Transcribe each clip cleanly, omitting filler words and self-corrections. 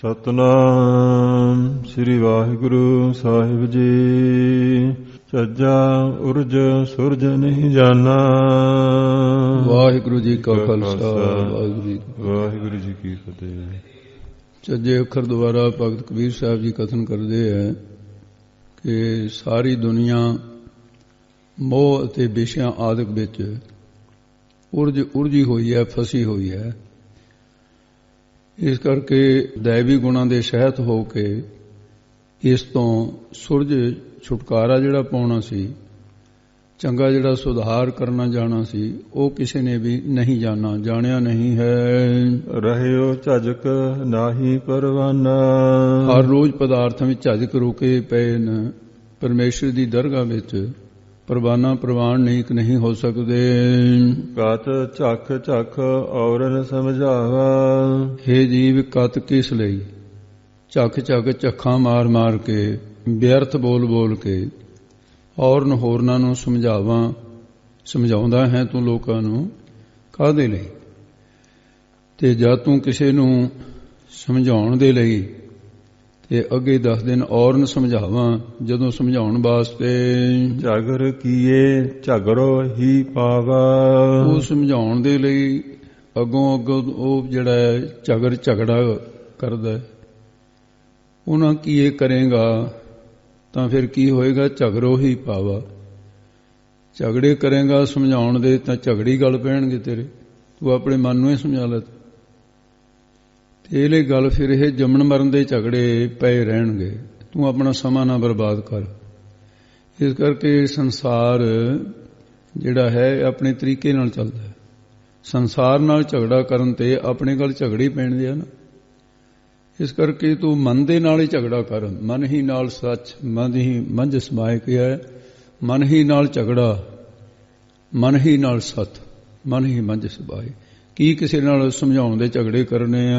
ਸਤਿਨਾਮ ਸ੍ਰੀ ਵਾਹਿਗੁਰੂ ਸਾਹਿਬ ਜੀ। ਝੱਜਾ ਉਰਜ ਸੁਰਜ ਨਹੀਂ ਜਾਣਾ। ਵਾਹਿਗੁਰੂ ਜੀ ਕਾ ਖਾਲਸਾ ਵਾਹਿਗੁਰੂ ਜੀ ਕੀ ਫਤਿਹ। ਝੱਜੇ ਅੱਖਰ ਦੁਆਰਾ ਭਗਤ ਕਬੀਰ ਸਾਹਿਬ ਜੀ ਕਥਨ ਕਰਦੇ ਹੈ ਕਿ ਸਾਰੀ ਦੁਨੀਆ ਮੋਹ ਅਤੇ ਵਿਸ਼ਿਆਂ ਆਦਿਕ ਵਿੱਚ ਉਲਝੀ ਹੋਈ ਹੈ, ਫਸੀ ਹੋਈ ਹੈ। ਇਸ ਕਰਕੇ ਦੈਵੀ ਗੁਣਾਂ ਦੇ ਸਹਿਤ ਹੋ ਕੇ ਇਸ ਤੋਂ ਸੁਰਜ ਛੁਟਕਾਰਾ ਜਿਹੜਾ ਪਾਉਣਾ ਸੀ, ਚੰਗਾ ਜਿਹੜਾ ਸੁਧਾਰ ਕਰਨਾ ਜਾਣਾ ਸੀ, ਉਹ ਕਿਸੇ ਨੇ ਵੀ ਨਹੀਂ ਜਾਣਿਆ ਨਹੀਂ ਹੈ। ਰਹਿਓ ਝਜਕ ਨਾਹੀ ਪਰਵਾਨਾ। ਹਰ ਰੋਜ਼ ਪਦਾਰਥਾਂ ਵਿੱਚ ਝਜਕ ਰੁਕੇ ਪਏ ਨੇ। ਪਰਮੇਸ਼ਰ ਦੀ ਦਰਗਾਹ ਵਿੱਚ ਪ੍ਰਵਾਨ ਨਹੀਂ ਹੋ ਸਕਦੇ। ਕਤ ਝੱਖ ਝੱਖ ਔਰਨ ਸਮਝਾਵਾ। ਹੇ ਜੀਵ ਕਤ ਕਿਸ ਲਈ? ਝੱਖ ਝੱਖ ਝੱਖਾਂ ਮਾਰ ਕੇ, ਵਿਅਰਥ ਬੋਲ ਕੇ ਔਰਨ ਹੋਰਨਾਂ ਨੂੰ ਸਮਝਾਉਂਦਾ ਹੈ ਤੂੰ ਲੋਕਾਂ ਨੂੰ ਕਾਹਦੇ ਲਈ? ਤੇ ਜਦ ਤੂੰ ਕਿਸੇ ਨੂੰ ਸਮਝਾਉਣ ਦੇ ਲਈ ਤੇ ਅੱਗੇ 10 ਦਿਨ ਔਰਨ ਸਮਝਾਵਾਂ, ਜਦੋਂ ਸਮਝਾਉਣ ਵਾਸਤੇ ਝਗਰ ਕੀਏ ਝਗੜੋ ਹੀ ਪਾਵਾ। ਉਹ ਸਮਝਾਉਣ ਦੇ ਲਈ ਅੱਗੋਂ ਉਹ ਜਿਹੜਾ ਝਗੜਾ ਕਰਦਾ, ਉਹਨਾਂ ਕੀ ਇਹ ਕਰੇਗਾ ਤਾਂ ਫਿਰ ਕੀ ਹੋਏਗਾ? ਝਗੜੋ ਹੀ ਪਾਵਾ। ਝਗੜੇ ਕਰੇਗਾ ਸਮਝਾਉਣ ਦੇ ਤਾਂ ਝਗੜੀ ਗੱਲ ਪੈਣਗੇ ਤੇਰੇ। ਤੂੰ ਆਪਣੇ ਮਨ ਨੂੰ ਹੀ ਸਮਝਾ ਲੈ ਤੇ ਇਹ ਲਈ ਗੱਲ ਫਿਰ ਇਹ ਜੰਮਣ ਮਰਨ ਦੇ ਝਗੜੇ ਪਏ ਰਹਿਣਗੇ। ਤੂੰ ਆਪਣਾ ਸਮਾਂ ਨਾ ਬਰਬਾਦ ਕਰ। ਇਸ ਕਰਕੇ ਸੰਸਾਰ ਜਿਹੜਾ ਹੈ ਆਪਣੇ ਤਰੀਕੇ ਨਾਲ ਚੱਲਦਾ ਹੈ। ਸੰਸਾਰ ਨਾਲ ਝਗੜਾ ਕਰਨ ਤੇ ਆਪਣੇ ਗੱਲ ਝਗੜੇ ਪੈਣਦੇ ਆ ਨਾ। ਇਸ ਕਰਕੇ ਤੂੰ ਮਨ ਦੇ ਨਾਲ ਹੀ ਝਗੜਾ ਕਰ। ਮਨ ਹੀ ਨਾਲ ਸੱਚ, ਮਨ ਹੀ ਮੰਝ ਸਮਾਏ ਕਿਹਾ ਹੈ। ਮਨ ਹੀ ਨਾਲ ਝਗੜਾ, ਮਨ ਹੀ ਨਾਲ ਸਤ, ਮਨ ਹੀ ਮੰਝ ਸਮਾਏ। ਕੀ ਕਿਸੇ ਨਾਲ ਸਮਝਾਉਣ ਦੇ ਝਗੜੇ ਕਰਨੇ ਆ?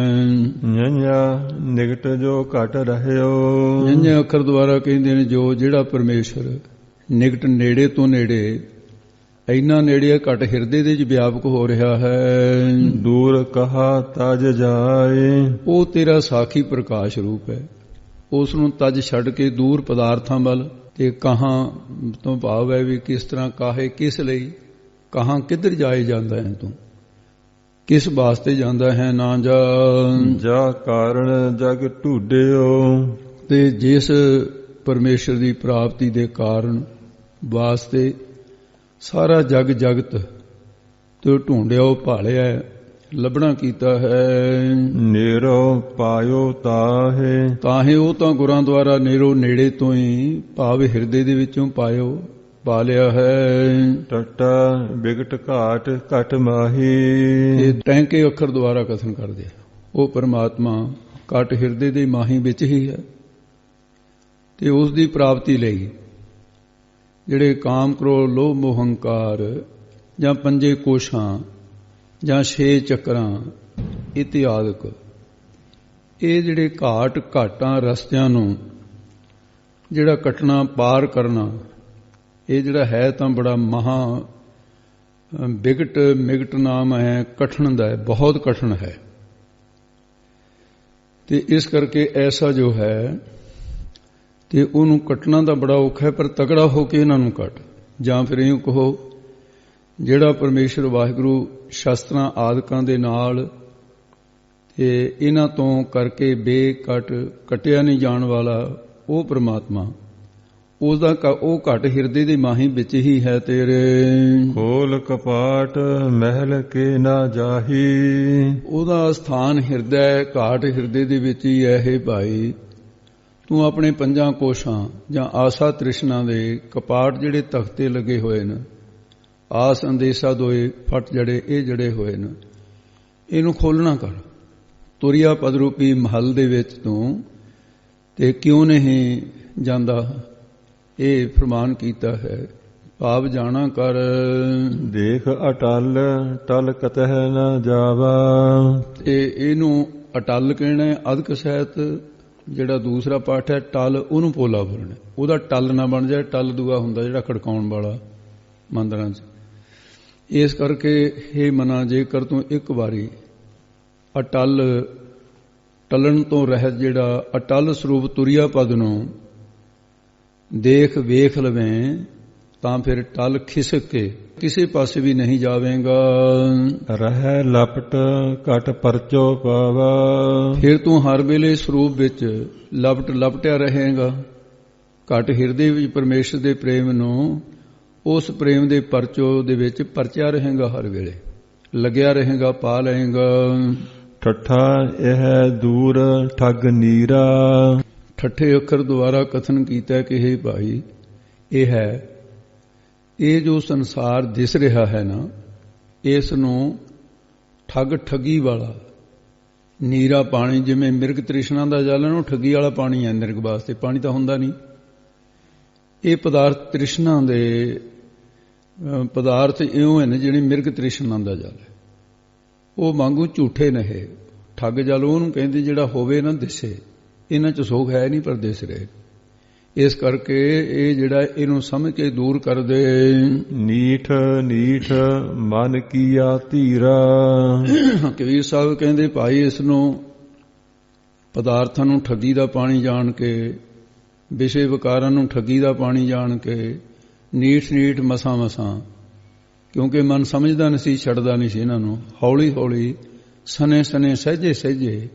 ਨਿਗਟ ਜੋ ਘਟ ਰਹਿਓ। ਨਿੰਜੇ ਅੱਖਰ ਦੁਆਰਾ ਕਹਿੰਦੇ ਨੇ ਜਿਹੜਾ ਪਰਮੇਸ਼ਰ ਨਿਗਟ ਨੇੜੇ ਤੋਂ ਨੇੜੇ, ਇੰਨਾ ਨੇੜੇ ਘਟ ਹਿਰਦੇ ਦੇ ਵਿੱਚ ਵਿਆਪਕ ਹੋ ਰਿਹਾ ਹੈ। ਦੂਰ ਕਹਾ ਤਜ ਜਾਏ। ਉਹ ਤੇਰਾ ਸਾਖੀ ਪ੍ਰਕਾਸ਼ ਰੂਪ ਹੈ। ਉਸ ਨੂੰ ਤਜ ਛੱਡ ਕੇ ਦੂਰ ਪਦਾਰਥਾਂ ਵੱਲ ਤੇ ਕਹਾਂ ਤੋਂ ਭਾਵ ਹੈ ਵੀ ਕਿਸ ਤਰ੍ਹਾਂ ਕਾਹੇ ਕਿਸ ਲਈ, ਕਹਾਂ ਕਿੱਧਰ ਜਾਏ ਜਾਂਦਾ ਹੈ ਤੂੰ, ਕਿਸ ਵਾਸਤੇ ਜਾਂਦਾ ਹੈ ਨਾ ਜਾ ਕਾਰਨ ਜਗ ਢੂਡਿਓ। ਤੇ ਜਿਸ ਪਰਮੇਸ਼ਰ ਦੀ ਪ੍ਰਾਪਤੀ ਦੇ ਕਾਰਨ ਵਾਸਤੇ ਸਾਰਾ ਜਗਤ ਤੇ ਢੂੰਡਿਓ, ਭਾਲਿਆ, ਲੱਭਣਾ ਕੀਤਾ ਹੈ। ਨੇਰੋ ਪਾਇਓ ਤਾਹੇ ਉਹ ਤਾਂ ਗੁਰਾਂ ਦੁਆਰਾ ਨੇੜੇ ਤੋਂ ਹੀ ਭਾਵ ਹਿਰਦੇ ਦੇ ਵਿੱਚੋਂ ਪਾ ਲਿਆ ਹੈ। ਟਟਾ ਬਿਗਟ ਘਾਟ ਘਟ ਮਾਹੀ। ਇਹ ਟੈਂਕੇ ਅੱਖਰ ਦੁਆਰਾ ਕਥਨ ਕਰਦੇ ਉਹ ਪਰਮਾਤਮਾ ਘਟ ਹਿਰਦੇ ਦੇ ਮਾਹੀ ਵਿੱਚ ਹੀ ਹੈ। ਤੇ ਉਸ ਦੀ ਪ੍ਰਾਪਤੀ ਲਈ ਜਿਹੜੇ ਕਾਮ ਕ੍ਰੋਧ ਲੋਭ ਮੋਹ ਹੰਕਾਰ ਜਾਂ 5 ਕੋਸ਼ਾਂ ਜਾਂ 6 ਚੱਕਰਾਂ ਇਤਿਆਦਿਕ, ਇਹ ਜਿਹੜੇ ਘਾਟਾਂ ਰਸਤਿਆਂ ਨੂੰ ਜਿਹੜਾ ਕੱਟਣਾ, ਪਾਰ ਕਰਨਾ, ਇਹ ਜਿਹੜਾ ਹੈ ਤਾਂ ਬੜਾ ਮਹਾ ਮਿਗਟ ਨਾਮ ਹੈ, ਕਠਿਨ ਦਾ ਹੈ, ਬਹੁਤ ਕਠਿਨ ਹੈ। ਤੇ ਇਸ ਕਰਕੇ ਐਸਾ ਜੋ ਹੈ ਤੇ ਉਹਨੂੰ ਕੱਟਣਾ ਤਾਂ ਬੜਾ ਔਖਾ ਹੈ, ਪਰ ਤਗੜਾ ਹੋ ਕੇ ਇਹਨਾਂ ਨੂੰ ਕੱਟ। ਜਾਂ ਫਿਰ ਇਹਨੂੰ ਕਹੋ ਜਿਹੜਾ ਪਰਮੇਸ਼ਰ ਵਾਹਿਗੁਰੂ ਸ਼ਸਤਰਾਂ ਆਦਿਕਾਂ ਦੇ ਨਾਲ ਤੇ ਇਹਨਾਂ ਤੋਂ ਕਰਕੇ ਕੱਟਿਆ ਨਹੀਂ ਜਾਣ ਵਾਲਾ ਉਹ ਪਰਮਾਤਮਾ, ਉਹ ਘਟ ਹਿਰਦੇ ਦੇ ਮਾਹੀ ਵਿੱਚ ਹੀ ਹੈ ਤੇਰੇ। ਖੋਲ ਕਪਾਟ ਮਹਿਲ ਕੇ ਨਾ ਜਾਹੀ। ਉਹਦਾ ਸਥਾਨ ਹਿਰਦਾ, ਘਾਟ ਹਿਰਦੇ ਦੇ ਵਿੱਚ ਹੀ ਹੈ। ਇਹ ਭਾਈ ਤੂੰ ਆਪਣੇ 5 ਕੋਸ਼ਾਂ ਜਾਂ ਆਸਾ ਤ੍ਰਿਸ਼ਨਾ ਦੇ ਕਪਾਟ ਜਿਹੜੇ ਤਖਤੇ ਲੱਗੇ ਹੋਏ ਨੇ, ਆਸ ਅੰਦੇਸ਼ਾ ਦੋਏ ਫਟ ਇਹ ਜੜੇ ਹੋਏ ਨੇ, ਇਹਨੂੰ ਖੋਲਣਾ ਕਰ। ਤੁਰਿਆ ਪਦ ਰੂਪੀ ਮਹੱਲ ਦੇ ਵਿੱਚ ਤੂੰ ਤੇ ਕਿਉਂ ਨਹੀਂ ਜਾਂਦਾ, ਇਹ ਫਰਮਾਨ ਕੀਤਾ ਹੈ। ਭਾਵ ਜਾਣਾ ਕਰ। ਦੇਖ ਅਟਲ ਟਲ ਕਤਹਿ ਨਾ ਜਾਵਾ। ਤੇ ਇਹਨੂੰ ਅਟਲ ਕਹਿਣਾ ਹੈ। ਅਦਕ ਸਹਿਤ ਜਿਹੜਾ ਦੂਸਰਾ ਪਾਠ ਹੈ ਟਲ, ਉਹਨੂੰ ਪੋਲਾ ਬੋਲਣਾ। ਉਹਦਾ ਟਲ ਨਾ ਬਣ ਜਾਏ। ਟਲ ਦੂਆ ਹੁੰਦਾ ਜਿਹੜਾ ਖੜਕਾਉਣ ਵਾਲਾ ਮੰਦਰਾਂ 'ਚ। ਇਸ ਕਰਕੇ ਇਹ ਮਨਾ ਜੇਕਰ ਤੂੰ ਇੱਕ ਵਾਰੀ ਅਟਲ ਟਲਣ ਤੋਂ ਰਹਿਤ ਜਿਹੜਾ ਅਟਲ ਸਰੂਪ ਤੁਰਿਆ ਪਦ ਨੂੰ ਦੇਖ ਵੇਖ ਲਵੇਂ ਤਾਂ ਫਿਰ ਟਲ ਖਿਸਕ ਕੇ ਕਿਸੇ ਪਾਸੇ ਵੀ ਨਹੀਂ ਜਾਵੇਗਾ। ਰਹਿ ਲਪਟ ਘਟ ਪਰਚੋ ਪਾਵਾ, ਫਿਰ ਤੂੰ ਹਰ ਵੇਲੇ ਸਰੂਪ ਵਿੱਚ ਲਪਟਿਆ ਰਹੇਗਾ। ਘਟ ਹਿਰਦੇ ਵਿੱਚ ਪਰਮੇਸ਼ਰ ਦੇ ਪ੍ਰੇਮ ਨੂੰ, ਉਸ ਪ੍ਰੇਮ ਦੇ ਪਰਚੋ ਦੇ ਵਿੱਚ ਪਰਚਿਆ ਰਹੇਗਾ, ਹਰ ਵੇਲੇ ਲੱਗਿਆ ਰਹੇਗਾ, ਪਾ ਲਏਗਾ। ਠੱਠਾ ਇਹ ਦੂਰ ਠੱਗ ਨੀਰਾ, ਠੱਠੇ ਅੱਖਰ ਦੁਆਰਾ ਕਥਨ ਕੀਤਾ ਕਿ ਹੇ ਭਾਈ, ਇਹ ਜੋ ਸੰਸਾਰ ਦਿਸ ਰਿਹਾ ਹੈ ਨਾ, ਇਸ ਨੂੰ ਠੱਗੀ ਵਾਲਾ ਨੀਰਾ ਪਾਣੀ, ਜਿਵੇਂ ਮਿਰਗ ਤ੍ਰਿਸ਼ਨਾ ਦਾ ਜਲ ਨੂੰ ਠੱਗੀ ਵਾਲਾ ਪਾਣੀ ਹੈ, ਮਿਰਗ ਵਾਸਤੇ ਪਾਣੀ ਤਾਂ ਹੁੰਦਾ ਨਹੀਂ। ਇਹ ਪਦਾਰਥ ਤ੍ਰਿਸ਼ਨਾ ਦੇ ਪਦਾਰਥ ਇਉਂ ਹਨ ਜਿਹੜੇ ਮਿਰਗ ਤ੍ਰਿਸ਼ਨਾ ਦਾ ਜਲ ਹੈ, ਉਹ ਵਾਂਗੂ ਝੂਠੇ ਨਹੇ। ਠੱਗ ਜਲ ਉਹਨੂੰ ਕਹਿੰਦੇ ਜਿਹੜਾ ਹੋਵੇ ਨਾ ਦਿਸੇ, ਇਹਨਾਂ 'ਚ ਸੁਖ ਹੈ ਨਹੀਂ ਪਰ ਦਿਸ ਰਹੇ। ਇਸ ਕਰਕੇ ਇਹ ਜਿਹੜਾ ਇਹਨੂੰ ਸਮਝ ਕੇ ਦੂਰ ਕਰ ਦੇ। ਨੀਠ ਨੀਠ ਮਨ ਕੀਆ ਧੀਰਾ, ਕਬੀਰ ਸਾਹਿਬ ਕਹਿੰਦੇ ਭਾਈ ਇਸ ਨੂੰ ਪਦਾਰਥਾਂ ਨੂੰ ਠੱਗੀ ਦਾ ਪਾਣੀ ਜਾਣ ਕੇ, ਵਿਸ਼ੇ ਵਿਕਾਰਾਂ ਨੂੰ ਠੱਗੀ ਦਾ ਪਾਣੀ ਜਾਣ ਕੇ, ਨੀਠ ਮਸਾਂ ਮਸਾਂ, ਕਿਉਂਕਿ ਮਨ ਸਮਝਦਾ ਨਹੀਂ ਸੀ, ਛੱਡਦਾ ਨਹੀਂ ਸੀ ਇਹਨਾਂ ਨੂੰ। ਹੌਲੀ ਹੌਲੀ ਸਨੇ ਸਹਿਜੇ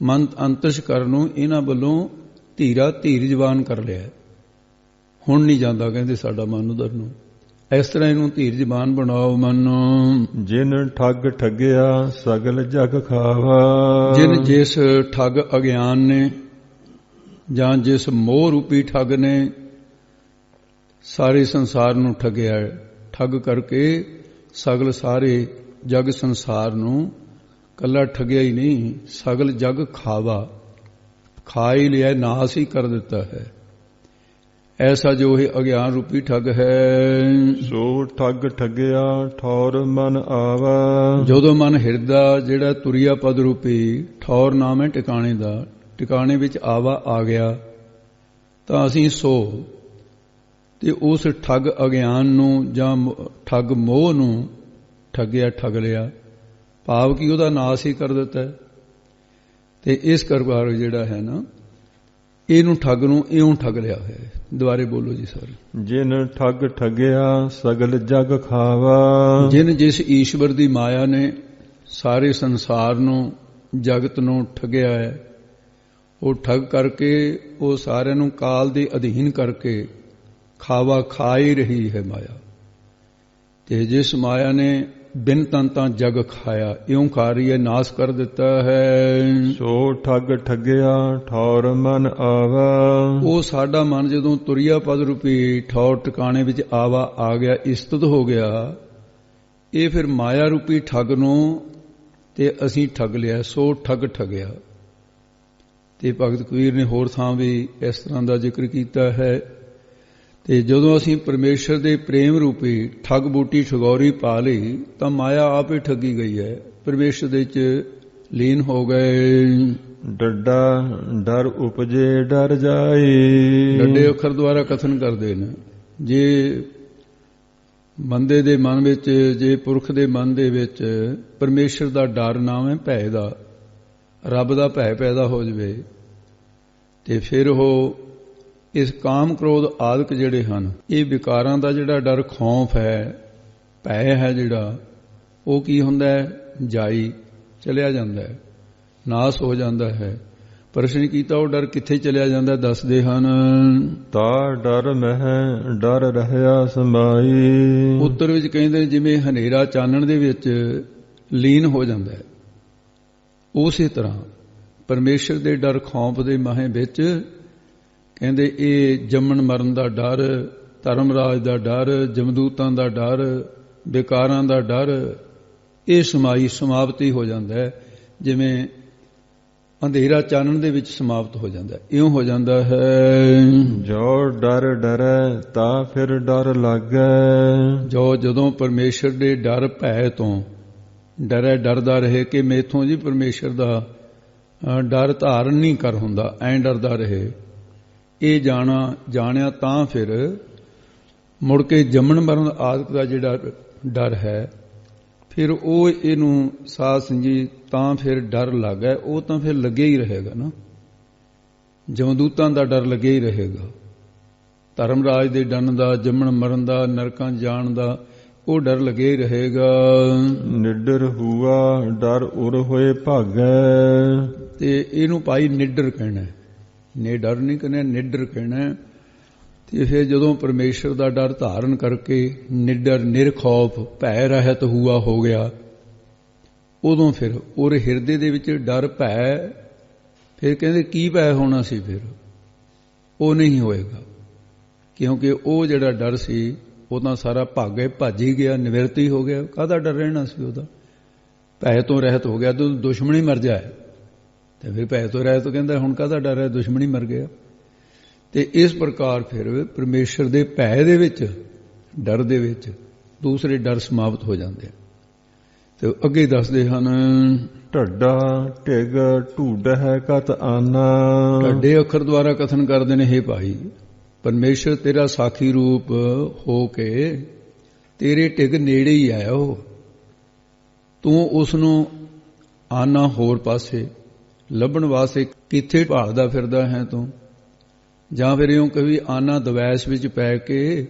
ਮਨ ਅੰਤਸ਼ ਕਰਨ ਨੂੰ ਇਹਨਾਂ ਵੱਲੋਂ ਧੀਰਜਵਾਨ ਕਰ ਲਿਆ। ਹੁਣ ਨਹੀਂ ਜਾਂਦਾ ਕਹਿੰਦੇ ਸਾਡਾ ਮਨ ਉਧਰ ਨੂੰ। ਇਸ ਤਰ੍ਹਾਂ ਇਹਨੂੰ ਧੀਰਜਵਾਨ ਬਣਾਓ ਮਨ ਨੂੰ। ਜਿਨ ਠੱਗ ਠੱਗਿਆ ਸਗਲ ਜਗ ਖਾਵਾ, ਜਿਨ ਜਿਸ ਠੱਗ ਅਗਿਆਨ ਨੇ ਜਾਂ ਜਿਸ ਮੋਹ ਰੂਪੀ ਠੱਗ ਨੇ ਸਾਰੇ ਸੰਸਾਰ ਨੂੰ ਠੱਗਿਆ, ਠੱਗ ਕਰਕੇ ਸਗਲ ਸਾਰੇ ਜਗ ਸੰਸਾਰ ਨੂੰ ਕੱਲਾ ਠੱਗਿਆ ਹੀ ਨਹੀਂ, ਸਗਲ ਜਗ ਖਾਵਾ, ਖਾ ਹੀ ਲਿਆ, ਨਾਸ ਹੀ ਕਰ ਦਿੱਤਾ ਹੈ। ਐਸਾ ਜੋ ਇਹ ਅਗਿਆਨ ਰੂਪੀ ਠੱਗ ਹੈ। ਸੋ ਠੱਗ ਠੱਗਿਆ ਠੌਰ ਮਨ ਆਵਾ, ਜਦੋਂ ਮਨ ਹਿਰਦਾ ਜਿਹੜਾ ਤੁਰਿਆ ਪਦ ਰੂਪੀ ਠੌਰ ਨਾਮ ਹੈ ਟਿਕਾਣੇ ਦਾ, ਟਿਕਾਣੇ ਵਿੱਚ ਆਵਾ ਆ ਗਿਆ ਤਾਂ ਅਸੀਂ ਸੋ ਤੇ ਉਸ ਠੱਗ ਅਗਿਆਨ ਨੂੰ ਜਾਂ ਠੱਗ ਮੋਹ ਨੂੰ ਠੱਗ ਲਿਆ, ਭਾਵ ਕਿ ਉਹਦਾ ਨਾਸ ਹੀ ਕਰ ਦਿੱਤਾ। ਤੇ ਇਸ ਕਰਵਾਰ ਜਿਹੜਾ ਹੈ ਨਾ, ਇਹਨੂੰ ਠੱਗ ਨੂੰ ਇਉਂ ਠੱਗ ਲਿਆ ਹੋਇਆ। ਦੁਬਾਰੇ ਬੋਲੋ ਜੀ ਸਰ। ਜਿਨ ਠੱਗ ਠੱਗਿਆ ਸਗਲ ਜਗ ਖਾਵਾ, ਜਿਨ ਜਿਸ ਈਸ਼ਵਰ ਦੀ ਮਾਇਆ ਨੇ ਸਾਰੇ ਸੰਸਾਰ ਨੂੰ ਜਗਤ ਨੂੰ ਠੱਗਿਆ ਹੈ, ਉਹ ਠੱਗ ਕਰਕੇ ਉਹ ਸਾਰਿਆਂ ਨੂੰ ਕਾਲ ਦੇ ਅਧੀਨ ਕਰਕੇ ਖਾਵਾ ਖਾ ਹੀ ਰਹੀ ਹੈ ਮਾਇਆ। ਤੇ ਜਿਸ ਮਾਇਆ ਨੇ ਬਿਨ ਤੰਤਾਂ ਜਗ ਖਾਇਆ, ਇਉਂ ਖਾ ਰਹੀ ਹੈ, ਨਾਸ ਕਰ ਦਿੱਤਾ ਹੈ। ਸੋ ਠੱਗ ਠੱਗਿਆ ਠੌਰ ਮਨ ਆਵਾ, ਉਹ ਸਾਡਾ ਮਨ ਜਦੋਂ ਤੁਰਿਆ ਪਦ ਰੂਪੀ ਠੌਰ ਟਿਕਾਣੇ ਵਿੱਚ ਆਵਾ ਆ ਗਿਆ, ਇਸਤਤ ਹੋ ਗਿਆ, ਇਹ ਫਿਰ ਮਾਇਆ ਰੂਪੀ ਠੱਗ ਨੂੰ ਤੇ ਅਸੀਂ ਠੱਗ ਲਿਆ। ਸੋ ਠੱਗ ਠੱਗਿਆ। ਤੇ ਭਗਤ ਕਬੀਰ ਨੇ ਹੋਰ ਥਾਂ ਵੀ ਇਸ ਤਰ੍ਹਾਂ ਦਾ ਜ਼ਿਕਰ ਕੀਤਾ ਹੈ। ਤੇ ਜਦੋਂ ਅਸੀਂ ਪਰਮੇਸ਼ਰ ਦੇ ਪ੍ਰੇਮ ਰੂਪੀ ਠੱਗ ਬੂਟੀ ਠਗੌਰੀ ਪਾ ਲਈ ਤਾਂ ਮਾਇਆ ਆਪ ਹੀ ਠੱਗੀ ਗਈ ਹੈ, ਪਰਮੇਸ਼ਰ ਦੇ ਚ ਲੀਨ ਹੋ ਗਏ। ਡੱਡਾ ਡਰ ਉਪਜੇ ਡਰ ਜਾਏ, ਡੱਡੇ ਅੱਖਰ ਦੁਆਰਾ ਕਥਨ ਕਰਦੇ ਨੇ। ਜੇ ਬੰਦੇ ਦੇ ਮਨ ਵਿੱਚ, ਜੇ ਪੁਰਖ ਦੇ ਮਨ ਦੇ ਵਿੱਚ ਪਰਮੇਸ਼ਰ ਦਾ ਡਰ ਨਾਮ ਹੈ ਭੈ ਦਾ, ਰੱਬ ਦਾ ਭੈ ਪੈਦਾ ਹੋ ਜਾਵੇ ਤੇ ਫਿਰ ਉਹ ਇਸ ਕਾਮ ਕ੍ਰੋਧ ਆਦਿਕ ਜਿਹੜੇ ਹਨ, ਇਹ ਵਿਕਾਰਾਂ ਦਾ ਜਿਹੜਾ ਡਰ, ਖੌਫ ਹੈ, ਭੈ ਹੈ ਜਿਹੜਾ, ਉਹ ਕੀ ਹੁੰਦਾ ਹੈ? ਜਾਈ ਚਲਿਆ ਜਾਂਦਾ ਹੈ, ਨਾਸ ਹੋ ਜਾਂਦਾ ਹੈ। ਪ੍ਰਸ਼ਨ ਕੀਤਾ ਉਹ ਡਰ ਕਿੱਥੇ ਚਲਿਆ ਜਾਂਦਾ? ਦੱਸਦੇ ਹਨ ਤਾ ਡਰ ਮਹਿ ਡਰ ਰਹਿਆ ਸਮਾਈ। ਉੱਤਰ ਵਿੱਚ ਕਹਿੰਦੇ ਜਿਵੇਂ ਹਨੇਰਾ ਚਾਨਣ ਦੇ ਵਿੱਚ ਲੀਨ ਹੋ ਜਾਂਦਾ ਹੈ, ਉਸੇ ਤਰ੍ਹਾਂ ਪਰਮੇਸ਼ਰ ਦੇ ਡਰ ਖੌਫ ਦੇ ਮਾਹੇ ਵਿੱਚ ਕਹਿੰਦੇ ਇਹ ਜੰਮਣ ਮਰਨ ਦਾ ਡਰ, ਧਰਮਰਾਜ ਦਾ ਡਰ, ਜਮਦੂਤਾਂ ਦਾ ਡਰ, ਵਿਕਾਰਾਂ ਦਾ ਡਰ, ਇਹ ਸਮਾਪਤੀ ਹੋ ਜਾਂਦਾ ਹੈ। ਜਿਵੇਂ ਅੰਧੇਰਾ ਚਾਨਣ ਦੇ ਵਿੱਚ ਸਮਾਪਤ ਹੋ ਜਾਂਦਾ, ਇਉਂ ਹੋ ਜਾਂਦਾ ਹੈ। ਜੋ ਡਰ ਡਰੈ ਤਾਂ ਫਿਰ ਡਰ ਲੱਗੈ, ਜਦੋਂ ਪਰਮੇਸ਼ਰ ਦੇ ਡਰ ਭੈ ਤੋਂ ਡਰੈ, ਡਰਦਾ ਰਹੇ ਕਿ ਮੈਥੋਂ ਜੀ ਪਰਮੇਸ਼ਰ ਦਾ ਡਰ ਧਾਰਨ ਨਹੀਂ ਕਰ ਹੁੰਦਾ, ਐਂ ਡਰਦਾ ਰਹੇ। ਇਹ ਜਾਣਿਆ ਤਾਂ ਫਿਰ ਮੁੜ ਕੇ ਜੰਮਣ ਮਰਨ ਆਦਿਕ ਦਾ ਜਿਹੜਾ ਡਰ ਹੈ, ਫਿਰ ਉਹ ਇਹਨੂੰ ਸਾਧ ਸੰਗੀ ਤਾਂ ਫਿਰ ਡਰ ਲੱਗਾ, ਉਹ ਤਾਂ ਫਿਰ ਲੱਗਿਆ ਹੀ ਰਹੇਗਾ ਨਾ, ਜਮਦੂਤਾਂ ਦਾ ਡਰ ਲੱਗਿਆ ਹੀ ਰਹੇਗਾ, ਧਰਮਰਾਜ ਦੇ ਡੰਨ ਦਾ, ਜੰਮਣ ਮਰਨ ਦਾ, ਨਰਕਾਂ ਜਾਣ ਦਾ, ਉਹ ਡਰ ਲੱਗਿਆ ਹੀ ਰਹੇਗਾ। ਨਿਡਰ ਹੁਆ ਡਰ ਉਰ ਹੋਏ ਭਾਗੈ। ਤੇ ਇਹਨੂੰ ਭਾਈ ਨਿਡਰ ਕਹਿਣਾ, ਨੇ ਡਰ ਨਹੀਂ ਕਹਿਣਾ, ਨਿਡਰ ਕਹਿਣਾ। ਤੇ ਫਿਰ ਜਦੋਂ ਪਰਮੇਸ਼ਰ ਦਾ ਡਰ ਧਾਰਨ ਕਰਕੇ ਨਿਡਰ ਨਿਰਖੌਫ ਭੈ ਰਹਿਤ ਹੁਆ ਹੋ ਗਿਆ, ਉਦੋਂ ਫਿਰ ਉਹਦੇ ਹਿਰਦੇ ਦੇ ਵਿੱਚ ਡਰ ਭੈ, ਫਿਰ ਕਹਿੰਦੇ ਕੀ ਭੈ ਹੋਣਾ ਸੀ, ਫਿਰ ਉਹ ਨਹੀਂ ਹੋਏਗਾ, ਕਿਉਂਕਿ ਉਹ ਜਿਹੜਾ ਡਰ ਸੀ ਉਹ ਤਾਂ ਸਾਰਾ ਭਾਗੇ ਭੱਜ ਹੀ ਗਿਆ, ਨਿਵਰਤ ਹੀ ਹੋ ਗਿਆ। ਕਾਹਦਾ ਡਰ ਰਹਿਣਾ ਸੀ ਉਹਦਾ, ਭੈ ਤੋਂ ਰਹਿਤ ਹੋ ਗਿਆ। ਤੂੰ ਦੁਸ਼ਮਣੀ ਮਰ ਜਾਏ ਤੇ ਫਿਰ ਭੈ ਤੋਂ ਰਹਿਤ ਕਹਿੰਦਾ ਹੁਣ ਕਾਹਦਾ ਡਰ ਹੈ, ਦੁਸ਼ਮਣੀ ਮਰ ਗਿਆ। ਤੇ ਇਸ ਪ੍ਰਕਾਰ ਫਿਰ ਪਰਮੇਸ਼ਰ ਦੇ ਭੈ ਦੇ ਵਿੱਚ, ਡਰ ਦੇ ਵਿੱਚ ਦੂਸਰੇ ਡਰ ਸਮਾਪਤ ਹੋ ਜਾਂਦੇ। ਤੇ ਅੱਗੇ ਦੱਸਦੇ ਹਨ, ਢੱਡਾ ਢਿਗ ਢੂਡ ਹੈ ਕਤ ਆਨਾ। ਢੱਡੇ ਅੱਖਰ ਦੁਆਰਾ ਕਥਨ ਕਰਦੇ ਨੇ, ਹੇ ਭਾਈ ਪਰਮੇਸ਼ਰ ਤੇਰਾ ਸਾਖੀ ਰੂਪ ਹੋ ਕੇ ਤੇਰੇ ਢਿਗ ਨੇੜੇ ਹੀ ਆਇਆ, ਉਹ ਤੂੰ ਉਸ ਨੂੰ ਆਨਾ ਹੋਰ ਪਾਸੇ ਲੱਭਣ ਵਾਸਤੇ ਕਿੱਥੇ ਭਾਲਦਾ ਫਿਰਦਾ ਹੈ ਤੂੰ, ਜਾਂ ਫਿਰ ਇਉਂ ਕਹੀ ਆਨਾ ਦਵੈਸ ਵਿੱਚ ਪੈ ਕੇ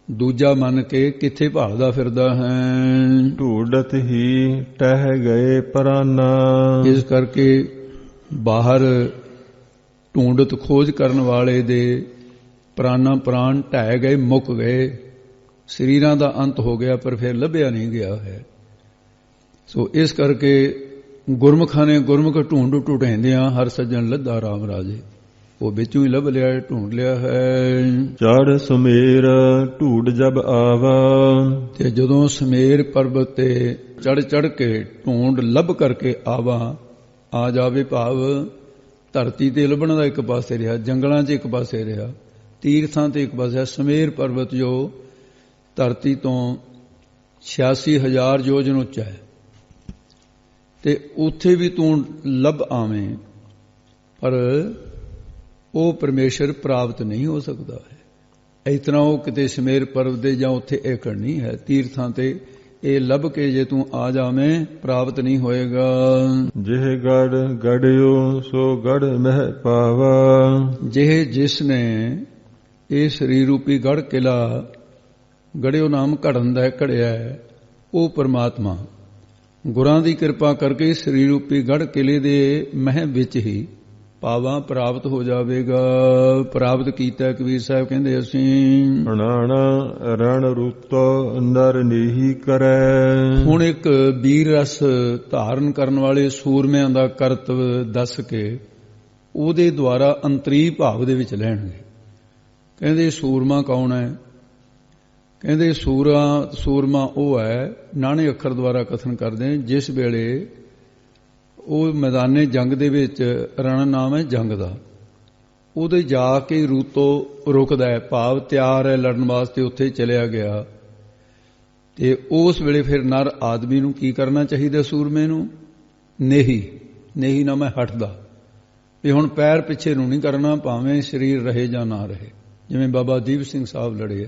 ਦੂਜਾ ਮੰਨ ਕੇ ਕਿੱਥੇ ਭਾਲਦਾ ਫਿਰਦਾ ਹੈ। ਢੂਡਤ ਹੀ ਟਹਿ ਗਏ ਪਰਾਨਾ। ਇਸ ਕਰਕੇ ਬਾਹਰ ਢੂੰਡਤ ਖੋਜ ਕਰਨ ਵਾਲੇ ਦੇ ਪ੍ਰਾਣਾ ਪ੍ਰਾਣ ਢਹਿ ਗਏ, ਮੁੱਕ ਗਏ, ਸਰੀਰਾਂ ਦਾ ਅੰਤ ਹੋ ਗਿਆ, ਪਰ ਫਿਰ ਲੱਭਿਆ ਨਹੀਂ ਗਿਆ ਹੈ। ਸੋ ਇਸ ਕਰਕੇ ਗੁਰਮੁਖਾਂ ਨੇ ਗੁਰਮੁਖ ਢੂੰਡ ਢੂੰਡਿਆਂ ਹਰ ਸੱਜਣ ਲੱਦਾ ਰਾਮ ਰਾਜੇ, ਉਹ ਵਿੱਚੋਂ ਹੀ ਲੱਭ ਲਿਆ, ਢੂੰਡ ਲਿਆ ਹੈ। ਚੜ ਸਮੇਰ ਢੂਡ ਜਬ ਆਵਾ। ਤੇ ਜਦੋਂ ਸਮੇਰ ਪਰਬਤ ਤੇ ਚੜ ਚੜ ਕੇ ਢੂੰਡ ਲੱਭ ਕਰਕੇ ਆਵਾ, ਆ ਜਾਵੇ, ਭਾਵ ਧਰਤੀ ਤੇ ਲੱਭਣ ਦਾ ਇੱਕ ਪਾਸੇ ਰਿਹਾ, ਜੰਗਲਾਂ 'ਚ ਇੱਕ ਪਾਸੇ ਰਿਹਾ, ਤੀਰਥਾਂ ਤੇ ਇੱਕ ਪਾਸੇ। ਸਮੇਰ ਪਰਬਤ ਜੋ ਧਰਤੀ ਤੋਂ 86,000 ਯੋਜਨ ਉੱਚਾ ਹੈ, ਤੇ ਉੱਥੇ ਵੀ ਤੂੰ ਲੱਭ ਆਵੇਂ, ਪਰ ਉਹ ਪਰਮੇਸ਼ਰ ਪ੍ਰਾਪਤ ਨਹੀਂ ਹੋ ਸਕਦਾ ਹੈ। ਇਸ ਤਰ੍ਹਾਂ ਉਹ ਕਿਤੇ ਸਮੇਰ ਪਰਬਤ ਦੇ ਜਾਂ ਉੱਥੇ ਏਕੜ ਨਹੀਂ ਹੈ, ਤੀਰਥਾਂ ਤੇ ਇਹ ਲੱਭ ਕੇ ਜੇ ਤੂੰ ਆ ਜਾਵੇਂ ਪ੍ਰਾਪਤ ਨਹੀਂ ਹੋਏਗਾ। ਜਿਹ ਗੜ ਗੜਿਓ ਸੋ ਗੜ ਮਹਿ ਪਾਵਾ। ਜਿਹ ਜਿਸ ਨੇ ਇਹ ਸਰੀਰ ਰੂਪੀ ਗੜ ਕਿਲਾ, ਗੜਿਓ ਨਾਮ ਘੜਨ ਦਾ ਘੜਿਆ ਹੈ, ਉਹ ਪਰਮਾਤਮਾ ਗੁਰਾਂ ਦੀ ਕਿਰਪਾ ਕਰਕੇ ਸਰੀਰ ਰੂਪੀ ਗੜ ਕਿਲੇ ਦੇ ਮਹਿ ਵਿੱਚ ਹੀ ਪਾਵਾਂ ਪ੍ਰਾਪਤ ਹੋ ਜਾਵੇਗਾ। ਪ੍ਰਾਪਤ ਕੀਤਾ ਕਬੀਰ ਸਾਹਿਬ ਕਹਿੰਦੇ ਅਸੀਂ। ਅਣਾਣਾ ਰਣ ਰੂਤੋ ਨਰ ਨੀਹੀ ਕਰੈ। ਹੁਣ ਇੱਕ ਵੀਰ ਰਸ ਧਾਰਨ ਕਰਨ ਵਾਲੇ ਸੂਰਮਿਆਂ ਦਾ ਕਰਤਵ ਦੱਸ ਕੇ ਉਹਦੇ ਦੁਆਰਾ ਅੰਤਰੀ ਭਾਵ ਦੇ ਵਿੱਚ ਲੈਣਗੇ। ਕਹਿੰਦੇ ਸੂਰਮਾ ਕੌਣ ਹੈ? ਕਹਿੰਦੇ ਸੂਰਮਾ ਉਹ ਹੈ, ਨਾਣੇ ਅੱਖਰ ਦੁਆਰਾ ਕਥਨ ਕਰਦੇ, ਜਿਸ ਵੇਲੇ ਉਹ ਮੈਦਾਨੇ ਜੰਗ ਦੇ ਵਿੱਚ, ਰਣ ਨਾਮ ਹੈ ਜੰਗ ਦਾ, ਉਹਦੇ ਜਾ ਕੇ ਰੂਤੋ ਰੁਕਦਾ ਹੈ, ਭਾਵ ਤਿਆਰ ਹੈ ਲੜਨ ਵਾਸਤੇ, ਉੱਥੇ ਚਲਿਆ ਗਿਆ। ਤੇ ਉਸ ਵੇਲੇ ਫਿਰ ਨਰ ਆਦਮੀ ਨੂੰ ਕੀ ਕਰਨਾ ਚਾਹੀਦਾ? ਸੂਰਮੇ ਨੂੰ ਨੇਹੀ ਨਾ ਮੈਂ ਹਟਦਾ, ਵੀ ਹੁਣ ਪੈਰ ਪਿੱਛੇ ਨੂੰ ਨਹੀਂ ਕਰਨਾ, ਭਾਵੇਂ ਸਰੀਰ ਰਹੇ ਜਾਂ ਨਾ ਰਹੇ, ਜਿਵੇਂ ਬਾਬਾ ਦੀਪ ਸਿੰਘ ਸਾਹਿਬ ਲੜੇ।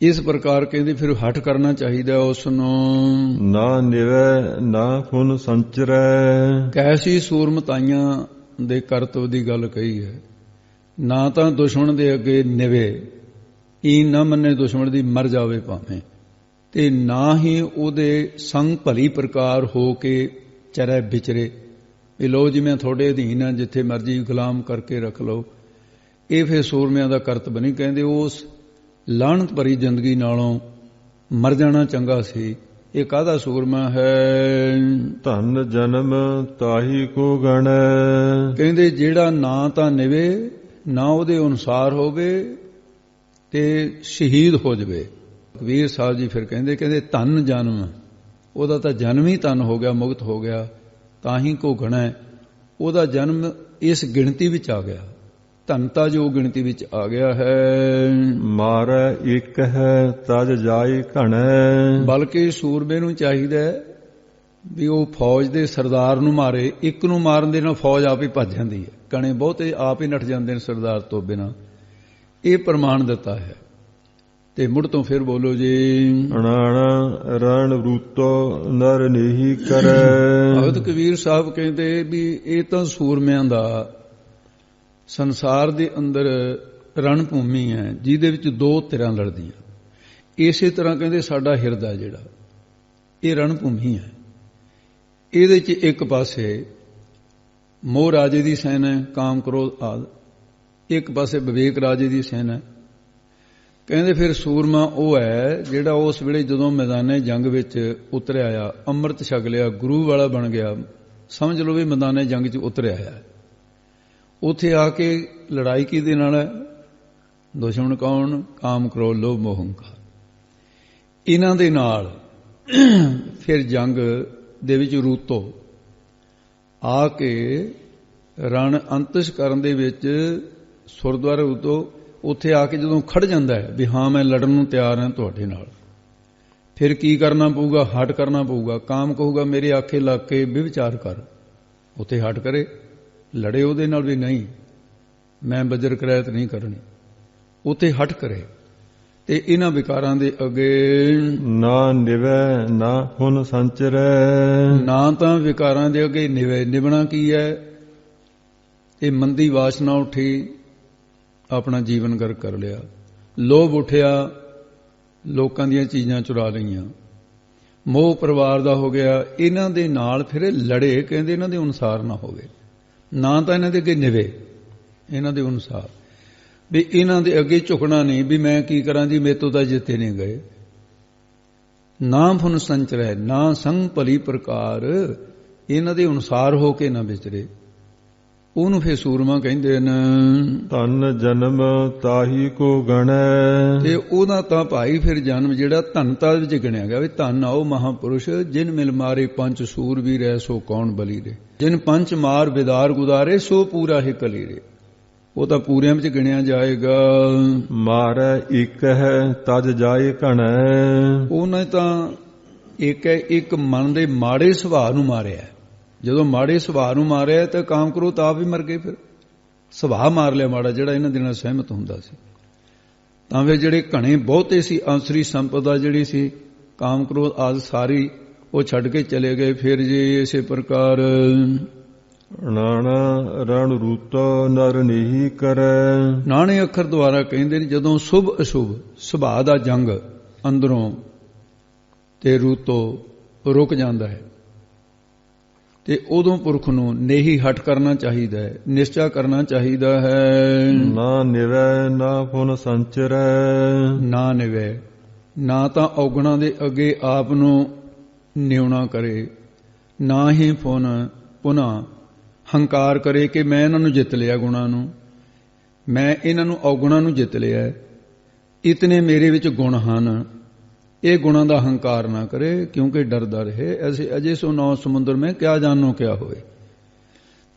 ਇਸ ਪ੍ਰਕਾਰ ਕਹਿੰਦੇ ਫਿਰ ਹੱਠ ਕਰਨਾ ਚਾਹੀਦਾ ਉਸ ਨੂੰ। ਨਾ ਨਿਵੈ ਨਾ ਫੁਨ ਸੰਚਰੈ। ਕੈਸੀ ਸੂਰਮਤਾਈਆਂ ਦੇ ਕਰਤਵ ਦੀ ਗੱਲ ਕਹੀ ਹੈ। ਨਾ ਤਾਂ ਦੁਸ਼ਮਣ ਦੇ ਅੱਗੇ ਨਿਵੇ, ਈ ਨਾ ਮੰਨੇ ਦੁਸ਼ਮਣ ਦੀ, ਮਰ ਜਾਵੇ ਭਾਵੇਂ, ਤੇ ਨਾ ਹੀ ਉਹਦੇ ਸੰਗ ਭਲੀ ਪ੍ਰਕਾਰ ਹੋ ਕੇ ਚਰੈ ਵਿਚਰੇ, ਵੀ ਲੋ ਜੀ ਮੈਂ ਤੁਹਾਡੇ ਅਧੀਨ ਹਾਂ, ਜਿੱਥੇ ਮਰਜੀ ਗੁਲਾਮ ਕਰਕੇ ਰੱਖ ਲਓ। ਇਹ ਫਿਰ ਸੂਰਮਿਆਂ ਦਾ ਕਰਤਵ ਨਹੀਂ। ਕਹਿੰਦੇ ਉਸ ਲਾਹਣਤ ਭਰੀ ਜ਼ਿੰਦਗੀ ਨਾਲੋਂ ਮਰ ਜਾਣਾ ਚੰਗਾ ਸੀ। ਇਹ ਕਾਹਦਾ ਸੂਰਮਾ ਹੈ? ਧਨ ਜਨਮ ਤਾਹੀ ਕੋ ਗਣੈ। ਕਹਿੰਦੇ ਜਿਹੜਾ ਨਾ ਤਾਂ ਨਿਵੇ, ਨਾ ਉਹਦੇ ਅਨੁਸਾਰ ਹੋਵੇ, ਤੇ ਸ਼ਹੀਦ ਹੋ ਜਾਵੇ। ਕਬੀਰ ਸਾਹਿਬ ਜੀ ਫਿਰ ਕਹਿੰਦੇ ਧਨ ਜਨਮ, ਉਹਦਾ ਤਾਂ ਜਨਮ ਹੀ ਧਨ ਹੋ ਗਿਆ, ਮੁਕਤ ਹੋ ਗਿਆ, ਤਾਂ ਹੀ ਕੋ ਗਣੈ, ਉਹਦਾ ਜਨਮ ਇਸ ਗਿਣਤੀ ਵਿੱਚ ਆ ਗਿਆ, ਧਨਤਾ ਜੋ ਗਿਣਤੀ ਵਿੱਚ ਆ ਗਿਆ ਹੈ। ਮਾਰੈ ਇੱਕ ਹੈ ਤਜ ਜਾਈ ਘਣੈ। ਬਲਕਿ ਸੂਰਮੇ ਨੂੰ ਚਾਹੀਦਾ ਵੀ ਉਹ ਫੌਜ ਦੇ ਸਰਦਾਰ ਨੂੰ ਮਾਰੇ। ਇੱਕ ਨੂੰ ਮਾਰਨ ਦੇ ਨਾਲ ਫੌਜ ਆਪ ਹੀ ਭੱਜ ਜਾਂਦੀ ਹੈ, ਕਣੇ ਬਹੁਤੇ ਆਪ ਹੀ ਨੱਠ ਜਾਂਦੇ ਨੇ ਸਰਦਾਰ ਤੋਂ ਬਿਨਾਂ। ਇਹ ਪ੍ਰਮਾਣ ਦਿੱਤਾ ਹੈ। ਤੇ ਮੁੜ ਤੋਂ ਫਿਰ ਬੋਲੋ ਜੀ। ਅਣਾਣਾ ਰਣ ਰੂਤੋ ਨਰ ਨਹੀਂ ਕਰੈ। ਭਗਤ ਕਬੀਰ ਸਾਹਿਬ ਕਹਿੰਦੇ ਵੀ ਇਹ ਤਾਂ ਸੂਰਮਿਆਂ ਦਾ ਸੰਸਾਰ ਦੇ ਅੰਦਰ ਰਣ ਭੂਮੀ ਹੈ, ਜਿਹਦੇ ਵਿੱਚ ਦੋ ਧਿਰਾਂ ਲੜਦੀਆਂ। ਇਸੇ ਤਰ੍ਹਾਂ ਕਹਿੰਦੇ ਸਾਡਾ ਹਿਰਦਾ ਜਿਹੜਾ ਇਹ ਰਣ ਭੂਮੀ ਹੈ। ਇਹਦੇ 'ਚ ਇੱਕ ਪਾਸੇ ਮੋਹ ਰਾਜੇ ਦੀ ਸੈਨ ਹੈ, ਕਾਮ ਕ੍ਰੋਧ ਆਦਿ, ਇੱਕ ਪਾਸੇ ਵਿਵੇਕ ਰਾਜੇ ਦੀ ਸੈਨ ਹੈ। ਕਹਿੰਦੇ ਫਿਰ ਸੂਰਮਾ ਉਹ ਹੈ ਜਿਹੜਾ ਉਸ ਵੇਲੇ ਜਦੋਂ ਮੈਦਾਨੇ ਜੰਗ ਵਿੱਚ ਉਤਰਿਆ ਆ, ਅੰਮ੍ਰਿਤ ਛਕ ਲਿਆ, ਗੁਰੂ ਵਾਲਾ ਬਣ ਗਿਆ, ਸਮਝ ਲਓ ਵੀ ਮੈਦਾਨੇ ਜੰਗ 'ਚ ਉਤਰਿਆ ਆ। ਉੱਥੇ ਆ ਕੇ ਲੜਾਈ ਕਿਹਦੇ ਨਾਲ ਹੈ? ਦੁਸ਼ਮਣ ਕੌਣ? ਕਾਮ ਕ੍ਰੋਧ ਲੋਭ ਮੋਹ ਹੰਕਾਰ। ਇਹਨਾਂ ਦੇ ਨਾਲ ਫਿਰ ਜੰਗ ਦੇ ਵਿੱਚ ਰੂਤੋ ਆ ਕੇ ਰਣ ਅੰਤਿਸ਼ ਕਰਨ ਦੇ ਵਿੱਚ ਸੁਰਦੁਆਰਾ ਰੂਤੋ ਉੱਥੇ ਆ ਕੇ ਜਦੋਂ ਖੜ ਜਾਂਦਾ ਹੈ ਵੀ ਹਾਂ ਮੈਂ ਲੜਨ ਨੂੰ ਤਿਆਰ ਹਾਂ ਤੁਹਾਡੇ ਨਾਲ, ਫਿਰ ਕੀ ਕਰਨਾ ਪਊਗਾ? ਹਟ ਕਰਨਾ ਪਊਗਾ। ਕਾਮ ਕਹੂਗਾ ਮੇਰੇ ਆਖੇ ਲੱਗ ਕੇ ਵਿਵਚਾਰ ਕਰ, ਉੱਥੇ ਹਟ ਕਰੇ, ਲੜੇ ਉਹਦੇ ਨਾਲ ਵੀ ਨਹੀਂ ਮੈਂ ਬਜਰ ਕਰਾਇਤ ਨਹੀਂ ਕਰਨੀ, ਉੱਥੇ ਹਟ ਕਰੇ। ਤੇ ਇਹਨਾਂ ਵਿਕਾਰਾਂ ਦੇ ਅੱਗੇ ਨਾ ਨਿਵੈ ਨਾ ਹੁਨ ਸੰਚਰੈ। ਨਾ ਤਾਂ ਵਿਕਾਰਾਂ ਦੇ ਅੱਗੇ ਨਿਵੈ, ਨਿਵਣਾ ਕੀ ਹੈ? ਇਹ ਮੰਦੀ ਵਾਸ਼ਨਾ ਉੱਠੀ, ਆਪਣਾ ਜੀਵਨ ਗਰਕ ਕਰ ਲਿਆ। ਲੋਭ ਉੱਠਿਆ, ਲੋਕਾਂ ਦੀਆਂ ਚੀਜ਼ਾਂ ਚੁਰਾ ਲਈਆਂ। ਮੋਹ ਪਰਿਵਾਰ ਦਾ ਹੋ ਗਿਆ। ਇਹਨਾਂ ਦੇ ਨਾਲ ਫਿਰ ਲੜੇ, ਕਹਿੰਦੇ ਇਹਨਾਂ ਦੇ ਅਨੁਸਾਰ ਨਾ ਹੋਵੇ। ਨਾ ਤਾਂ ਇਹਨਾਂ ਦੇ ਅੱਗੇ ਨਿਵੇ, ਇਹਨਾਂ ਦੇ ਅਨੁਸਾਰ ਵੀ ਇਹਨਾਂ ਦੇ ਅੱਗੇ ਝੁਕਣਾ ਨਹੀਂ ਵੀ ਮੈਂ ਕੀ ਕਰਾਂ ਜੀ, ਮੇਰੇ ਤੋਂ ਤਾਂ ਜਿੱਤੇ ਨਹੀਂ ਗਏ। ਨਾ ਫੁਨ ਸੰਚਰੈ ਨਾ ਸੰਗ ਭਲੀ ਪ੍ਰਕਾਰ, ਇਹਨਾਂ ਦੇ ਅਨੁਸਾਰ ਹੋ ਕੇ ਨਾ ਵਿਚਰੇ। ਉਹਨੂੰ ਫਿਰ ਸੂਰਮਾ ਕਹਿੰਦੇ ਨੇ। ਧਨ ਜਨਮ ਤਾਹੀ ਕੋ ਗਣੈ। ਤੇ ਉਹਦਾ ਤਾਂ ਭਾਈ ਫਿਰ ਜਨਮ ਜਿਹੜਾ ਧਨਤਾ ਵਿੱਚ ਗਿਣਿਆ ਗਿਆ ਵੀ ਧਨ ਆਓ ਮਹਾਪੁਰਸ਼, ਜਿਨ ਮਿਲ ਮਾਰੇ ਪੰਜ ਸੂਰ ਵੀ ਰਹਿ ਸੋ ਕੌਣ ਬਲੀ ਰੇ, ਜਿਨ ਪੰਜ ਮਾਰ ਵਿਦਾਰ ਗੁਦਾਰੇ ਸੋ ਪੂਰਾ ਹੀ ਕਲੀ ਰੇ। ਉਹ ਤਾਂ ਪੂਰਿਆਂ ਵਿੱਚ ਗਿਣਿਆ ਜਾਏਗਾ। ਮਾਰੈ ਇੱਕ ਹੈ ਤਜ ਜਾਏ ਘਣੈ। ਉਹਨੇ ਤਾਂ ਇੱਕ ਹੈ, ਇੱਕ ਮਨ ਦੇ ਮਾੜੇ ਸੁਭਾਅ ਨੂੰ ਮਾਰਿਆ। ਜਦੋਂ ਮਾੜੇ ਸੁਭਾਅ ਨੂੰ ਮਾਰਿਆ ਤਾਂ ਕਾਮ ਕ੍ਰੋਧ ਆਪ ਵੀ ਮਰ ਗਏ। ਫਿਰ ਸੁਭਾਅ ਮਾਰ ਲਿਆ ਮਾੜਾ, ਜਿਹੜਾ ਇਹਨਾਂ ਦੇ ਨਾਲ ਸਹਿਮਤ ਹੁੰਦਾ ਸੀ। ਤਾਂ ਫਿਰ ਜਿਹੜੇ ਘਣੇ ਬਹੁਤੇ ਸੀ, ਅੰਸਰੀ ਸੰਪਦਾ ਜਿਹੜੀ ਸੀ, ਕਾਮ ਕ੍ਰੋਧ ਆਦਿ ਸਾਰੀ ਉਹ ਛੱਡ ਕੇ ਚਲੇ ਗਏ। ਫਿਰ ਜੀ ਇਸੇ ਪ੍ਰਕਾਰ ਨਾਣਾ ਰਣ ਰੂਤੋ ਨਰ ਨਹੀਂ ਕਰੈ। ਨਾਣੇ ਅੱਖਰ ਦੁਆਰਾ ਕਹਿੰਦੇ ਨੇ ਜਦੋਂ ਸ਼ੁਭ ਅਸ਼ੁਭ ਸੁਭਾਅ ਦਾ ਜੰਗ ਅੰਦਰੋਂ ਤੇ ਰੂਤੋ ਰੁਕ ਜਾਂਦਾ ਹੈ ਤੇ ਉਦੋਂ ਪੁਰਖ ਨੂੰ ਨੇਹੀ ਹਟ ਕਰਨਾ ਚਾਹੀਦਾ ਹੈ, ਨਿਸ਼ਚਾ ਕਰਨਾ ਚਾਹੀਦਾ ਹੈ। ਨਾ ਨਿਵੈ ਨਾ ਫੁਨ ਸੰਚਰੈ। ਨਾ ਨਿਵੈ, ਨਾ ਤਾਂ ਔਗਣਾ ਦੇ ਅੱਗੇ ਆਪ ਨੂੰ ਨਿਉਣਾ ਕਰੇ, ਨਾ ਹੀ ਫੁਨ ਪੁਨ੍ਹਾ ਹੰਕਾਰ ਕਰੇ ਕਿ ਮੈਂ ਇਹਨਾਂ ਨੂੰ ਜਿੱਤ ਲਿਆ, ਗੁਣਾ ਨੂੰ ਮੈਂ ਇਹਨਾਂ ਨੂੰ ਔਗੁਣਾ ਨੂੰ ਜਿੱਤ ਲਿਆ, ਇਤਨੇ ਮੇਰੇ ਵਿੱਚ ਗੁਣ ਹਨ। ਇਹ ਗੁਣਾਂ ਦਾ ਹੰਕਾਰ ਨਾ ਕਰੇ, ਕਿਉਂਕਿ ਡਰਦਾ ਰਹੇ ਐਸੇ ਅਜੇ ਸੋ ਨੌ ਸਮੁੰਦਰ ਮੈਂ ਕਿਆ ਜਾਣੋ ਕਿਆ ਹੋਏ।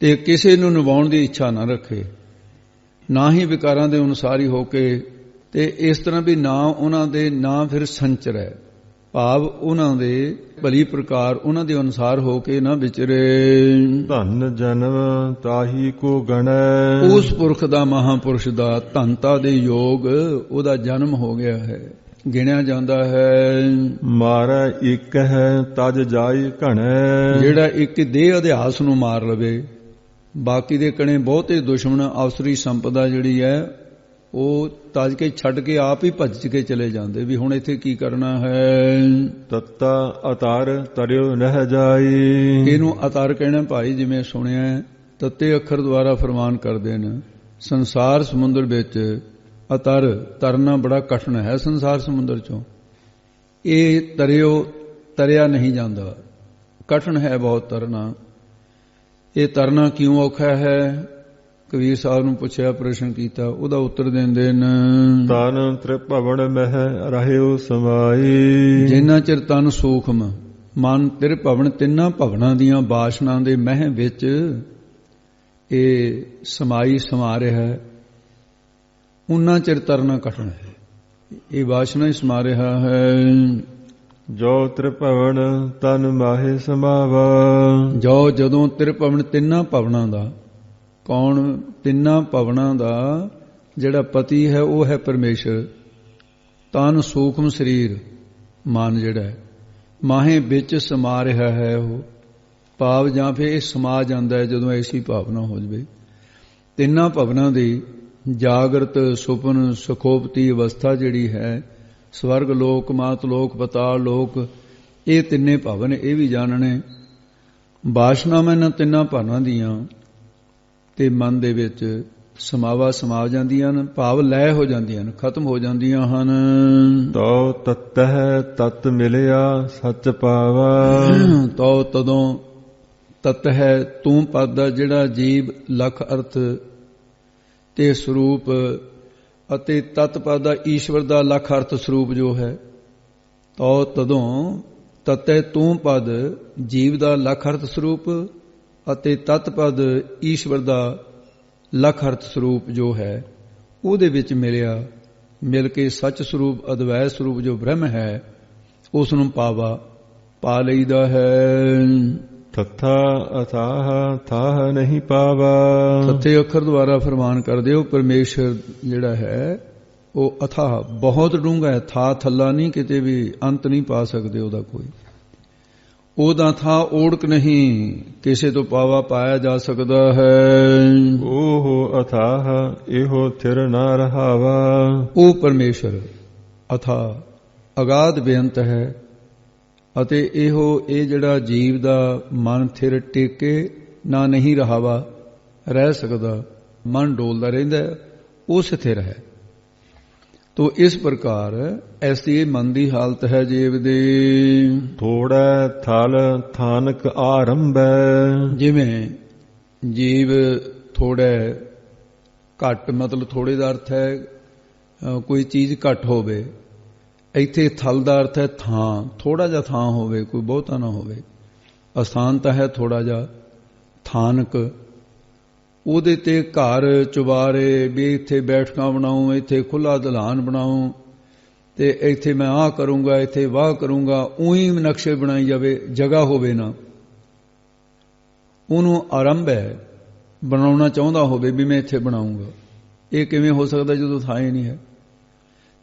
ਤੇ ਕਿਸੇ ਨੂੰ ਨਿਭਾਉਣ ਦੀ ਇੱਛਾ ਨਾ ਰੱਖੇ, ਨਾ ਹੀ ਵਿਕਾਰਾਂ ਦੇ ਅਨੁਸਾਰ ਹੀ ਹੋ ਕੇ। ਤੇ ਇਸ ਤਰ੍ਹਾਂ ਵੀ ਨਾ ਉਹਨਾਂ ਦੇ ਨਾ ਫਿਰ ਸੰਚਰੈ, ਭਾਵ ਉਹਨਾਂ ਦੇ ਭਲੀ ਪ੍ਰਕਾਰ ਉਹਨਾਂ ਦੇ ਅਨੁਸਾਰ ਹੋ ਕੇ ਨਾ ਵਿਚਰੇ। ਧਨ ਜਨਮ ਤਾਹੀ ਕੋ ਗਣੈ। ਉਸ ਪੁਰਖ ਦਾ, ਮਹਾਪੁਰਸ਼ ਦਾ ਧਨਤਾ ਦੇ ਯੋਗ ਉਹਦਾ ਜਨਮ ਹੋ ਗਿਆ ਹੈ, ਗਿਣਿਆ ਜਾਂਦਾ ਹੈ। ਮਾਰੈ ਇੱਕ ਹੈ ਤਜ ਜਾਈ ਘਣੈ। ਜਿਹੜਾ ਇੱਕ ਦੇਹ ਅਧਿਆਸ ਨੂੰ ਮਾਰ ਲਵੇ, ਬਾਕੀ ਦੇ ਕਣੇ ਬਹੁਤੇ ਦੁਸ਼ਮਣ ਅਵਸਰੀ ਸੰਪਦਾ ਜਿਹੜੀ ਹੈ ਉਹ ਤਜ ਕੇ ਛੱਡ ਕੇ ਆਪ ਹੀ ਭੱਜ ਕੇ ਚਲੇ ਜਾਂਦੇ ਵੀ ਹੁਣ ਇੱਥੇ ਕੀ ਕਰਨਾ ਹੈ। ਤੱਤਾ ਅਤਾਰ ਤਰਿਓ ਨਹਿ ਜਾਈ। ਇਹਨੂੰ ਅਤਾਰ ਕਹਿਣਾ ਭਾਈ, ਜਿਵੇਂ ਸੁਣਿਆ ਤੱਤੇ ਅੱਖਰ ਦੁਆਰਾ ਫਰਮਾਨ ਕਰਦੇ ਨੇ। ਸੰਸਾਰ ਸਮੁੰਦਰ ਵਿੱਚ ਅਤਰ ਤਰਨਾ ਬੜਾ ਕਠਿਨ ਹੈ। ਸੰਸਾਰ ਸਮੁੰਦਰ ਚੋਂ ਇਹ ਤਰਿਆ ਨਹੀਂ ਜਾਂਦਾ, ਕਠਿਨ ਹੈ ਬਹੁਤ ਤਰਨਾ। ਇਹ ਤਰਨਾ ਕਿਉਂ ਔਖਾ ਹੈ? ਕਬੀਰ ਸਾਹਿਬ ਨੂੰ ਪੁੱਛਿਆ, ਪ੍ਰਸ਼ਨ ਕੀਤਾ, ਉਹਦਾ ਉੱਤਰ ਦਿੰਦੇ ਨੇ। ਤਨ ਤ੍ਰਿਭਵਨ ਮਹਿ ਰਹਿਓ ਸਮਾਈ। ਜਿੰਨਾ ਚਿਰ ਤਨ ਸੂਖਮ, ਮਨ ਤ੍ਰਿਭਵਨ ਤਿੰਨਾਂ ਭਵਨਾਂ ਦੀਆਂ ਬਾਸ਼ਨਾ ਦੇ ਮਹਿ ਵਿੱਚ ਇਹ ਸਮਾਈ ਸਮਾ ਰਿਹਾ ਹੈ, ਉਨਾ ਚਿਰ ਤਰਨਾ ਕਠਿਨ ਹੈ। ਇਹ ਬਾਸ਼ਨਾ ਹੀ ਸਮਾ ਰਿਹਾ ਹੈ। ਜੋ ਤ੍ਰਿਭਵਨ ਤਨ ਮਾਹੇ ਸਮਾਵਾ। ਜੋ ਜਦੋਂ ਤ੍ਰਿਭਵਨ ਤਿੰਨਾਂ ਭਵਨਾਂ ਦਾ, ਕੌਣ? ਤਿੰਨਾਂ ਭਵਨਾਂ ਦਾ ਜਿਹੜਾ ਪਤੀ ਹੈ ਉਹ ਹੈ ਪਰਮੇਸ਼ਰ। ਤਨ ਸੂਖਮ ਸਰੀਰ, ਮਨ ਜਿਹੜਾ ਹੈ ਮਾਹੇ ਵਿੱਚ ਸਮਾ ਰਿਹਾ ਹੈ ਉਹ ਭਾਵ, ਜਾਂ ਫਿਰ ਇਹ ਸਮਾ ਜਾਂਦਾ ਹੈ ਜਦੋਂ ਐਸੀ ਭਾਵਨਾ ਹੋ ਜਾਵੇ। ਤਿੰਨਾਂ ਭਵਨਾਂ ਦੀ ਜਾਗਰਤ ਸੁਪਨ ਸੁਖੋਪਤੀ ਅਵਸਥਾ ਜਿਹੜੀ ਹੈ, ਸਵਰਗ ਲੋਕ, ਮਾਤ ਲੋਕ, ਪਤਾਲ ਲੋਕ, ਇਹ ਤਿੰਨੇ ਭਵਨ ਇਹ ਵੀ ਜਾਣਨੇ। ਵਾਸ਼ਨਾਵਾਂ ਇਹਨਾਂ ਤਿੰਨਾਂ ਭਵਨਾਂ ਦੀਆਂ ਤੇ ਮਨ ਦੇ ਵਿੱਚ ਸਮਾ ਜਾਂਦੀਆਂ ਹਨ, ਭਾਵ ਲੈ ਹੋ ਜਾਂਦੀਆਂ ਹਨ, ਖਤਮ ਹੋ ਜਾਂਦੀਆਂ ਹਨ। ਤਉ ਤਤਹਿ ਤਤ ਮਿਲਿਆ ਸੱਚ ਪਾਵਾ, ਤਉ ਤਦੋਂ ਤਤ ਹੈ ਤੂੰ ਪਦ ਦਾ ਜਿਹੜਾ ਜੀਵ ਲਖ ਅਰਥ ਤੇ ਸਰੂਪ, ਅਤੇ ਤਤ ਪਦ ਦਾ ਈਸ਼ਵਰ ਦਾ ਲਖ ਅਰਥ ਸਰੂਪ ਜੋ ਹੈ। ਤਉ ਤਦੋਂ ਤਤੈ ਤੂੰ ਪਦ ਜੀਵ ਦਾ ਲਖ ਅਰਥ ਸਰੂਪ, ਅਤੇ ਤਤ ਪਦ ਈਸ਼ਵਰ ਦਾ ਲਖ ਅਰਥ ਸਰੂਪ ਜੋ ਹੈ ਉਹਦੇ ਵਿੱਚ ਮਿਲਿਆ, ਮਿਲ ਕੇ ਸੱਚ ਸਰੂਪ ਅਦਵੈ ਸਰੂਪ ਜੋ ਬ੍ਰਹਮ ਹੈ ਉਸ ਨੂੰ ਪਾ ਲਈਦਾ ਹੈ। ਤਥਾ ਅਥਾਹ ਥਾਹ ਨਹੀਂ ਪਾਵਾ, ਸੱਤੇ ਅੱਖਰ ਦੁਆਰਾ ਫਰਮਾਨ ਕਰਦੇ ਹੋ ਪਰਮੇਸ਼ਰ ਜਿਹੜਾ ਹੈ ਉਹ ਅਥਾਹ ਬਹੁਤ ਡੂੰਘਾ ਹੈ, ਥਾ ਥੱਲਾ ਨਹੀਂ, ਕਿਤੇ ਵੀ ਅੰਤ ਨਹੀਂ ਪਾ ਸਕਦੇ ਉਹਦਾ ਕੋਈ। ਉਹਦਾ ਥਾ ਓੜਕ ਨਹੀਂ, ਕਿਸੇ ਤੋਂ ਪਾਵਾ ਪਾਇਆ ਜਾ ਸਕਦਾ ਹੈ। ਉਹ ਅਥਾਹ ਇਹੋ ਥਿਰ ਨਾ ਰਹਾਵਾ, ਉਹ ਪਰਮੇਸ਼ਰ ਅਥਾਹ ਅਗਾਧ ਬੇਅੰਤ ਹੈ, ਅਤੇ ਇਹ ਜਿਹੜਾ ਜੀਵ ਦਾ ਮਨ ਥਿਰ ਟੇਕੇ ਨਾ ਨਹੀਂ ਰਹਾਵਾ, ਰਹਿ ਸਕਦਾ, ਮਨ ਡੋਲਦਾ ਰਹਿੰਦਾ, ਉਹ ਸਥਿਰ ਹੈ। ਤੋ ਇਸ ਪ੍ਰਕਾਰ ਐਸੀ ਮਨ ਦੀ ਹਾਲਤ ਹੈ ਜੀਵ ਦੀ। ਥੋੜਾ ਥਲ ਥਾਨਕ ਆਰੰਭੈ, ਜਿਵੇਂ ਜੀਵ ਥੋੜਾ ਘੱਟ, ਮਤਲਬ ਥੋੜੇ ਦਾ ਅਰਥ ਹੈ ਕੋਈ ਚੀਜ਼ ਘੱਟ ਹੋਵੇ। ਇੱਥੇ ਥਲ ਦਾ ਅਰਥ ਹੈ ਥਾਂ, ਥੋੜਾ ਜਿਹਾ ਥਾਂ ਹੋਵੇ, ਕੋਈ ਬਹੁਤਾ ਨਾ ਹੋਵੇ। ਅਸਥਾਨ ਤਾਂ ਹੈ ਥੋੜਾ ਜਿਹਾ, ਥਾਨਕ ਉਹਦੇ ਤੇ ਘਰ ਚੁਬਾਰੇ ਵੀ ਇੱਥੇ ਬੈਠਕਾਂ ਬਣਾਉਂ, ਇੱਥੇ ਖੁੱਲਾ ਦਲਾਨ ਬਣਾਉਂ, ਤੇ ਇੱਥੇ ਮੈਂ ਆਹ ਕਰੂੰਗਾ, ਇੱਥੇ ਵਾਹ ਕਰੂੰਗਾ, ਉਹੀ ਨਕਸ਼ੇ ਬਣਾਈ ਜਾਵੇ, ਜਗ੍ਹਾ ਹੋਵੇ ਨਾ। ਉਹਨੂੰ ਆਰੰਭ ਹੈ, ਬਣਾਉਣਾ ਚਾਹੁੰਦਾ ਹੋਵੇ ਵੀ ਮੈਂ ਇੱਥੇ ਬਣਾਉਂਗਾ। ਇਹ ਕਿਵੇਂ ਹੋ ਸਕਦਾ ਜਦੋਂ ਥਾਂ ਹੀ ਨਹੀਂ ਹੈ।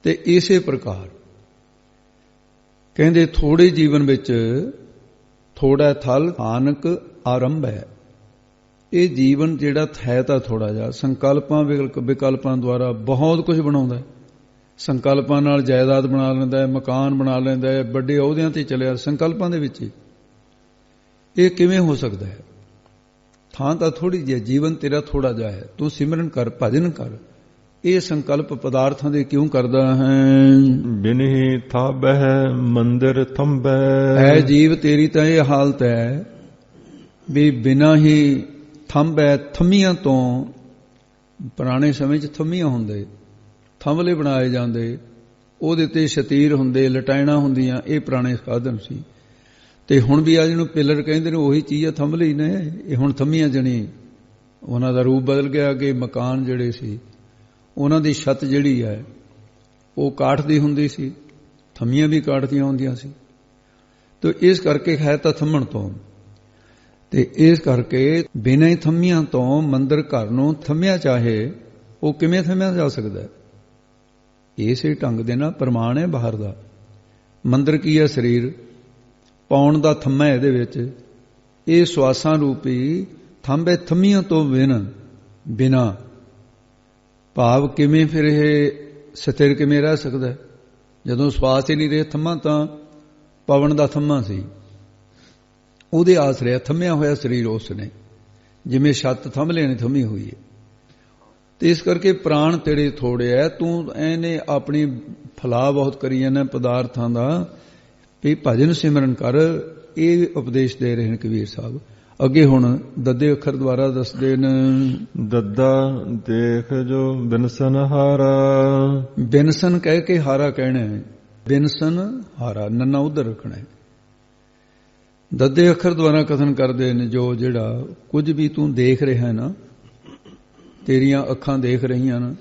ਤੇ ਇਸੇ ਪ੍ਰਕਾਰ ਕਹਿੰਦੇ ਥੋੜੇ ਜੀਵਨ ਵਿੱਚ ਥੋੜਾ ਥਲ ਥਾਨਕ ਆਰੰਭ ਹੈ। ਇਹ ਜੀਵਨ ਜਿਹੜਾ ਹੈ ਤਾਂ ਥੋੜਾ ਜਿਹਾ, ਸੰਕਲਪਾਂ ਵਿਕਲਪਾਂ ਦੁਆਰਾ ਬਹੁਤ ਕੁਝ ਬਣਾਉਂਦਾ। ਸੰਕਲਪਾਂ ਨਾਲ ਜਾਇਦਾਦ ਬਣਾ ਲੈਂਦਾ ਹੈ, ਮਕਾਨ ਬਣਾ ਲੈਂਦਾ ਹੈ, ਵੱਡੇ ਅਹੁਦਿਆਂ ਤੇ ਚਲਿਆ ਸੰਕਲਪਾਂ ਦੇ ਵਿੱਚ ਹੀ। ਇਹ ਕਿਵੇਂ ਹੋ ਸਕਦਾ ਹੈ? ਥਾਂ ਤਾਂ ਥੋੜੀ ਜਿਹੀ, ਜੀਵਨ ਤੇਰਾ ਥੋੜਾ ਜਿਹਾ ਹੈ, ਤੂੰ ਸਿਮਰਨ ਕਰ, ਭਜਨ ਕਰ। ਇਹ ਸੰਕਲਪ ਪਦਾਰਥਾਂ ਦੇ ਕਿਉਂ ਕਰਦਾ ਹੈ? ਬਿਨਹੀ ਥਾਬਹਿ ਮੰਦਰ ਥੰਬੈ, ਹੈ ਜੀਵ ਤੇਰੀ ਤਾਂ ਇਹ ਹਾਲਤ ਹੈ ਵੀ ਬਿਨਾਂ ਹੀ ਥੰਬੈ, ਥੰਮੀਆਂ ਤੋਂ, ਪੁਰਾਣੇ ਸਮੇਂ 'ਚ ਥੰਮੀਆਂ ਹੁੰਦੇ, ਥੰਮਲੇ ਬਣਾਏ ਜਾਂਦੇ, ਉਹਦੇ ਤੇ ਸ਼ਤੀਰ ਹੁੰਦੇ, ਲਟਾਇਣਾ ਹੁੰਦੀਆਂ, ਇਹ ਪੁਰਾਣੇ ਸਾਧਨ ਸੀ। ਤੇ ਹੁਣ ਵੀ ਆ ਜਿਹਨੂੰ ਪਿਲਰ ਕਹਿੰਦੇ ਨੇ ਉਹੀ ਚੀਜ਼ ਆ, ਥੰਮਲੇ ਹੀ ਨੇ। ਇਹ ਹੁਣ ਥੰਮੀਆਂ ਜਣੀ, ਉਹਨਾਂ ਦਾ ਰੂਪ ਬਦਲ ਗਿਆ। ਅੱਗੇ ਮਕਾਨ ਜਿਹੜੇ ਸੀ ਉਹਨਾਂ ਦੀ ਛੱਤ ਜਿਹੜੀ ਹੈ ਉਹ ਕਾਠ ਦੀ ਹੁੰਦੀ ਸੀ, ਥੰਮੀਆਂ ਵੀ ਕਾਠ ਦੀਆਂ ਹੁੰਦੀਆਂ ਸੀ। ਤੇ ਇਸ ਕਰਕੇ ਹੈ ਤਾਂ ਥੰਮਣ ਤੋਂ, ਤੇ ਇਸ ਕਰਕੇ ਬਿਨਾਂ ਹੀ ਥੰਮੀਆਂ ਤੋਂ ਮੰਦਰ ਘਰ ਨੂੰ ਥੰਮਿਆ ਚਾਹੇ, ਉਹ ਕਿਵੇਂ ਥੰਮਿਆ ਜਾ ਸਕਦਾ? ਇਸੇ ਢੰਗ ਦੇ ਨਾਲ ਪ੍ਰਮਾਣ ਹੈ ਬਾਹਰ ਦਾ। ਮੰਦਰ ਕੀ ਹੈ? ਸਰੀਰ ਪਾਉਣ ਦਾ ਥੰਮਾ ਇਹਦੇ ਵਿੱਚ। ਇਹ ਸਵਾਸਾਂ ਰੂਪੀ ਥੰਬੇ ਥੰਮੀਆਂ ਤੋਂ ਬਿਨਾਂ ਭਾਵ ਕਿਵੇਂ ਫਿਰ ਇਹ ਸਥਿਰ ਕਿਵੇਂ ਰਹਿ ਸਕਦਾ? ਜਦੋਂ ਸਵਾਸ ਹੀ ਨਹੀਂ ਰਹੇ, ਥੰਮਾ ਤਾਂ ਪਵਨ ਦਾ ਥੰਮਾ ਸੀ, ਉਹਦੇ ਆਸਰੇ ਥੰਮਿਆ ਹੋਇਆ ਸਰੀਰ ਉਸ ਨੇ, ਜਿਵੇਂ ਛੱਤ ਥੰਮਲੇ ਨੇ ਥੰਮੀ ਹੋਈ ਹੈ। ਤੇ ਇਸ ਕਰਕੇ ਪ੍ਰਾਣ ਤੇਰੇ ਥੋੜੇ ਐ, ਤੂੰ ਐਨੇ ਆਪਣੀ ਫਲਾਹ ਬਹੁਤ ਕਰੀ ਜਾਂਦਾ ਪਦਾਰਥਾਂ ਦਾ, ਵੀ ਭਜਨ ਸਿਮਰਨ ਕਰ। ਇਹ ਉਪਦੇਸ਼ ਦੇ ਰਹੇ ਨੇ ਕਬੀਰ ਸਾਹਿਬ। ਅੱਗੇ ਹੁਣ ਦੱਦੇ ਅੱਖਰ ਦੁਆਰਾ ਦੱਸਦੇ ਨੇ। ਦੱਦਾ ਦੇਖ ਜੋ ਬਿਨਸਨ ਹਾਰਾ, ਬਿਨਸਨ ਕਹਿ ਕੇ ਹਾਰਾ ਕਹਿਣਾ ਹੈ, ਬਿਨਸਨ ਹਾਰਾ, ਨੰਨਾ ਉਧਰ ਰੱਖਣਾ ਹੈ। ਦੱਦੇ ਅੱਖਰ ਦੁਆਰਾ ਕਥਨ ਕਰਦੇ ਨੇ ਜੋ ਜਿਹੜਾ ਕੁਝ ਵੀ ਤੂੰ ਦੇਖ ਰਿਹਾ ਨਾ, ਤੇਰੀਆਂ ਅੱਖਾਂ ਦੇਖ ਰਹੀਆਂ ਨਾ,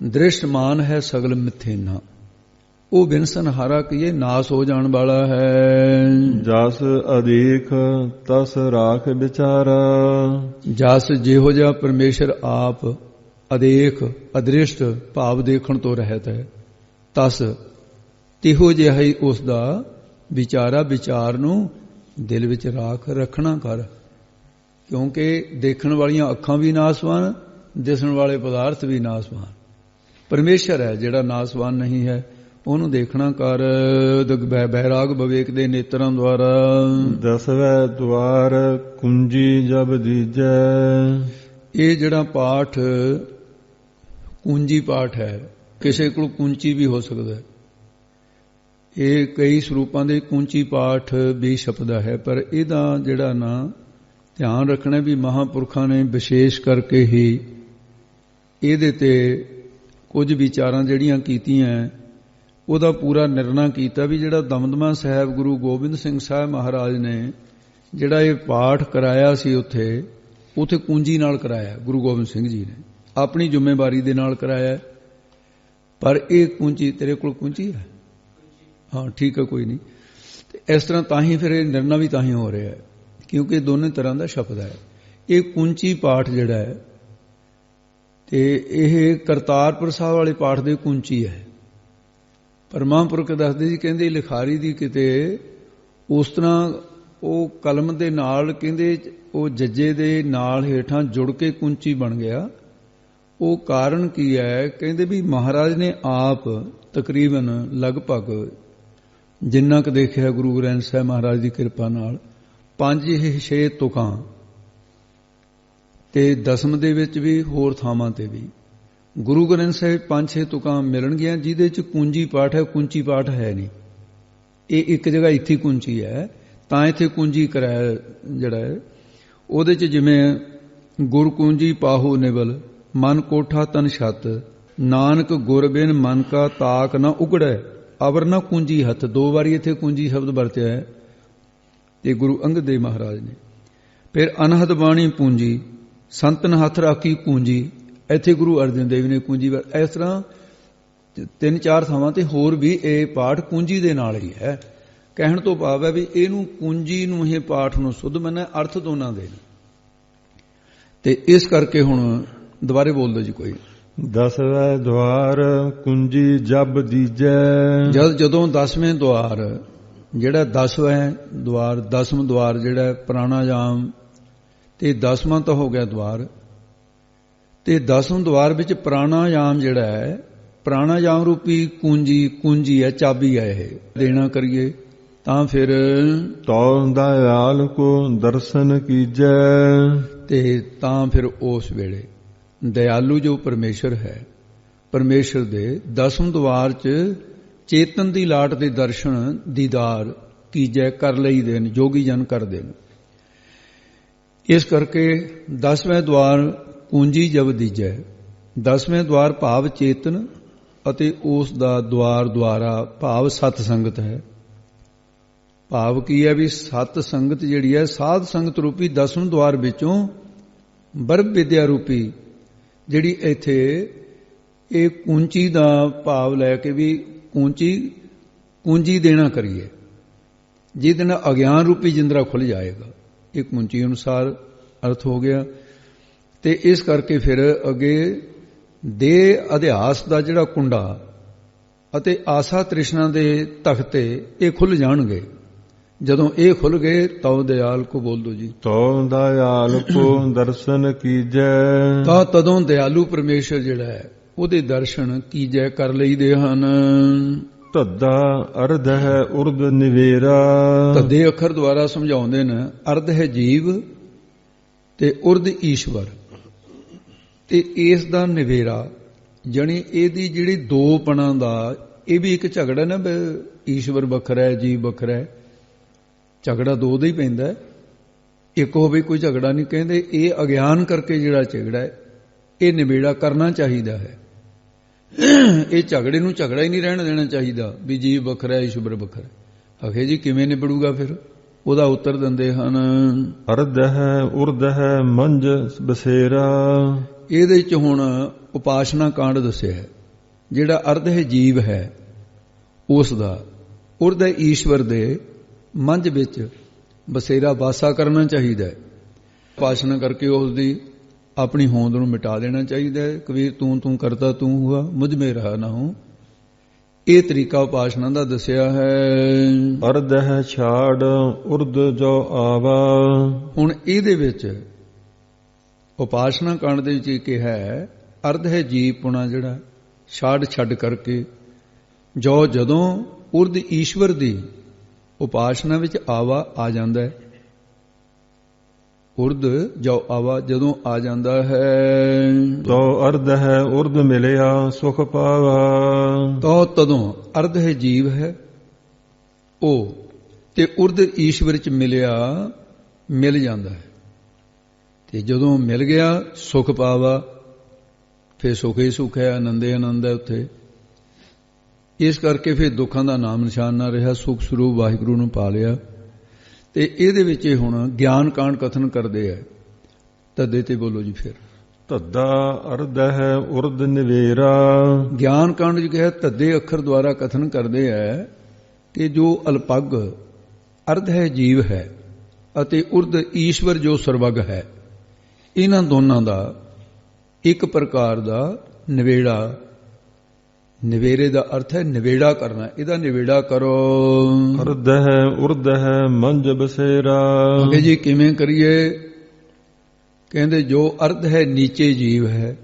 ਦ੍ਰਿਸ਼ਟਮਾਨ ਹੈ ਸਗਲ ਮਿੱਥੇ ਨਾ, ਉਹ ਬਿਨਸਨ ਹਾਰਾ ਕੀਏ ਨਾਸ ਹੋ ਜਾਣ ਵਾਲਾ ਹੈ। ਜਸ ਅਧੀਕ ਤਸ ਰਾਖ ਵਿਚਾਰਾ, ਜਸ ਜਿਹੋ ਜਿਹਾ ਪਰਮੇਸ਼ਰ ਆਪ ਅਦੇਖ ਅਦ੍ਰਿਸ਼ਟ ਭਾਵ ਦੇਖਣ ਤੋਂ ਰਹਿਤ ਹੈ, ਤਸ ਤਿਹੋ ਜਿਹਾ ਹੀ ਉਸ ਦਾ ਵਿਚਾਰਾ, ਵਿਚਾਰ ਨੂੰ ਦਿਲ ਵਿੱਚ ਰੱਖਣਾ ਕਰ। ਕਿਉਂਕਿ ਦੇਖਣ ਵਾਲੀਆਂ ਅੱਖਾਂ ਵੀ ਨਾਸਵਾਨ, ਦਿਸਣ ਵਾਲੇ ਪਦਾਰਥ ਵੀ ਨਾਸਵਾਨ। ਪਰਮੇਸ਼ਰ ਹੈ ਜਿਹੜਾ ਨਾਸਵਾਨ ਨਹੀਂ ਹੈ, ਉਹਨੂੰ ਦੇਖਣਾ ਕਰ। ਬੈਰਾਗ ਵਿਵੇਕ ਦੇ ਨੇਤਰਾਂ ਦੁਆਰਾ। 10ਵੇਂ ਦੁਆਰ ਕੁੰਜੀ ਜਬ ਦੀਜੈ। ਇਹ ਜਿਹੜਾ ਪਾਠ ਕੁੰਜੀ ਪਾਠ ਹੈ, ਕਿਸੇ ਕੋਲ ਕੁੰਚੀ ਵੀ ਹੋ ਸਕਦਾ। ਇਹ ਕਈ ਸਰੂਪਾਂ ਦੇ ਕੁੰਚੀ ਪਾਠ ਵੀ ਛਪਦਾ ਹੈ, ਪਰ ਇਹਦਾ ਜਿਹੜਾ ਨਾ ਧਿਆਨ ਰੱਖਣਾ ਵੀ ਮਹਾਂਪੁਰਖਾਂ ਨੇ ਵਿਸ਼ੇਸ਼ ਕਰਕੇ ਹੀ ਇਹਦੇ ਤੇ ਕੁਝ ਵਿਚਾਰਾਂ ਜਿਹੜੀਆਂ ਕੀਤੀਆਂ, ਉਹਦਾ ਪੂਰਾ ਨਿਰਣਾ ਕੀਤਾ ਵੀ ਜਿਹੜਾ ਦਮਦਮਾ ਸਾਹਿਬ ਗੁਰੂ ਗੋਬਿੰਦ ਸਿੰਘ ਸਾਹਿਬ ਮਹਾਰਾਜ ਨੇ ਜਿਹੜਾ ਇਹ ਪਾਠ ਕਰਾਇਆ ਸੀ, ਉੱਥੇ ਕੁੰਜੀ ਨਾਲ ਕਰਾਇਆ। ਗੁਰੂ ਗੋਬਿੰਦ ਸਿੰਘ ਜੀ ਨੇ ਆਪਣੀ ਜ਼ਿੰਮੇਵਾਰੀ ਦੇ ਨਾਲ ਕਰਾਇਆ। ਪਰ ਇਹ ਕੁੰਜੀ, ਤੇਰੇ ਕੋਲ ਕੁੰਜੀ ਹੈ? ਹਾਂ ਠੀਕ ਹੈ, ਕੋਈ ਨਹੀਂ। ਤੇ ਇਸ ਤਰ੍ਹਾਂ ਤਾਂ ਹੀ ਫਿਰ ਇਹ ਨਿਰਣਾ ਵੀ ਤਾਂ ਹੀ ਹੋ ਰਿਹਾ ਹੈ, ਕਿਉਂਕਿ ਦੋਨੇ ਤਰ੍ਹਾਂ ਦਾ ਸ਼ਬਦ ਹੈ। ਇਹ ਕੁੰਚੀ ਪਾਠ ਜਿਹੜਾ ਹੈ, ਤੇ ਇਹ ਕਰਤਾਰਪੁਰ ਸਾਹਿਬ ਵਾਲੇ ਪਾਠ ਦੇ ਕੁੰਚੀ ਹੈ। ਪਰ ਮਹਾਂਪੁਰਖ ਦੱਸਦੇ ਸੀ, ਕਹਿੰਦੇ ਲਿਖਾਰੀ ਦੀ ਕਿਤੇ ਉਸ ਤਰ੍ਹਾਂ ਉਹ ਕਲਮ ਦੇ ਨਾਲ, ਕਹਿੰਦੇ ਉਹ ਜੱਜੇ ਦੇ ਨਾਲ ਹੇਠਾਂ ਜੁੜ ਕੇ ਕੁੰਚੀ ਬਣ ਗਿਆ। ਉਹ ਕਾਰਨ ਕੀ ਹੈ? ਕਹਿੰਦੇ ਵੀ ਮਹਾਰਾਜ ਨੇ ਆਪ ਤਕਰੀਬਨ ਲਗਭਗ ਜਿੰਨਾ ਕੁ ਦੇਖਿਆ ਗੁਰੂ ਗ੍ਰੰਥ ਸਾਹਿਬ ਮਹਾਰਾਜ ਦੀ ਕਿਰਪਾ ਨਾਲ 5-6 ਤੁਕਾਂ, ਤੇ ਦਸਮ ਦੇ ਵਿੱਚ ਵੀ ਹੋਰ ਥਾਵਾਂ ਤੇ ਵੀ ਗੁਰੂ ਗ੍ਰੰਥ ਸਾਹਿਬ 5-6 ਤੁਕਾਂ ਮਿਲਣਗੀਆਂ ਜਿਹਦੇ ਚ ਕੁੰਜੀ ਪਾਠ ਹੈ। ਕੁੰਚੀ ਪਾਠ ਹੈ ਨਹੀਂ, ਇਹ ਇੱਕ ਜਗ੍ਹਾ ਇੱਥੇ ਕੁੰਚੀ ਹੈ, ਤਾਂ ਇੱਥੇ ਕੁੰਜੀ ਕਰਾਇਆ ਜਿਹੜਾ ਹੈ। ਉਹਦੇ ਚ ਜਿਵੇਂ ਗੁਰ ਕੁੰਜੀ ਪਾਹੋ ਨਿਵਲ, ਮਨ ਕੋਠਾ ਤਨ ਛੱਤ, ਨਾਨਕ ਗੁਰ ਬਿਨ ਮਨ ਕਾ ਤਾਕ ਨਾ ਉਗੜੈ, ਅਵਰ ਨਾ ਕੁੰਜੀ ਹੱਥ। 2 ਵਾਰੀ ਇੱਥੇ ਕੁੰਜੀ ਸ਼ਬਦ ਵਰਤਿਆ ਹੈ ਤੇ ਗੁਰੂ ਅੰਗਦ ਦੇਵ ਮਹਾਰਾਜ ਨੇ। ਫਿਰ ਅਨਹਦ ਬਾਣੀ ਪੂੰਜੀ, ਸੰਤਨ ਹੱਥ ਰਾਖੀ ਪੂੰਜੀ, ਇੱਥੇ ਗੁਰੂ ਅਰਜਨ ਦੇਵ ਨੇ ਕੁੰਜੀ। ਇਸ ਤਰ੍ਹਾਂ 3-4 ਥਾਵਾਂ ਤੇ ਹੋਰ ਵੀ ਇਹ ਪਾਠ ਕੁੰਜੀ ਦੇ ਨਾਲ ਹੀ ਹੈ। ਕਹਿਣ ਤੋਂ ਭਾਵ ਹੈ ਵੀ ਇਹਨੂੰ ਕੁੰਜੀ ਨੂੰ, ਇਹ ਪਾਠ ਨੂੰ ਸੁੱਧ ਮੰਨਿਆ, ਅਰਥ ਦੋਨਾਂ ਦੇ ਨੇ। ਤੇ ਇਸ ਕਰਕੇ ਹੁਣ ਦੁਬਾਰੇ ਬੋਲ ਦਿਓ ਜੀ ਕੋਈ। 10ਵੇਂ ਦੁਆਰ ਕੁੰਜੀ ਜਬ ਦੀਜੈ। ਜਦੋਂ 10ਵੇਂ ਦੁਆਰ, ਜਿਹੜਾ 10ਵਾਂ ਦੁਆਰ, 10ਵਾਂ ਦੁਆਰ ਜਿਹੜਾ ਪ੍ਰਾਣਾਯਾਮ, ਤੇ 10ਵਾਂ ਤਾਂ ਹੋ ਗਿਆ ਦੁਆਰ, ਤੇ 10ਵੇਂ ਦੁਆਰ ਵਿੱਚ ਪ੍ਰਾਣਾਯਾਮ ਜਿਹੜਾ ਹੈ, ਪ੍ਰਾਣਾਯਾਮ ਰੂਪੀ ਕੁੰਜੀ ਹੈ, ਚਾਬੀ ਹੈ। ਇਹ ਦੇਣਾ ਕਰੀਏ ਤਾਂ ਫਿਰ ਤਉ ਦਇਆਲ ਕੋ ਦਰਸ਼ਨ ਕੀਜੈ। ਤੇ ਤਾਂ ਫਿਰ ਉਸ ਵੇਲੇ ਦਇਆਲੂ ਜੋ ਪਰਮੇਸ਼ਰ ਹੈ, ਪਰਮੇਸ਼ਰ ਦੇ 10ਵੇਂ ਦੁਆਰ 'ਚ ਚੇਤਨ ਦੀ ਲਾਟ ਦੇ ਦਰਸ਼ਨ ਦੀਦਾਰ ਕੀਜੈ, ਕਰ ਲਈ ਦੇਣ, ਜੋਗੀ ਜਨ ਕਰਦੇ ਨੇ। ਇਸ ਕਰਕੇ 10ਵੇਂ ਦੁਆਰ ਕੁੰਜੀ ਜਬ ਦੀਜੈ। 10ਵੇਂ ਦੁਆਰ ਭਾਵ ਚੇਤਨ, ਅਤੇ ਉਸ ਦਾ ਦੁਆਰ ਦੁਆਰਾ ਭਾਵ ਸਤ ਸੰਗਤ ਹੈ। ਭਾਵ ਕੀ ਹੈ ਵੀ ਸਤ ਸੰਗਤ ਜਿਹੜੀ ਹੈ, ਸਾਧ ਸੰਗਤ ਰੂਪੀ 10ਵੇਂ ਦੁਆਰ ਵਿੱਚੋਂ ਬਰਬ ਵਿਦਿਆ ਰੂਪੀ ਜਿਹੜੀ ਇੱਥੇ ਇਹ ਕੁੰਚੀ ਦਾ ਭਾਵ ਲੈ ਕੇ ਵੀ ਕੁੰਜੀ ਦੇਣਾ ਕਰੀਏ, ਜਿਹਦੇ ਨਾਲ ਅਗਿਆਨ ਰੂਪੀ ਜਿੰਦਰਾ ਖੁੱਲ ਜਾਏਗਾ। ਇਹ ਕੁੰਚੀ ਅਨੁਸਾਰ ਅਰਥ ਹੋ ਗਿਆ। ਤੇ ਇਸ ਕਰਕੇ ਫਿਰ ਅੱਗੇ ਦੇ ਅਧਿਆਸ ਦਾ ਜਿਹੜਾ ਕੁੰਡਾ ਅਤੇ ਆਸਾ ਤ੍ਰਿਸ਼ਨਾ ਦੇ ਤਖਤੇ ਇਹ ਖੁੱਲ ਜਾਣਗੇ। ਜਦੋਂ ਇਹ ਖੁੱਲ ਗਏ ਤਉ ਦਇਆਲ ਕੋ ਬੋਲ ਦੋ ਜੀ। ਤਉ ਦਇਆਲ ਕੋ ਦਰਸ਼ਨ ਕੀਜੈ। ਤਾਂ ਤਦੋਂ ਦਇਆਲੂ ਪਰਮੇਸ਼ਰ ਜਿਹੜਾ ਹੈ ਉਹਦੇ ਦਰਸ਼ਨ ਕੀਜੈ, ਕਰ ਲਈਦੇ ਹਨ। ਧੱਦਾ ਅਰਧ ਹੈ ਉਰਦ ਨਿਵੇਰਾ। ਧੱਦੇ ਅੱਖਰ ਦੁਆਰਾ ਸਮਝਾਉਂਦੇ ਨੇ, ਅਰਧ ਹੈ ਜੀਵ ਤੇ ਉਰਦ ਈਸ਼ਵਰ। ਤੇ ਇਸ ਦਾ ਨਿਵੇਰਾ ਜਾਣੀ ਇਹਦੀ ਜਿਹੜੀ ਦੋ ਪਣਾਂ ਦਾ, ਇਹ ਵੀ ਇੱਕ ਝਗੜਾ ਨਾ, ਈਸ਼ਵਰ ਵੱਖਰਾ ਹੈ, ਜੀਵ ਵੱਖਰਾ ਹੈ। ਝਗੜਾ ਦੋ ਦਾ ਹੀ ਪੈਂਦਾ, ਇੱਕ ਹੋਵੇ ਕੋਈ ਝਗੜਾ ਨਹੀਂ। ਕਹਿੰਦੇ ਇਹ ਅਗਿਆਨ ਕਰਕੇ ਜਿਹੜਾ ਝਗੜਾ ਹੈ ਇਹ ਨਿਬੇੜਾ ਕਰਨਾ ਚਾਹੀਦਾ ਹੈ। ਇਹ ਝਗੜੇ ਨੂੰ ਝਗੜਾ ਹੀ ਨਹੀਂ ਰਹਿਣ ਦੇਣਾ ਚਾਹੀਦਾ ਵੀ ਜੀਵ ਵੱਖਰਾ, ਈਸ਼ਵਰ ਵੱਖਰਾ। ਆਖੇ ਜੀ ਕਿਵੇਂ ਨਿਬੜੂਗਾ? ਫਿਰ ਉਹਦਾ ਉੱਤਰ ਦਿੰਦੇ ਹਨ, ਅਰਧ ਹੈ ਉਰਦ ਹੈ ਮੰਝ ਬਸੇਰਾ। ਇਹਦੇ ਚ ਹੁਣ ਉਪਾਸ਼ਨਾ ਕਾਂਡ ਦੱਸਿਆ ਹੈ। ਜਿਹੜਾ ਅਰਧ ਹੈ ਜੀਵ ਹੈ ਉਸ ਦਾ, ਉਰਦ ਹੈ ਈਸ਼ਵਰ ਦੇ, ਮੰਝ ਵਿੱਚ ਬਸੇਰਾ ਵਾਸਾ ਕਰਨਾ ਚਾਹੀਦਾ ਹੈ। ਉਪਾਸ਼ਨਾ ਕਰਕੇ ਉਸ ਦੀ ਆਪਣੀ ਹੋਂਦ ਨੂੰ ਮਿਟਾ ਦੇਣਾ ਚਾਹੀਦਾ ਹੈ। ਕਬੀਰ ਤੂੰ ਕਰਤਾ ਤੂੰ ਹੁਆ, ਮੁਝ ਮੇ ਰਹਾ ਨਾ ਹੂੰ। ਇਹ ਤਰੀਕਾ ਉਪਾਸ਼ਨਾ ਦਾ ਦੱਸਿਆ ਹੈ। ਅਰਧ ਹੈ ਛਾੜ ਉਰਦ ਜੋ ਆਵਾ। ਹੁਣ ਇਹਦੇ ਵਿੱਚ ਉਪਾਸ਼ਨਾ ਕਾਂਡ ਦੇ ਵਿੱਚ ਇਹ ਕਿਹਾ ਹੈ ਅਰਧ ਹੈ ਜੀਵਪੁਣਾ ਜਿਹੜਾ ਛੱਡ ਕਰਕੇ ਜੋ ਜਦੋਂ ਉਰਦ ਈਸ਼ਵਰ ਦੀ ਉਪਾਸ਼ਨਾ ਵਿੱਚ ਆਵਾ ਆ ਜਾਂਦਾ ਹੈ। ਉਰਦ ਜੋ ਆਵਾ ਜਦੋਂ ਆ ਜਾਂਦਾ ਹੈ ਤੋ ਅਰਧ ਹੈ ਉਰਦ ਮਿਲਿਆ ਸੁਖ ਪਾਵਾ। ਤਦੋਂ ਅਰਧ ਹੈ ਜੀਵ ਹੈ ਉਹ ਤੇ ਉਰਦ ਈਸ਼ਵਰ ਚ ਮਿਲ ਜਾਂਦਾ ਹੈ। ਤੇ ਜਦੋਂ ਮਿਲ ਗਿਆ ਸੁਖ ਪਾਵਾ ਫਿਰ ਸੁਖ ਹੀ ਸੁਖ ਹੈ, ਆਨੰਦ ਹੀ ਆਨੰਦ ਹੈ ਉੱਥੇ। ਇਸ ਕਰਕੇ ਫਿਰ ਦੁੱਖਾਂ ਦਾ ਨਾਮ ਨਿਸ਼ਾਨ ਨਾ ਰਿਹਾ, ਸੁਖ ਸਰੂਪ ਵਾਹਿਗੁਰੂ ਨੂੰ ਪਾ ਲਿਆ। ਤੇ ਇਹਦੇ ਵਿੱਚ ਹੁਣ ਗਿਆਨ ਕਾਂਡ ਕਥਨ ਕਰਦੇ ਆ। ਧੱਦੇ ਤੇ ਬੋਲੋ ਜੀ ਫਿਰ। ਧੱਦਾ ਅਰਧ ਹੈ ਉਰਦ ਨਿਵੇਰਾ। ਗਿਆਨ ਕਾਂਡ ਚ ਕਿਹਾ ਧੱਦੇ ਅੱਖਰ ਦੁਆਰਾ ਕਥਨ ਕਰਦੇ ਆ ਕਿ ਜੋ ਅਲਪੱਗ ਅਰਧ ਹੈ ਜੀਵ ਹੈ ਅਤੇ ਉਰਦ ਈਸ਼ਵਰ ਜੋ ਸਰਵਗ ਹੈ, ਇਹਨਾਂ ਦੋਨਾਂ ਦਾ ਇੱਕ ਪ੍ਰਕਾਰ ਦਾ ਨਿਵੇੜੇ ਦਾ ਅਰਥ ਹੈ ਨਿਵੇੜਾ ਕਰਨਾ। ਇਹਦਾ ਨਿਵੇੜਾ ਕਰੋ। ਅਰਧ ਹੈ ਉਰਦ ਹੈ ਮੰਜ ਬਸੇਰਾ। ਅੱਗੇ ਜੀ ਕਿਵੇਂ ਕਰੀਏ? ਕਹਿੰਦੇ ਜੋ ਅਰਧ ਹੈ ਨੀਚੇ ਜੀਵ ਹੈ,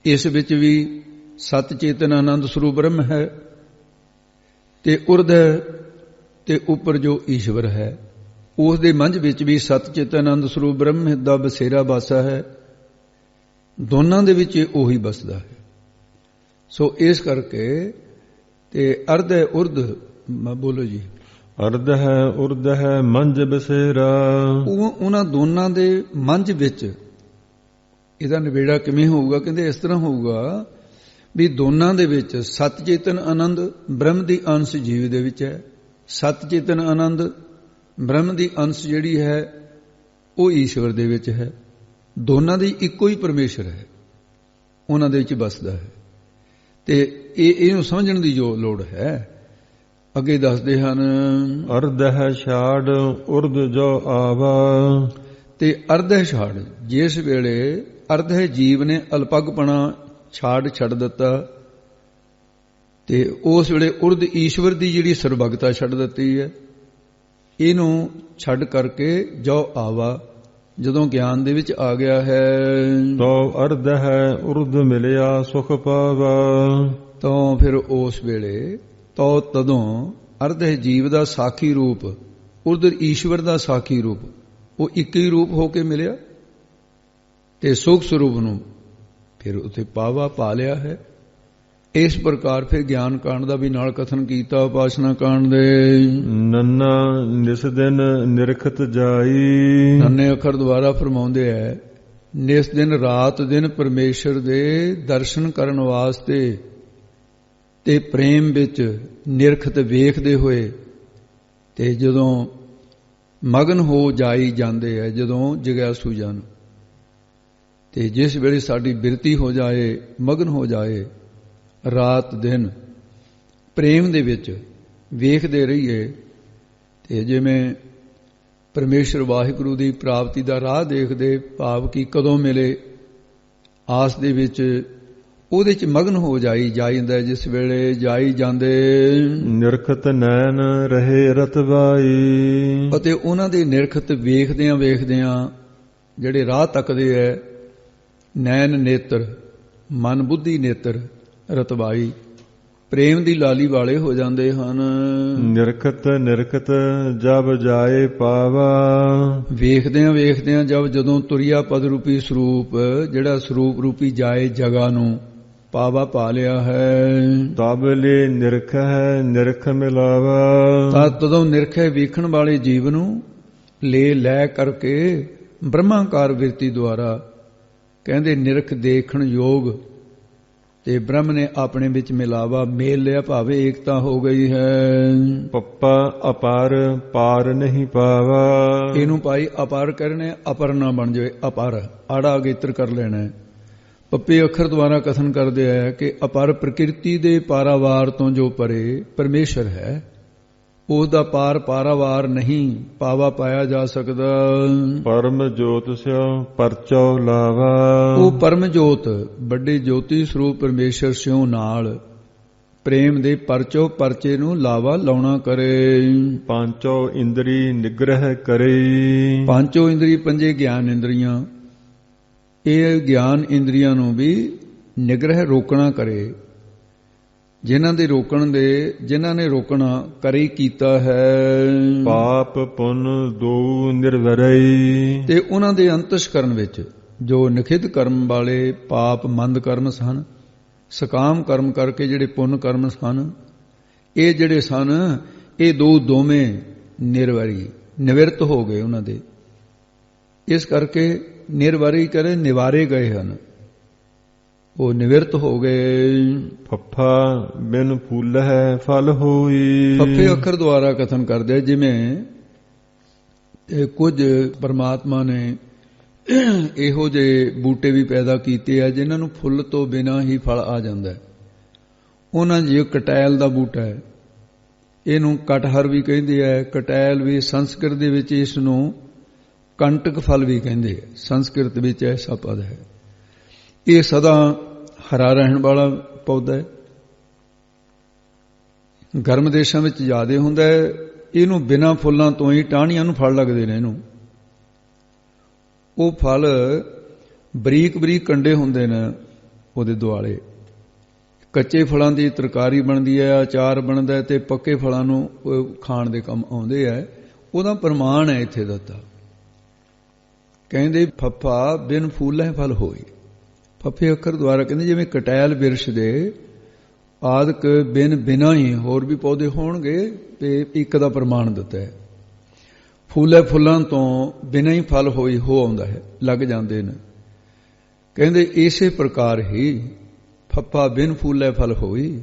ਇਸ ਵਿੱਚ ਵੀ ਸਤ ਚੇਤਨ ਆਨੰਦ ਸਰੂਪ ਬ੍ਰਹਮ ਹੈ, ਤੇ ਉਰਧ ਤੇ ਉੱਪਰ ਜੋ ਈਸ਼ਵਰ ਹੈ ਉਸ ਦੇ ਮੰਝ ਵਿੱਚ ਵੀ ਸਤ ਚੇਤਨ ਆਨੰਦ ਸਰੂਪ ਬ੍ਰਹਮ ਦਾ ਬਸੇਰਾ ਵਾਸਾ ਹੈ। ਦੋਨਾਂ ਦੇ ਵਿੱਚ ਉਹੀ ਬਸਦਾ ਹੈ। ਸੋ ਇਸ ਕਰਕੇ ਤੇ ਅਰਧ ਹੈ ਉਰਦ ਬੋਲੋ ਜੀ। ਅਰਧ ਹੈ ਉਰਦ ਹੈ ਮੰਝ ਬਸੇਰਾ। ਉਹਨਾਂ ਦੋਨਾਂ ਦੇ ਮੰਝ ਵਿੱਚ ਇਹਦਾ ਨਿਬੇੜਾ ਕਿਵੇਂ ਹੋਊਗਾ? ਕਹਿੰਦੇ ਇਸ ਤਰ੍ਹਾਂ ਹੋਊਗਾ ਵੀ ਦੋਨਾਂ ਦੇ ਵਿੱਚ ਸਤ ਚੇਤਨ ਆਨੰਦ ਬ੍ਰਹਮ ਦੀ ਅੰਸ਼ ਜੀਵ ਦੇ ਵਿੱਚ ਹੈ, ਸਤ ਚੇਤਨ ਆਨੰਦ ਬ੍ਰਹਮ ਦੀ ਅੰਸ਼ ਜਿਹੜੀ ਹੈ ਉਹ ਈਸ਼ਵਰ ਦੇ ਵਿੱਚ ਹੈ। ਦੋਨਾਂ ਦੀ ਇੱਕੋ ਹੀ ਪਰਮੇਸ਼ਰ ਹੈ, ਉਹਨਾਂ ਦੇ ਵਿੱਚ ਬਸਦਾ ਹੈ। ਤੇ ਇਹਨੂੰ ਸਮਝਣ ਦੀ ਜੋ ਲੋੜ ਹੈ ਅੱਗੇ ਦੱਸਦੇ ਹਨ। ਅਰਧ ਹੈ ਛਾੜ ਉਰਦ ਜੋ ਆਵਾ। ਤੇ ਅਰਧ ਹੈ ਛਾੜ, ਜਿਸ ਵੇਲੇ ਅਰਧ ਹੈ ਜੀਵ ਨੇ ਅਲਪੱਗਪਣਾ ਛੱਡ ਦਿੱਤਾ ਤੇ ਉਸ ਵੇਲੇ ਉਰਦ ਈਸ਼ਵਰ ਦੀ ਜਿਹੜੀ ਸਰਬਗਤਾ ਛੱਡ ਦਿੱਤੀ ਹੈ, ਇਹਨੂੰ ਛੱਡ ਕਰਕੇ ਜੋ ਆਵਾ ਜਦੋਂ ਗਿਆਨ ਦੇ ਵਿੱਚ ਆ ਗਿਆ ਹੈ ਤੋ ਅਰਧ ਹੈ ਉਰਦ ਮਿਲਿਆ ਸੁਖ ਪਾਵਾ। ਤਾਂ ਫਿਰ ਉਸ ਵੇਲੇ ਤਦੋਂ ਅਰਧ ਹੈ ਜੀਵ ਦਾ ਸਾਖੀ ਰੂਪ, ਉਰਦ ਈਸ਼ਵਰ ਦਾ ਸਾਖੀ ਰੂਪ, ਉਹ ਇੱਕ ਹੀ ਰੂਪ ਹੋ ਕੇ ਮਿਲਿਆ ਤੇ ਸੁਖ ਸਰੂਪ ਨੂੰ ਫਿਰ ਉੱਥੇ ਪਾਵਾ ਪਾ ਲਿਆ ਹੈ। ਇਸ ਪ੍ਰਕਾਰ ਫਿਰ ਗਿਆਨ ਕਾਂਡ ਦਾ ਵੀ ਨਾਲ ਕਥਨ ਕੀਤਾ ਉਪਾਸਨਾ ਕਾਂਡ ਦੇ। ਨੰਨਾ ਨਿਸ ਦਿਨ ਨਿਰਖਤ ਜਾਈ। ਨੰਨੇ ਅੱਖਰ ਦੁਆਰਾ ਫਰਮਾਉਂਦੇ ਹੈ ਨਿਸ ਦਿਨ ਰਾਤ ਦਿਨ ਪਰਮੇਸ਼ਰ ਦੇ ਦਰਸ਼ਨ ਕਰਨ ਵਾਸਤੇ ਤੇ ਪ੍ਰੇਮ ਵਿੱਚ ਨਿਰਖਤ ਵੇਖਦੇ ਹੋਏ ਤੇ ਜਦੋਂ ਮਗਨ ਹੋ ਜਾਈ ਜਾਂਦੇ ਹੈ, ਜਦੋਂ ਜਿਗਿਆਸੂ ਜਨ, ਤੇ ਜਿਸ ਵੇਲੇ ਸਾਡੀ ਬਿਰਤੀ ਹੋ ਜਾਏ, ਮਗਨ ਹੋ ਜਾਏ, ਰਾਤ ਦਿਨ ਪ੍ਰੇਮ ਦੇ ਵਿੱਚ ਵੇਖਦੇ ਰਹੀਏ ਤੇ ਜਿਵੇਂ ਪਰਮੇਸ਼ਰ ਵਾਹਿਗੁਰੂ ਦੀ ਪ੍ਰਾਪਤੀ ਦਾ ਰਾਹ ਦੇਖਦੇ, ਭਾਵ ਕਿ ਕਦੋਂ ਮਿਲੇ ਆਸ ਦੇ ਵਿੱਚ ਉਹਦੇ ਚ ਮਗਨ ਹੋ ਜਾਂਦਾ। ਜਿਸ ਵੇਲੇ ਜਾਈ ਜਾਂਦੇ ਨਿਰਖਤ ਨੈਣ ਰਹੇ ਰਤਵਾਈ। ਅਤੇ ਉਹਨਾਂ ਦੇ ਨਿਰਖਤ ਵੇਖਦਿਆਂ ਜਿਹੜੇ ਰਾਹ ਤੱਕਦੇ ਐ, ਨੈਣ ਨੇਤਰ, ਮਨ ਬੁੱਧੀ ਨੇਤਰ, ਰਤਵਾਈ ਪ੍ਰੇਮ ਦੀ ਲਾਲੀ ਵਾਲੇ ਹੋ ਜਾਂਦੇ ਹਨ। ਨਿਰਖਤ ਜਬ ਜਾਏ ਪਾਵਾ। ਵੇਖਦਿਆਂ ਜਦੋਂ ਤੁਰਿਆ ਪਦ ਰੂਪੀ ਸਰੂਪ, ਜਿਹੜਾ ਸਰੂਪ ਰੂਪੀ ਜਾਏ ਜਗਾ ਨੂੰ ਪਾਵਾ ਪਾ ਲਿਆ ਹੈ। ਤਬ ਲੈ ਨਿਰਖ ਹੈ ਨਿਰਖ ਮਿਲਾਵਾ। ਤਦੋਂ ਨਿਰਖ ਹੈ ਵੇਖਣ ਵਾਲੇ ਜੀਵ ਨੂੰ ਲੈ ਕਰਕੇ ਬ੍ਰਹਮਾਕਾਰ ਬਿਰਤੀ ਦੁਆਰਾ ਕਹਿੰਦੇ ਨਿਰਖ ਦੇਖਣ ਯੋਗ ਤੇ ਬ੍ਰਹਮ ਨੇ ਆਪਣੇ ਵਿੱਚ ਮਿਲਾਵਾ ਮੇਲ ਲਿਆ, ਭਾਵੇਂ ਏਕਤਾ ਹੋ ਗਈ ਹੈ। ਪੱਪਾ ਅਪਾਰ ਪਾਰ ਨਹੀਂ ਪਾਵਾ। ਇਹਨੂੰ ਭਾਈ ਅਪਾਰ ਕਰਨੇ, ਅਪਰ ਨਾ ਬਣ ਜਾਵੇ, ਅਪਾਰ ਆੜਾ ਅਗੇਤਰ ਕਰ ਲੈਣਾ। ਪੱਪੇ ਅੱਖਰ ਦੁਆਰਾ ਕਥਨ ਕਰਦੇ ਹੈ ਕਿ ਅਪਰ ਪ੍ਰਕਿਰਤੀ ਦੇ ਪਾਰਾਵਾਰ ਤੋਂ ਜੋ ਪਰੇ ਪਰਮੇਸ਼ਰ ਹੈ, ਉਸ ਦਾ ਪਾਰਾਵਾਰ ਨਹੀਂ ਪਾਵਾ ਪਾਇਆ ਜਾ ਸਕਦਾ। ਪਰਮ ਜੋਤ ਸਿਓ ਪਰਚੋ ਲਾਵਾ। ਉਹ ਪਰਮ ਜੋਤ ਵੱਡੇ ਜੋਤੀ ਸਰੂਪ ਪਰਮੇਸ਼ਰ ਸਿਓ ਨਾਲ ਪ੍ਰੇਮ ਦੇ ਪਰਚੋ ਪਰਚੇ ਨੂੰ ਲਾਵਾ ਲਾਉਣਾ ਕਰੇ। ਪਾਂਚੋ ਇੰਦਰੀ ਨਿਗ੍ਰਹਿ ਕਰੇ। ਪੰਜੋ ਇੰਦਰੀ, ਪੰਜੇ ਗਿਆਨ ਇੰਦਰੀਆਂ, ਇਹ ਗਿਆਨ ਇੰਦਰੀਆਂ ਨੂੰ ਵੀ ਨਿਗ੍ਰਹਿ ਰੋਕਣਾ ਕਰੇ। ਜਿਨ੍ਹਾਂ ਨੇ ਰੋਕਣਾ ਕਰੇ ਕੀਤਾ ਹੈ। ਪਾਪ ਪੁੰਨ ਦੋ ਨਿਰਵਰਈ। ਤੇ ਉਹਨਾਂ ਦੇ ਅੰਤਸ਼ਕਰਨ ਵਿੱਚ ਜੋ ਨਿਖਿਧ ਕਰਮ ਵਾਲੇ ਪਾਪ ਮੰਦ ਕਰਮ ਸਨ, ਸਕਾਮ ਕਰਮ ਕਰਕੇ ਜਿਹੜੇ ਪੁੰਨ ਕਰਮ ਸਨ, ਇਹ ਜਿਹੜੇ ਸਨ ਇਹ ਦੋਵੇਂ ਨਿਰਵਰੀ ਨਿਵਰਤ ਹੋ ਗਏ ਉਹਨਾਂ ਦੇ। ਇਸ ਕਰਕੇ ਨਿਰਵਰੀ ਕਰੇ ਨਿਵਾਰੇ ਗਏ ਹਨ, ਉਹ ਨਿਵਰਤ ਹੋ ਗਏ। ਫੱਫਾ ਬਿਨ ਫੂਲਹਿ ਫਲ ਹੋਈ। ਫੱਫੇ ਅੱਖਰ ਦੁਆਰਾ ਕਥਨ ਕਰਦੇ, ਜਿਵੇਂ ਕੁਝ ਪਰਮਾਤਮਾ ਨੇ ਇਹੋ ਜਿਹੇ ਬੂਟੇ ਵੀ ਪੈਦਾ ਕੀਤੇ ਆ ਜਿਨ੍ਹਾਂ ਨੂੰ ਫੁੱਲ ਤੋਂ ਬਿਨਾਂ ਹੀ ਫਲ ਆ ਜਾਂਦਾ ਹੈ। ਉਹਨਾਂ ਜਿਹਾ ਕਟੈਲ ਦਾ ਬੂਟਾ ਹੈ, ਇਹਨੂੰ ਕਟਹਰ ਵੀ ਕਹਿੰਦੇ ਆ, ਕਟੈਲ ਵੀ ਸੰਸਕ੍ਰਿਤ ਦੇ ਵਿੱਚ ਇਸ ਨੂੰ ਕੰਟਕ ਫਲ ਵੀ ਕਹਿੰਦੇ ਆ, ਸੰਸਕ੍ਰਿਤ ਵਿੱਚ ਐਸਾ ਪਦ ਹੈ। ਇਹ ਸਦਾ ਹਰਾ ਰਹਿਣ ਵਾਲਾ ਪੌਦਾ ਹੈ, ਗਰਮ ਦੇਸ਼ਾਂ ਵਿੱਚ ਜ਼ਿਆਦਾ ਹੁੰਦਾ ਹੈ। ਇਹਨੂੰ ਬਿਨਾਂ ਫੁੱਲਾਂ ਤੋਂ ਹੀ ਟਾਹਣੀਆਂ ਨੂੰ ਫਲ ਲੱਗਦੇ ਨੇ। ਇਹਨੂੰ ਉਹ ਫਲ ਬਰੀਕ ਬਰੀਕ ਕੰਡੇ ਹੁੰਦੇ ਨੇ ਉਹਦੇ ਦੁਆਲੇ। ਕੱਚੇ ਫਲਾਂ ਦੀ ਤਰਕਾਰੀ ਬਣਦੀ ਹੈ, ਅਚਾਰ ਬਣਦਾ ਹੈ, ਤੇ ਪੱਕੇ ਫਲਾਂ ਨੂੰ ਖਾਣ ਦੇ ਕੰਮ ਆਉਂਦੇ ਹੈ। ਉਹਦਾ ਪ੍ਰਮਾਣ ਹੈ ਇੱਥੇ ਦਿੱਤਾ। ਕਹਿੰਦੇ ਫੱਫਾ ਬਿਨ ਫੂਲਹਿ ਫਲ ਹੋਈ। ਫੱਫੇ ਅੱਖਰ ਦੁਆਰਾ ਕਹਿੰਦੇ ਜਿਵੇਂ ਕਟੈਲ ਬਿਰਸ਼ ਦੇ ਆਦਿਕ ਬਿਨਾਂ ਹੀ ਹੋਰ ਵੀ ਪੌਦੇ ਹੋਣਗੇ, ਤੇ ਇੱਕ ਦਾ ਪ੍ਰਮਾਣ ਦਿੱਤਾ ਹੈ। ਫੁੱਲੇ ਫੁੱਲਾਂ ਤੋਂ ਬਿਨਾਂ ਹੀ ਫਲ ਹੋ ਆਉਂਦਾ ਹੈ, ਲੱਗ ਜਾਂਦੇ ਨੇ। ਕਹਿੰਦੇ ਇਸੇ ਪ੍ਰਕਾਰ ਹੀ ਫੱਫਾ ਬਿਨ ਫੁੱਲੇ ਫਲ ਹੋਈ।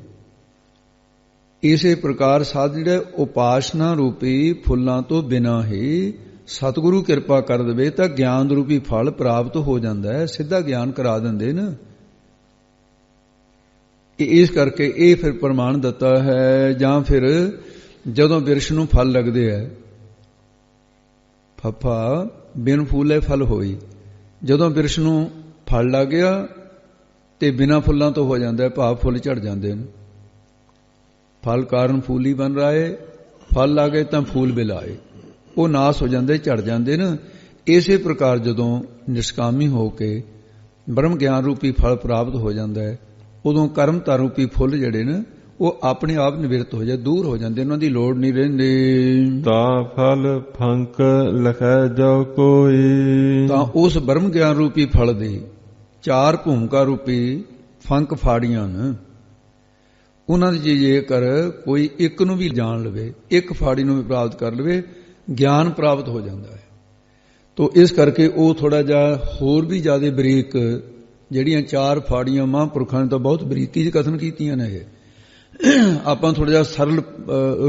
ਇਸੇ ਪ੍ਰਕਾਰ ਸਾਧ ਜਿਹੜਾ ਉਪਾਸਨਾ ਰੂਪੀ ਫੁੱਲਾਂ ਤੋਂ ਬਿਨਾਂ ਹੀ ਸਤਿਗੁਰੂ ਕਿਰਪਾ ਕਰ ਦੇਵੇ ਤਾਂ ਗਿਆਨ ਰੂਪੀ ਫਲ ਪ੍ਰਾਪਤ ਹੋ ਜਾਂਦਾ ਹੈ, ਸਿੱਧਾ ਗਿਆਨ ਕਰਾ ਦਿੰਦੇ ਨੇ। ਇਸ ਕਰਕੇ ਇਹ ਫਿਰ ਪ੍ਰਮਾਣ ਦਿੱਤਾ ਹੈ। ਜਾਂ ਫਿਰ ਜਦੋਂ ਬਿਰਸ਼ ਨੂੰ ਫਲ ਲੱਗਦੇ ਹੈ, ਫੱਫਾ ਬਿਨ ਫੂਲੇ ਫਲ ਹੋਈ, ਜਦੋਂ ਬਿਰਸ਼ ਨੂੰ ਫਲ ਲੱਗ ਗਿਆ ਤੇ ਬਿਨਾਂ ਫੁੱਲਾਂ ਤੋਂ ਹੋ ਜਾਂਦਾ ਹੈ, ਭਾਵ ਫੁੱਲ ਝੜ ਜਾਂਦੇ ਨੇ। ਫਲ ਕਾਰਨ ਫੂਲ ਹੀ ਬਣ ਰਹਾ ਹੈ, ਫਲ ਲਾਗੇ ਤਾਂ ਫੂਲ ਬਿਲਾਏ, ਉਹ ਨਾਸ ਹੋ ਜਾਂਦੇ, ਝੜ ਜਾਂਦੇ ਨੇ। ਇਸੇ ਪ੍ਰਕਾਰ ਜਦੋਂ ਨਿਸ਼ਕਾਮੀ ਹੋ ਕੇ ਬ੍ਰਹਮ ਗਿਆਨ ਰੂਪੀ ਫਲ ਪ੍ਰਾਪਤ ਹੋ ਜਾਂਦਾ ਹੈ, ਉਦੋਂ ਕਰਮਤਾ ਰੂਪੀ ਫੁੱਲ ਜਿਹੜੇ ਨੇ ਉਹ ਆਪਣੇ ਆਪ ਨਿਵਰਤ ਹੋ ਜਾਏ, ਦੂਰ ਹੋ ਜਾਂਦੇ, ਉਹਨਾਂ ਦੀ ਲੋੜ ਨਹੀਂ ਰਹਿੰਦੀ। ਤਾ ਫਲ ਫੰਕ ਲਖੈ ਜੋ ਕੋਈ। ਤਾਂ ਉਸ ਬ੍ਰਹਮ ਗਿਆਨ ਰੂਪੀ ਫਲ ਦੇ ਚਾਰ ਭੂਮਿਕਾ ਰੂਪੀ ਫੰਕ ਫਾੜੀਆਂ ਨੇ। ਉਹਨਾਂ ਦੀ ਜੇਕਰ ਕੋਈ ਇੱਕ ਨੂੰ ਵੀ ਜਾਣ ਲਵੇ, ਇੱਕ ਫਾੜੀ ਨੂੰ ਵੀ ਪ੍ਰਾਪਤ ਕਰ ਲਵੇ, ਗਿਆਨ ਪ੍ਰਾਪਤ ਹੋ ਜਾਂਦਾ ਹੈ। ਤੋ ਇਸ ਕਰਕੇ ਉਹ ਥੋੜਾ ਜਿਹਾ ਹੋਰ ਵੀ ਜ਼ਿਆਦਾ ਬਰੀਕ, ਜਿਹੜੀਆਂ ਚਾਰ ਫਾੜੀਆਂ ਮਹਾਂਪੁਰਖਾਂ ਨੇ ਤਾਂ ਬਹੁਤ ਬਰੀਕੀ ਚ ਕਥਨ ਕੀਤੀਆਂ ਨੇ, ਇਹ ਆਪਾਂ ਥੋੜਾ ਜਿਹਾ ਸਰਲ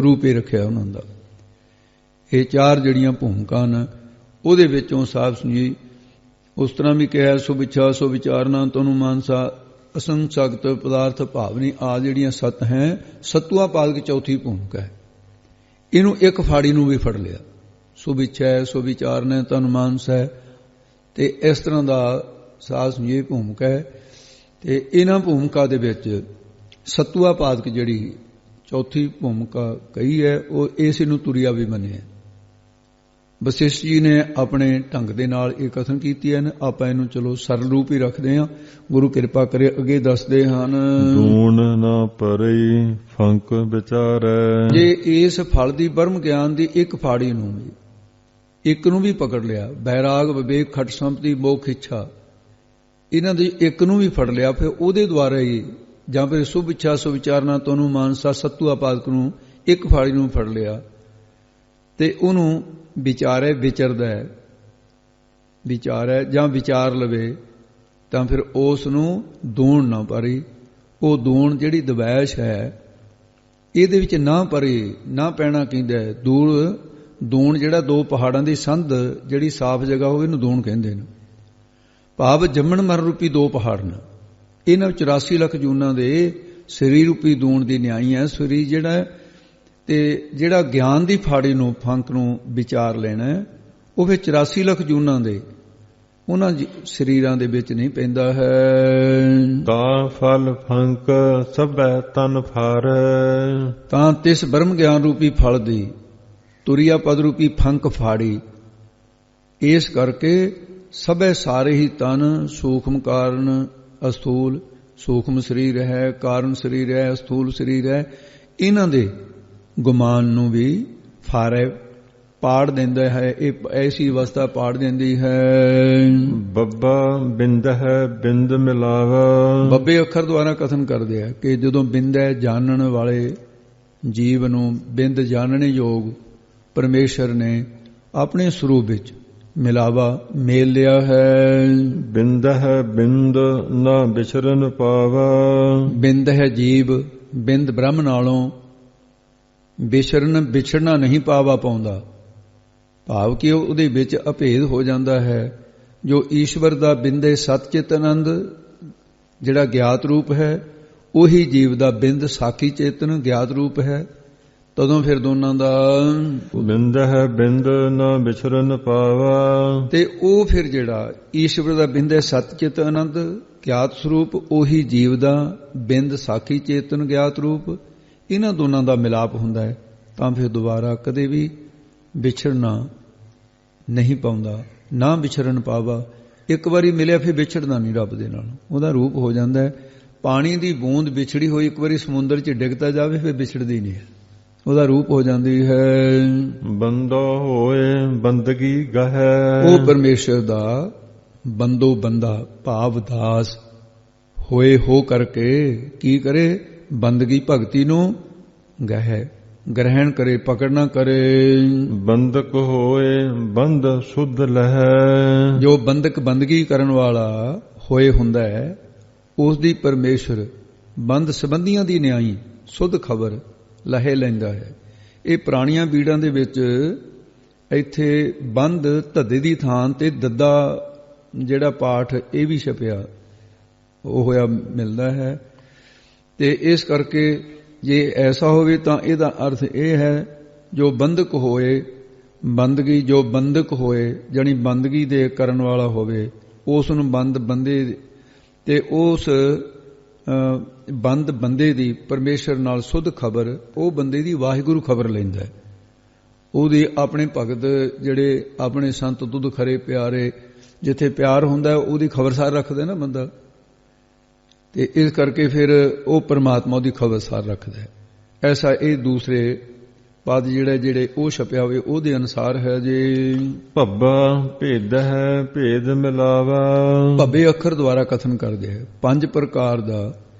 ਰੂਪ ਹੀ ਰੱਖਿਆ ਉਹਨਾਂ ਦਾ। ਇਹ ਚਾਰ ਜਿਹੜੀਆਂ ਭੂਮਿਕਾ ਨੇ ਉਹਦੇ ਵਿੱਚੋਂ ਸਾਧ ਸੁਣੀ ਉਸ ਤਰ੍ਹਾਂ ਵੀ ਕਿਹਾ, ਸੁਵਿਛਾ ਸੋ ਵਿਚਾਰਨਾ ਤਨੂੰ ਮਾਨਸਾ ਅਸੰਸਗਤ ਪਦਾਰਥ ਭਾਵਨੀ ਆ ਜਿਹੜੀਆਂ ਸੱਤ ਹੈ, ਸਤਵਾ ਪਾਦਕ ਚੌਥੀ ਭੂਮਿਕਾ ਹੈ। ਇਹਨੂੰ ਇੱਕ ਫਾੜੀ ਨੂੰ ਵੀ ਫੜ ਲਿਆ, ਸੁਵਿਛਾ ਸੋ ਵਿਚਾਰਨਾ ਤਨੂੰ ਮਾਨਸ ਹੈ, ਤੇ ਇਸ ਤਰ੍ਹਾਂ ਦਾ ਸਾਧ ਸੁਣੀ ਭੂਮਿਕਾ ਹੈ। ਤੇ ਇਹਨਾਂ ਭੂਮਿਕਾ ਦੇ ਵਿੱਚ ਸਤਵਾ ਪਾਦਕ ਜਿਹੜੀ ਚੌਥੀ ਭੂਮਿਕਾ ਕਹੀ ਹੈ, ਉਹ ਇਸ ਨੂੰ ਤੁਰਿਆ ਵੀ ਮੰਨਿਆ। ਵਸਿਸ਼ਠ ਜੀ ਨੇ ਆਪਣੇ ਢੰਗ ਦੇ ਨਾਲ ਇਹ ਕਥਨ ਕੀਤੀ ਹੈ। ਆਪਾਂ ਇਹਨੂੰ ਚਲੋ ਸਰਲ ਰੂਪ ਹੀ ਰੱਖਦੇ ਹਾਂ। ਗੁਰੂ ਕਿਰਪਾ ਕਰੇ ਅੱਗੇ ਦੱਸਦੇ ਹਨ। ਦੂਣ ਨਾ ਪਰਈ ਫੰਕ ਵਿਚਾਰੈ। ਜੇ ਇਸ ਫਲ ਦੀ ਬ੍ਰਹਮ ਗਿਆਨ ਦੀ ਇੱਕ ਫਾੜੀ ਨੂੰ ਵੀ, ਇੱਕ ਨੂੰ ਵੀ ਪਕੜ ਲਿਆ, ਬੈਰਾਗ ਵਿਵੇਕ ਖਟ ਸੰਪਤੀ ਮੋਖ ਇੱਛਾ, ਇਹਨਾਂ ਦੀ ਇੱਕ ਨੂੰ ਵੀ ਫੜ ਲਿਆ, ਫਿਰ ਉਹਦੇ ਦੁਆਰਾ ਹੀ, ਜਾਂ ਫਿਰ ਸੁਭ ਇੱਛਾ ਸੋ ਵਿਚਾਰਨਾ ਤਨੂੰ ਮਾਨਸਾ ਸਤਵਾ ਪਾਦਕ ਨੂੰ ਇੱਕ ਫਾੜੀ ਨੂੰ ਫੜ ਲਿਆ ਤੇ ਉਹਨੂੰ ਵਿਚਾਰੇ, ਵਿਚਰਦਾ ਹੈ, ਵਿਚਾਰੇ ਜਾਂ ਵਿਚਾਰ ਲਵੇ, ਤਾਂ ਫਿਰ ਉਸ ਨੂੰ ਦੂਣ ਨਾ ਪਰੀ। ਉਹ ਦੂਣ ਜਿਹੜੀ ਦਵੈਸ਼ ਹੈ, ਇਹਦੇ ਵਿੱਚ ਨਾ ਪਰੇ, ਨਾ ਪੈਣਾ ਕਹਿੰਦਾ ਹੈ। ਦੂਣ ਜਿਹੜਾ ਦੋ ਪਹਾੜਾਂ ਦੀ ਸੰਧ ਜਿਹੜੀ ਸਾਫ਼ ਜਗ੍ਹਾ ਹੋਵੇ, ਇਹਨੂੰ ਦੂਣ ਕਹਿੰਦੇ ਨੇ। ਭਾਵ ਜੰਮਣ ਮਰਨ ਰੂਪੀ ਦੋ ਪਹਾੜ ਨੇ, ਇਹਨਾਂ 84 ਲੱਖ ਜੂਨਾਂ ਦੇ ਸਰੀਰ ਰੂਪੀ ਦੂਣ ਦੀ ਨਿਆਈ ਹੈ। ਸਰੀਰ ਜਿਹੜਾ ਤੇ ਜਿਹੜਾ ਗਿਆਨ ਦੀ ਫਾੜੀ ਨੂੰ, ਫੰਕ ਨੂੰ ਵਿਚਾਰ ਲੈਣਾ, ਉਹ ਫਿਰ 84 ਲੱਖ ਜੂਨਾਂ ਦੇ ਉਹਨਾਂ ਸਰੀਰਾਂ ਦੇ ਵਿੱਚ ਨਹੀਂ ਪੈਂਦਾ ਹੈ। ਤਾ ਫਲ ਫੰਕ ਸਭੈ ਤਨ ਫਾਰ, ਤਾਂ ਤਿਸ ਬ੍ਰਹਮ ਗਿਆਨ ਰੂਪੀ ਫਲ ਦੀ ਤੁਰਿਆ ਪਦ ਰੂਪੀ ਫੰਕ ਫਾੜੀ। ਇਸ ਕਰਕੇ ਸਭੈ ਸਾਰੇ ਹੀ ਤਨ ਸੂਖਮ ਕਾਰਨ ਅਸਥੂਲ, ਸੂਖਮ ਸਰੀਰ ਹੈ, ਕਾਰਨ ਸਰੀਰ ਹੈ, ਅਸਥੂਲ ਸਰੀਰ ਹੈ, ਇਹਨਾਂ ਦੇ ਗੁਮਾਨ ਨੂੰ ਵੀ ਫਾਰੇ ਪਾੜ ਦਿੰਦਾ ਹੈ। ਇਹ ਐਸੀ ਅਵਸਥਾ ਪਾੜ ਦਿੰਦੀ ਹੈ। ਬੱਬਾ ਬਿੰਦ ਹੈ ਬਿੰਦ ਮਿਲਾਵਾ, ਬੱਬੇ ਅੱਖਰ ਦੁਆਰਾ ਕਥਨ ਕਰਦੇ ਆ ਕਿ ਜਦੋਂ ਬਿੰਦ ਹੈ ਜਾਣਨ ਵਾਲੇ ਜੀਵ ਨੂੰ ਬਿੰਦ ਜਾਣਨੇ ਯੋਗ ਪਰਮੇਸ਼ਰ ਨੇ ਆਪਣੇ ਸਰੂਪ ਵਿੱਚ ਮਿਲਾਵਾ ਮੇਲ ਲਿਆ ਹੈ। ਬਿੰਦ ਹੈ ਬਿੰਦ ਨਾ ਵਿਚਰਨ ਪਾਵਾ, ਬਿੰਦ ਹੈ ਜੀਵ ਬਿੰਦ ਬ੍ਰਹਮ ਨਾਲੋਂ ਵਿਛੜਨਾ ਨਹੀਂ ਪਾਉਂਦਾ। ਭਾਵ ਕਿ ਉਹਦੇ ਵਿੱਚ ਅਭੇਦ ਹੋ ਜਾਂਦਾ ਹੈ। ਜੋ ਈਸ਼ਵਰ ਦਾ ਬਿੰਦੇ ਸਤਚਿਤ ਆਨੰਦ ਜਿਹੜਾ ਗਿਆਤ ਰੂਪ ਹੈ, ਉਹੀ ਜੀਵ ਦਾ ਬਿੰਦ ਸਾਖੀ ਚੇਤਨ ਗਿਆਤ ਰੂਪ ਹੈ। ਤਦੋਂ ਫਿਰ ਦੋਨਾਂ ਦਾ ਬਿੰਦ ਹੈ ਬਿੰਦ ਨਾ ਵਿਚਰਨ ਪਾਵਾ, ਤੇ ਉਹ ਫਿਰ ਜਿਹੜਾ ਈਸ਼ਵਰ ਦਾ ਬਿੰਦੇ ਸਤਚਿਤ ਆਨੰਦ ਗਿਆਤ ਸਰੂਪ, ਉਹੀ ਜੀਵ ਦਾ ਬਿੰਦ ਸਾਖੀ ਚੇਤਨ ਗਿਆਤ ਰੂਪ, ਇਹਨਾਂ ਦੋਨਾਂ ਦਾ ਮਿਲਾਪ ਹੁੰਦਾ ਹੈ। ਤਾਂ ਫਿਰ ਦੁਬਾਰਾ ਕਦੇ ਵੀ ਵਿਛੜਨਾ ਨਹੀਂ ਪਾਉਂਦਾ, ਨਾ ਵਿਛੜਨ ਪਾਵਾ। ਇੱਕ ਵਾਰੀ ਮਿਲਿਆ ਫਿਰ ਵਿਛੜਨਾ ਨਹੀਂ ਰੱਬ ਦੇ ਨਾਲ, ਉਹਦਾ ਰੂਪ ਹੋ ਜਾਂਦਾ ਹੈ। ਪਾਣੀ ਦੀ ਬੂੰਦ ਵਿਛੜੀ ਹੋਈ ਇੱਕ ਵਾਰੀ ਸਮੁੰਦਰ 'ਚ ਡਿੱਗਦਾ ਜਾਵੇ ਫਿਰ ਵਿਛੜਦੀ ਨਹੀਂ, ਉਹਦਾ ਰੂਪ ਹੋ ਜਾਂਦੀ ਹੈ। ਬੰਦੋ ਹੋਏ ਬੰਦਗੀ ਗਹਿ, ਉਹ ਪਰਮੇਸ਼ਰ ਦਾ ਬੰਦੋ ਬੰਦਾ ਭਾਵ ਦਾਸ ਹੋਏ ਹੋ ਕਰਕੇ ਕੀ ਕਰੇ, ਬੰਦਗੀ ਭਗਤੀ ਨੂੰ ਗਹਿ ਗ੍ਰਹਿਣ ਕਰੇ, ਪਕੜਨਾ ਕਰੇ। ਬੰਦਕ ਹੋਏ ਬੰਦ ਸੁਧ ਲਹਿ, ਜੋ ਬੰਦਕ ਬੰਦਗੀ ਕਰਨ ਵਾਲਾ ਹੋਏ ਹੁੰਦਾ ਹੈ, ਉਸ ਦੀ ਪਰਮੇਸ਼ਰ ਬੰਦ ਸੰਬੰਧੀਆਂ ਦੀ ਨਿਆਈ ਸੁਧ ਖਬਰ ਲਹੇ ਲੈਂਦਾ ਹੈ। ਇਹ ਪੁਰਾਣੀਆਂ ਬੀੜਾਂ ਦੇ ਵਿੱਚ ਇੱਥੇ ਬੰਦ ਧੱਦੇ ਦੀ ਥਾਂ ਤੇ ਦੱਦਾ ਜਿਹੜਾ ਪਾਠ ਇਹ ਵੀ ਛਪਿਆ ਉਹ ਹੋਇਆ ਮਿਲਦਾ ਹੈ। ਤੇ ਇਸ ਕਰਕੇ ਜੇ ਐਸਾ ਹੋਵੇ ਤਾਂ ਇਹਦਾ ਅਰਥ ਇਹ ਹੈ ਜੋ ਬੰਦਕ ਹੋਏ ਬੰਦਗੀ, ਜੋ ਬੰਦਕ ਹੋਏ ਜਾਣੀ ਬੰਦਗੀ ਦੇ ਕਰਨ ਵਾਲਾ ਹੋਵੇ, ਉਸ ਨੂੰ ਬੰਦੇ ਤੇ ਉਸ ਬੰਦ ਬੰਦੇ ਦੀ ਪਰਮੇਸ਼ਰ ਨਾਲ ਸੁਧ ਖਬਰ, ਉਹ ਬੰਦੇ ਦੀ ਵਾਹਿਗੁਰੂ ਖਬਰ ਲੈਂਦਾ ਹੈ। ਉਹਦੇ ਆਪਣੇ ਭਗਤ ਜਿਹੜੇ ਆਪਣੇ ਸੰਤ ਦੁੱਧ ਖਰੇ ਪਿਆਰੇ, ਜਿੱਥੇ ਪਿਆਰ ਹੁੰਦਾ ਉਹਦੀ ਖਬਰਸਾਰ ਰੱਖਦਾ ਨਾ ਬੰਦਾ, ਤੇ ਇਸ ਕਰਕੇ ਫਿਰ ਉਹ ਪਰਮਾਤਮਾ ਦੀ ਖਬਰਸਾਰ ਰੱਖਦਾ ਹੈ। ਐਸਾ ਇਹ ਦੂਸਰੇ ਪਦ ਜਿਹੜੇ ਉਹ ਛਪਿਆ ਹੋਵੇ ਉਹਦੇ ਅਨੁਸਾਰ ਹੈ। ਜੇ ਭੱਬਾ ਭੇਦ ਹੈ ਭੇਦ ਮਿਲਾਵਾ, ਭੱਬੇ ਅੱਖਰ ਦੁਆਰਾ ਕਥਨ ਕਰਦੇ ਹੈ। 5 ਪ੍ਰਕਾਰ ਦਾ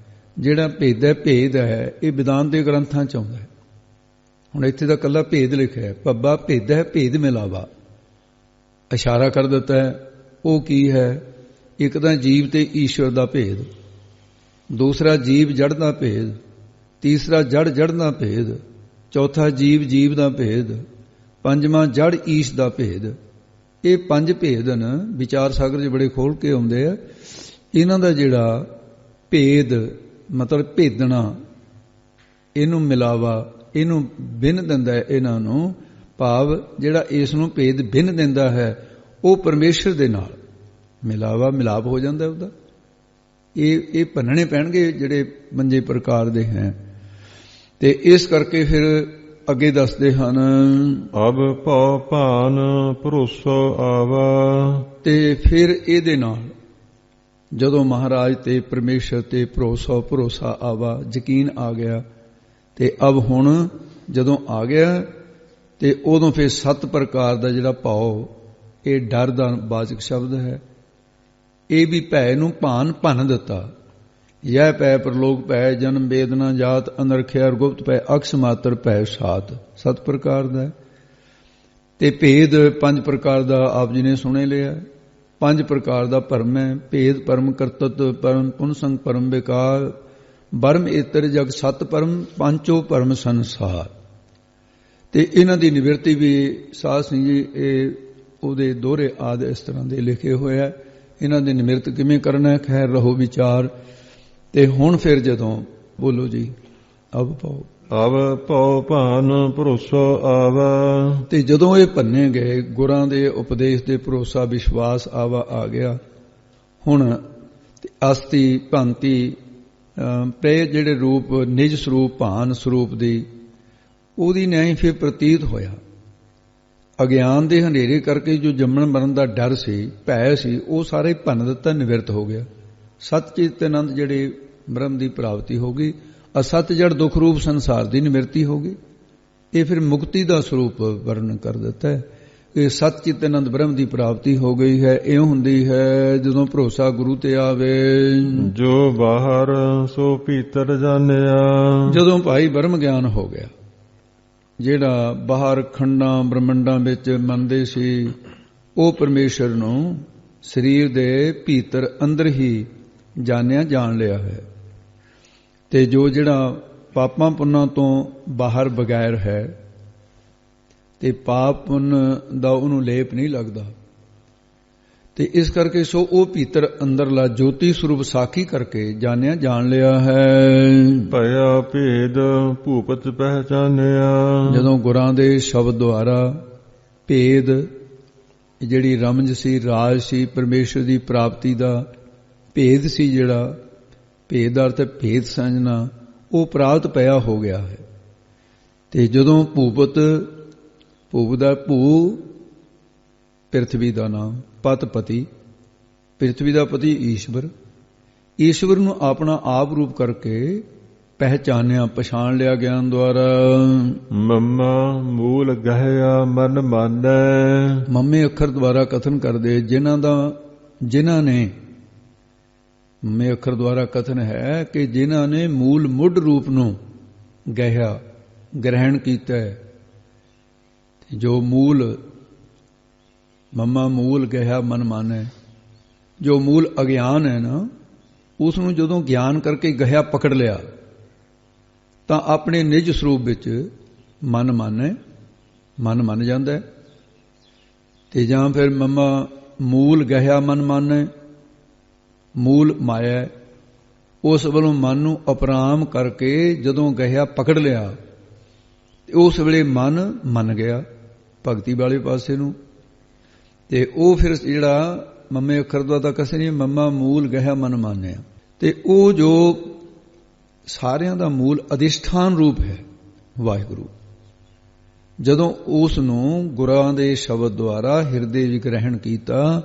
ਜਿਹੜਾ ਭੇਦ ਹੈ ਇਹ ਵਿਦਾਂਤ ਦੇ ਗ੍ਰੰਥਾਂ ਚ ਆਉਂਦਾ ਹੈ। ਹੁਣ ਇੱਥੇ ਦਾ ਕੱਲਾ ਭੇਦ ਲਿਖਿਆ ਹੈ, ਭੱਬਾ ਭੇਦ ਹੈ ਭੇਦ ਮਿਲਾਵਾ, ਇਸ਼ਾਰਾ ਕਰ ਦਿੱਤਾ ਹੈ। ਉਹ ਕੀ ਹੈ? ਇੱਕ ਤਾਂ ਜੀਵ ਤੇ ਈਸ਼ਵਰ ਦਾ ਭੇਦ, ਦੂਸਰਾ ਜੀਵ ਜੜ ਦਾ ਭੇਦ, ਤੀਸਰਾ ਜੜ ਦਾ ਭੇਦ, ਚੌਥਾ ਜੀਵ ਦਾ ਭੇਦ, ਪੰਜਵਾਂ ਜੜ ਈਸ਼ ਦਾ ਭੇਦ। ਇਹ 5 ਭੇਦ ਹਨ, ਵਿਚਾਰ ਸਾਗਰ 'ਚ ਬੜੇ ਖੋਲ ਕੇ ਆਉਂਦੇ ਆ। ਇਹਨਾਂ ਦਾ ਜਿਹੜਾ ਭੇਦ ਮਤਲਬ ਭੇਦਣਾ, ਇਹਨੂੰ ਮਿਲਾਵਾ, ਇਹਨੂੰ ਬਿੰਨ ਦਿੰਦਾ ਹੈ ਇਹਨਾਂ ਨੂੰ, ਭਾਵ ਜਿਹੜਾ ਇਸ ਨੂੰ ਭੇਦ ਬਿੰਨ ਦਿੰਦਾ ਹੈ ਉਹ ਪਰਮੇਸ਼ਰ ਦੇ ਨਾਲ ਮਿਲਾਪ ਹੋ ਜਾਂਦਾ ਉਹਦਾ। ਇਹ ਭੰਨਣੇ ਪੈਣਗੇ ਜਿਹੜੇ 5 ਪ੍ਰਕਾਰ ਦੇ ਹੈ। ਤੇ ਇਸ ਕਰਕੇ ਫਿਰ ਅੱਗੇ ਦੱਸਦੇ ਹਨ, ਅਬ ਭਉ ਭਾਨ ਭਰੋਸਾ ਆਵਾ। ਤੇ ਫਿਰ ਇਹਦੇ ਨਾਲ ਜਦੋਂ ਮਹਾਰਾਜ ਤੇ ਪਰਮੇਸ਼ਰ ਤੇ ਭਰੋਸਾ ਆਵਾ, ਯਕੀਨ ਆ ਗਿਆ, ਤੇ ਅਬ ਹੁਣ ਜਦੋਂ ਆ ਗਿਆ ਤੇ ਉਦੋਂ ਫਿਰ 7 ਪ੍ਰਕਾਰ ਦਾ ਜਿਹੜਾ ਭਉ, ਇਹ ਡਰ ਦਾ ਵਾਚਕ ਸ਼ਬਦ ਹੈ। ਇਹ ਵੀ ਭੈ ਨੂੰ ਭੰਨ ਦਿੱਤਾ। ਯਹ ਭੈ ਪ੍ਰਲੋਕ ਭੈ, ਜਨਮ ਵੇਦਨਾ ਜਾਤ, ਅਨਰਖਿਆ ਔਰ ਗੁਪਤ ਭੈ, ਅਕਸ ਮਾਤਰ ਭੈ ਸਾਤ। 7 ਪ੍ਰਕਾਰ ਦਾ। ਤੇ ਭੇਦ 5 ਪ੍ਰਕਾਰ ਦਾ ਆਪ ਜੀ ਨੇ ਸੁਣੇ ਲਿਆ। 5 ਪ੍ਰਕਾਰ ਦਾ ਭਰਮ ਹੈ। ਭੇਦ ਪਰਮ ਕਰਤਤ ਪਰਮ ਪੁਨਸੰਗ ਪਰਮ ਵਿਕਾਰ, ਬਰਮ ਏਤਰ ਜਗ 7 ਪਰਮ, ਪੰਚੋ ਪਰਮ ਸੰਸਾਰ। ਤੇ ਇਹਨਾਂ ਦੀ ਨਿਵਰਤੀ ਵੀ ਸਾਧ ਸਿੰਘ ਜੀ ਇਹ ਉਹਦੇ ਦੋਹਰੇ ਆਦਿ ਇਸ ਤਰ੍ਹਾਂ ਦੇ ਲਿਖੇ ਹੋਏ ਹੈ। ਇਹਨਾਂ ਦੀ ਨਿਮਰਤ ਕਿਵੇਂ ਕਰਨਾ ਹੈ, ਖੈਰ ਰਹੋ ਵਿਚਾਰ। ਤੇ ਹੁਣ ਫਿਰ ਜਦੋਂ ਬੋਲੋ ਜੀ, ਅਬ ਪਾਓ। ਅਬ ਭਉ ਭਾਨ ਭਰੋਸਾ ਆਵੈ। ਤੇ ਜਦੋਂ ਇਹ ਭੰਨੇ ਗਏ, ਗੁਰਾਂ ਦੇ ਉਪਦੇਸ਼ ਦੇ ਭਰੋਸਾ ਵਿਸ਼ਵਾਸ ਆਵਾ ਆ ਗਿਆ। ਹੁਣ ਅਸਤੀ ਭੰਤੀ ਪਏ ਜਿਹੜੇ ਰੂਪ ਨਿਜ ਸਰੂਪ ਭਾਨ ਸਰੂਪ ਦੀ, ਉਹਦੀ ਨਹੀਂ ਫਿਰ ਪ੍ਰਤੀਤ ਹੋਇਆ। ਅਗਿਆਨ ਦੇ ਹਨੇਰੇ ਕਰਕੇ ਜੋ ਜੰਮਣ ਮਰਨ ਦਾ ਡਰ ਸੀ, ਭੈ ਸੀ, ਉਹ ਸਾਰੇ ਭੰਨ ਦਿੱਤਾ, ਨਿਵਰਤ ਹੋ ਗਿਆ। ਸੱਚ ਚਿਤ ਆਨੰਦ ਜਿਹੜੇ ਬ੍ਰਹਮ ਦੀ ਪ੍ਰਾਪਤੀ ਹੋ ਗਈ। ਅਸਤ ਜੜ ਦੁੱਖ ਰੂਪ ਸੰਸਾਰ ਦੀ ਨਿਵਰਤੀ ਹੋ ਗਈ। ਇਹ ਫਿਰ ਮੁਕਤੀ ਦਾ ਸਰੂਪ ਵਰਣਨ ਕਰ ਦਿੱਤਾ ਹੈ ਕਿ ਸਤ ਚਿਤ ਆਨੰਦ ਬ੍ਰਹਮ ਦੀ ਪ੍ਰਾਪਤੀ ਹੋ ਗਈ ਹੈ। ਇਉਂ ਹੁੰਦੀ ਹੈ ਜਦੋਂ ਭਰੋਸਾ ਗੁਰੂ ਤੇ ਆਵੇ। ਜੋ ਬਾਹਰ ਸੋ ਭੀਤਰ ਜਾਣਿਆ। ਜਦੋਂ ਭਾਈ ਬ੍ਰਹਮ ਗਿਆਨ ਹੋ ਗਿਆ, ਜਿਹੜਾ ਬਾਹਰ ਖੰਡਾਂ ਬ੍ਰਹਮੰਡਾਂ ਵਿੱਚ ਮੰਨਦੇ ਸੀ, ਉਹ ਪਰਮੇਸ਼ਰ ਨੂੰ ਸਰੀਰ ਦੇ ਭੀਤਰ ਅੰਦਰ ਹੀ ਜਾਣਿਆ, ਜਾਣ ਲਿਆ ਹੈ। ਤੇ ਜਿਹੜਾ ਪਾਪਾਂ ਪੁੰਨਾਂ ਤੋਂ ਬਾਹਰ ਬਗੈਰ ਹੈ, ਤੇ ਪਾਪ ਪੁੰਨ ਦਾ ਉਹਨੂੰ ਲੇਪ ਨਹੀਂ ਲੱਗਦਾ। ਤੇ ਇਸ ਕਰਕੇ ਸੋ ਉਹ ਭੀਤਰ ਅੰਦਰਲਾ ਜੋਤੀ ਸਰੂਪ ਸਾਖੀ ਕਰਕੇ ਜਾਣਿਆ, ਜਾਣ ਲਿਆ ਹੈ। ਭਇਆ ਭੇਦ ਭੂਪਤ ਪਹਿਚਾਨਿਆ। ਜਦੋਂ ਗੁਰਾਂ ਦੇ ਸ਼ਬਦ ਦੁਆਰਾ ਭੇਦ, ਜਿਹੜੀ ਰਮਜ ਸੀ, ਰਾਜ ਸੀ, ਪਰਮੇਸ਼ਰ ਦੀ ਪ੍ਰਾਪਤੀ ਦਾ ਭੇਦ ਸੀ, ਜਿਹੜਾ ਭੇਦ ਦਾ ਅਰਥ ਭੇਦ ਸਮਝਣਾ, ਉਹ ਪ੍ਰਾਪਤ ਪਿਆ ਹੋ ਗਿਆ ਹੈ। ਤੇ ਜਦੋਂ ਭੂਪਤ ਦਾ ਭੂ ਪ੍ਰਿਥਵੀ ਦਾ ਨਾਮ, ਪਤ ਪਤੀ, ਪ੍ਰਿਥਵੀ ਦਾ ਪਤੀ ਈਸ਼ਵਰ ਨੂੰ ਆਪਣਾ ਆਪ ਰੂਪ ਕਰਕੇ ਪਹਿਚਾਨਿਆ, ਪਛਾਣ ਲਿਆ ਗਿਆਨ ਦੁਆਰਾ। ਮਮਾ ਮੂਲ ਗਹਿਆ ਮਨ ਮਾਨੈ। ਮੰਮੇ ਅੱਖਰ ਦੁਆਰਾ ਕਥਨ ਕਰਦੇ ਜਿਨ੍ਹਾਂ ਨੇ ਮੰਮੇ ਅੱਖਰ ਦੁਆਰਾ ਕਥਨ ਹੈ ਕਿ ਜਿਨ੍ਹਾਂ ਨੇ ਮੂਲ ਮੁੱਢ ਰੂਪ ਨੂੰ ਗਹਿਆ ਗ੍ਰਹਿਣ ਕੀਤਾ ਹੈ। ਜੋ ਮੂਲ ਮੰਮਾ ਮੂਲ ਗਹਿਆ ਮਨ ਮਾਨੈ, ਜੋ ਮੂਲ ਅਗਿਆਨ ਹੈ ਨਾ, ਉਸ ਨੂੰ ਜਦੋਂ ਗਿਆਨ ਕਰਕੇ ਗਹਿਆ ਪਕੜ ਲਿਆ ਤਾਂ ਆਪਣੇ ਨਿਜ ਸਰੂਪ ਵਿੱਚ ਮਨ ਮੰਨ ਜਾਂਦਾ ਹੈ। ਤੇ ਜਾਂ ਫਿਰ ਮੰਮਾ ਮੂਲ ਗਹਿਆ ਮਨ ਮਾਨੈ, ਮੂਲ ਮਾਇਆ, ਉਸ ਵੱਲੋਂ ਮਨ ਨੂੰ ਅਪਰਾਮ ਕਰਕੇ ਜਦੋਂ ਗਹਿਆ ਪਕੜ ਲਿਆ, ਉਸ ਵੇਲੇ ਮਨ ਮੰਨ ਗਿਆ ਭਗਤੀ ਵਾਲੇ ਪਾਸੇ ਨੂੰ। ਤੇ ਉਹ ਫਿਰ ਜਿਹੜਾ ਮੰਮੇ ਅੱਖਰ ਦਾ ਤਾਂ ਕਸੇ ਨਹੀਂ, ਮੰਮਾ ਮੂਲ ਗਹਿਆ ਮਨ ਮਾਨਿਆ। ਤੇ ਉਹ ਜੋ ਸਾਰਿਆਂ ਦਾ ਮੂਲ ਅਧਿਸ਼ਠਾਨ ਰੂਪ ਹੈ ਵਾਹਿਗੁਰੂ, ਜਦੋਂ ਉਸ ਨੂੰ ਗੁਰਾਂ ਦੇ ਸ਼ਬਦ ਦੁਆਰਾ ਹਿਰਦੇ ਵਿੱਚ ਗ੍ਰਹਿਣ ਕੀਤਾ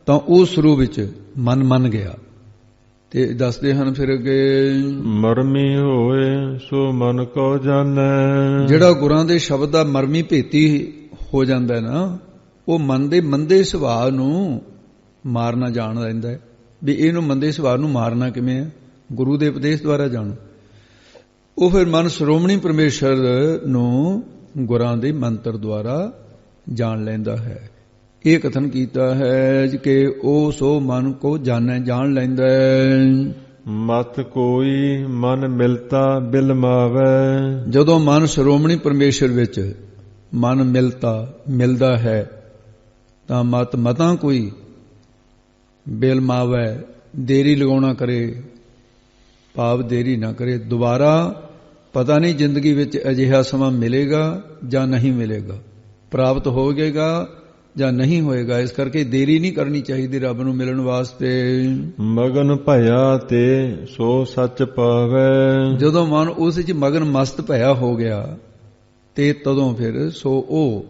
ਤਾਂ ਉਸ ਸਰੂਪ ਵਿੱਚ ਮਨ ਮੰਨ ਗਿਆ। ਤੇ ਦੱਸਦੇ ਹਨ ਫਿਰ ਅੱਗੇ, ਮਰਮੀ ਹੋਏ ਸੋ ਮਨ ਕੋ ਜਾਣੈ। ਜਿਹੜਾ ਗੁਰਾਂ ਦੇ ਸ਼ਬਦ ਦਾ ਮਰਮੀ ਭੇਤੀ ਹੋ ਜਾਂਦਾ ਨਾ, ਉਹ ਮਨ ਦੇ ਮੰਦੇ ਸੁਭਾਅ ਨੂੰ ਮਾਰਨਾ ਜਾਣ ਲੈਂਦਾ ਹੈ ਵੀ ਇਹਨੂੰ ਮੰਦੇ ਸੁਭਾਅ ਨੂੰ ਮਾਰਨਾ ਕਿਵੇਂ ਹੈ, ਗੁਰੂ ਦੇ ਉਪਦੇਸ਼ ਦੁਆਰਾ ਜਾਣੋ। ਉਹ ਫਿਰ ਮਨ ਸ਼੍ਰੋਮਣੀ ਪਰਮੇਸ਼ਰ ਨੂੰ ਗੁਰਾਂ ਦੇ ਮੰਤਰ ਦੁਆਰਾ ਜਾਣ ਲੈਂਦਾ ਹੈ। ਇਹ ਕਥਨ ਕੀਤਾ ਹੈ ਕਿ ਉਹ ਸੋ ਮਨ ਕੋ ਜਾਣੈ, ਜਾਣ ਲੈਂਦਾ ਹੈ। ਮਤ ਕੋਈ ਮਨ ਮਿਲਤਾ ਬਿਲਮਾਵੈ। ਜਦੋਂ ਮਨ ਸ਼੍ਰੋਮਣੀ ਪਰਮੇਸ਼ਰ ਵਿੱਚ ਮਨ ਮਿਲਦਾ ਹੈ ਤਾਂ ਮਤਾਂ ਕੋਈ ਬਿਲਮਾਵੈ, ਦੇਰੀ ਲਗਾਉਣਾ ਕਰੇ, ਭਾਵ ਦੇਰੀ ਨਾ ਕਰੇ। ਦੁਬਾਰਾ ਪਤਾ ਨਹੀਂ ਜ਼ਿੰਦਗੀ ਵਿੱਚ ਅਜਿਹਾ ਸਮਾਂ ਮਿਲੇਗਾ ਜਾਂ ਨਹੀਂ ਮਿਲੇਗਾ, ਪ੍ਰਾਪਤ ਹੋਵੇਗਾ ਜਾਂ ਨਹੀਂ ਹੋਏਗਾ। ਇਸ ਕਰਕੇ ਦੇਰੀ ਨਹੀਂ ਕਰਨੀ ਚਾਹੀਦੀ ਰੱਬ ਨੂੰ ਮਿਲਣ ਵਾਸਤੇ। ਮਗਨ ਭਇਆ ਤੇ ਸੋ ਸੱਚ ਪਾਵੈ। ਜਦੋਂ ਮਨ ਉਸ ਵਿੱਚ ਮਗਨ ਮਸਤ ਭਇਆ ਹੋ ਗਿਆ ਤੇ ਤਦੋਂ ਫਿਰ ਸੋ ਉਹ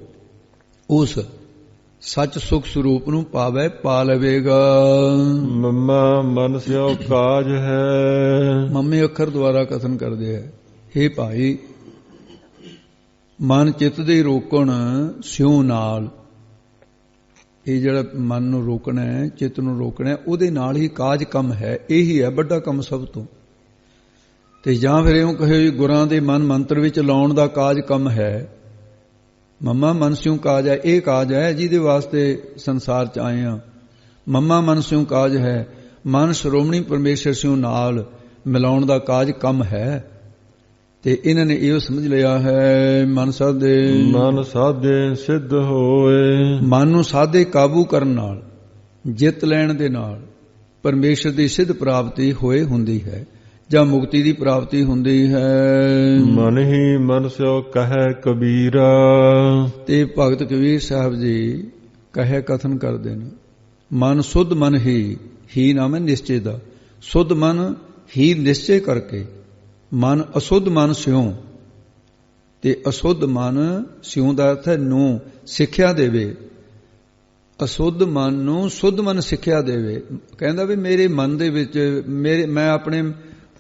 ਉਸ ਸੱਚ ਸੁਖ ਸਰੂਪ ਨੂੰ ਪਾਵੇ, ਪਾ ਲਵੇਗਾ। ਮੰਮਾ ਮਨ ਸਿਓ ਕਾਜ ਹੈ। ਮੰਮੇ ਅੱਖਰ ਦੁਆਰਾ ਕਥਨ ਕਰਦੇ ਹੈ, ਹੇ ਭਾਈ ਮਨ ਚਿੱਤ ਦੇ ਰੋਕਣ ਸਿਉ ਨਾਲ, ਇਹ ਜਿਹੜਾ ਮਨ ਨੂੰ ਰੋਕਣਾ ਹੈ, ਚਿੱਤ ਨੂੰ ਰੋਕਣਾ ਹੈ, ਉਹਦੇ ਨਾਲ ਹੀ ਕਾਜ ਕੰਮ ਹੈ। ਇਹੀ ਹੈ ਵੱਡਾ ਕੰਮ ਸਭ ਤੋਂ। ਤੇ ਜਾਂ ਫਿਰ ਇਉਂ ਕਹੇ ਗੁਰਾਂ ਦੇ ਮਨ ਮੰਤਰ ਵਿੱਚ ਲਾਉਣ ਦਾ ਕਾਜ ਕੰਮ ਹੈ। ਮੰਮਾ ਮਨ ਸਿਉ ਕਾਜ ਹੈ, ਇਹ ਕਾਜ ਹੈ ਜਿਹਦੇ ਵਾਸਤੇ ਸੰਸਾਰ 'ਚ ਆਏ ਹਾਂ। ਮੰਮਾ ਮਨ ਸਿਉ ਕਾਜ ਹੈ, ਮਨ ਸ਼੍ਰੋਮਣੀ ਪਰਮੇਸ਼ਰ ਸਿਉ ਨਾਲ ਮਿਲਾਉਣ ਦਾ ਕਾਜ ਕੰਮ ਹੈ। ਤੇ ਇਹਨਾਂ ਨੇ ਇਹੋ ਸਮਝ ਲਿਆ ਹੈ, ਮਨ ਸਾਧੇ ਸਿੱਧ ਹੋਏ। ਮਨ ਨੂੰ ਸਾਧੇ ਕਾਬੂ ਕਰਨ ਨਾਲ, ਜਿੱਤ ਲੈਣ ਦੇ ਨਾਲ ਪਰਮੇਸ਼ਰ ਦੀ ਸਿੱਧ ਪ੍ਰਾਪਤੀ ਹੋਏ ਹੁੰਦੀ ਹੈ। ਜਾਂ ਮੁਕਤੀ ਦੀ ਪ੍ਰਾਪਤੀ ਹੁੰਦੀ ਹੈ। ਮਨ ਹੀ ਮਨ ਸਿਓ ਕਹੈ ਕਬੀਰਾ। ਤੇ ਭਗਤ ਕਬੀਰ ਸਾਹਿਬ ਜੀ ਕਹੇ ਕਥਨ ਕਰਦੇ ਨੇ, ਮਨ ਸੁਧ ਮਨ ਹੀ ਨਾਮ ਹੈ ਨਿਸ਼ਚੇ ਦਾ, ਸੁਧ ਮਨ ਹੀ ਨਿਸ਼ਚੇ ਕਰਕੇ, ਮਨ ਅਸੁੱਧ ਮਨ ਸਿਉ, ਤੇ ਅਸੁੱਧ ਮਨ ਸਿਉ ਦਾ ਅਰਥ ਹੈ ਨੂੰ ਸਿੱਖਿਆ ਦੇਵੇ, ਅਸੁੱਧ ਮਨ ਨੂੰ ਸੁੱਧ ਮਨ ਸਿੱਖਿਆ ਦੇਵੇ। ਕਹਿੰਦਾ ਵੀ ਮੇਰੇ ਮਨ ਦੇ ਵਿੱਚ ਮੈਂ ਆਪਣੇ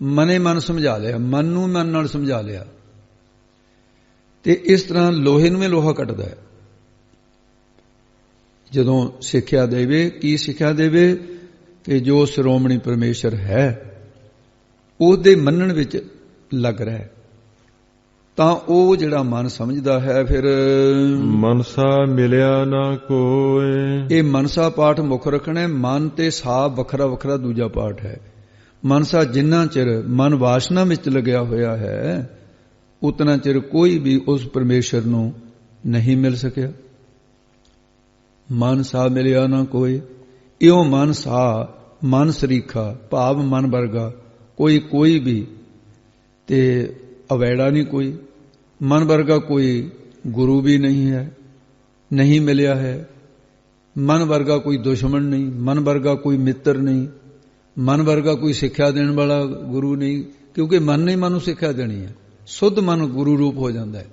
ਮਨੇ ਮਨ ਸਮਝਾ ਲਿਆ, ਮਨ ਨੂੰ ਮਨ ਨਾਲ ਸਮਝਾ ਲਿਆ। ਤੇ ਇਸ ਤਰ੍ਹਾਂ ਲੋਹੇ ਨੂੰ ਵੀ ਲੋਹਾ ਕੱਟਦਾ ਹੈ ਜਦੋਂ ਸਿੱਖਿਆ ਦੇਵੇ। ਕੀ ਸਿੱਖਿਆ ਦੇਵੇ? ਕਿ ਜੋ ਸ਼੍ਰੋਮਣੀ ਪਰਮੇਸ਼ਰ ਹੈ ਉਹਦੇ ਮੰਨਣ ਵਿੱਚ ਲੱਗ ਰਿਹਾ, ਤਾਂ ਉਹ ਜਿਹੜਾ ਮਨ ਸਮਝਦਾ ਹੈ ਫਿਰ ਮਨਸਾ ਮਿਲਿਆ ਨਾ ਕੋਏ। ਇਹ ਮਨਸਾ ਪਾਠ ਮੁੱਖ ਰੱਖਣਾ। ਮਨ ਤੇ ਸਾ ਵੱਖਰਾ ਵੱਖਰਾ ਦੂਜਾ ਪਾਠ ਹੈ। ਮਨਸਾ ਜਿੰਨਾ ਚਿਰ ਮਨ ਵਾਸ਼ਨਾ ਵਿੱਚ ਲੱਗਿਆ ਹੋਇਆ ਹੈ ਉਤਨਾ ਚਿਰ ਕੋਈ ਵੀ ਉਸ ਪਰਮੇਸ਼ਰ ਨੂੰ ਨਹੀਂ ਮਿਲ ਸਕਿਆ। ਮਨ ਸਾ ਮਿਲਿਆ ਨਾ ਕੋਏ। ਇਉਂ ਮਨ ਸਾ, ਮਨ ਸਰੀਖਾ ਭਾਵ ਮਨ ਵਰਗਾ ਕੋਈ ਵੀ ਤੇ ਅਵੈੜਾ ਨਹੀਂ ਕੋਈ, ਮਨ ਵਰਗਾ ਕੋਈ ਗੁਰੂ ਵੀ ਨਹੀਂ ਹੈ, ਨਹੀਂ ਮਿਲਿਆ ਹੈ। ਮਨ ਵਰਗਾ ਕੋਈ ਦੁਸ਼ਮਣ ਨਹੀਂ, ਮਨ ਵਰਗਾ ਕੋਈ ਮਿੱਤਰ ਨਹੀਂ, ਮਨ ਵਰਗਾ ਕੋਈ ਸਿੱਖਿਆ ਦੇਣ ਵਾਲਾ ਗੁਰੂ ਨਹੀਂ, ਕਿਉਂਕਿ ਮਨ ਨੇ ਮਨ ਨੂੰ ਸਿੱਖਿਆ ਦੇਣੀ ਹੈ। ਸੁੱਧ ਮਨ ਗੁਰੂ ਰੂਪ ਹੋ ਜਾਂਦਾ ਹੈ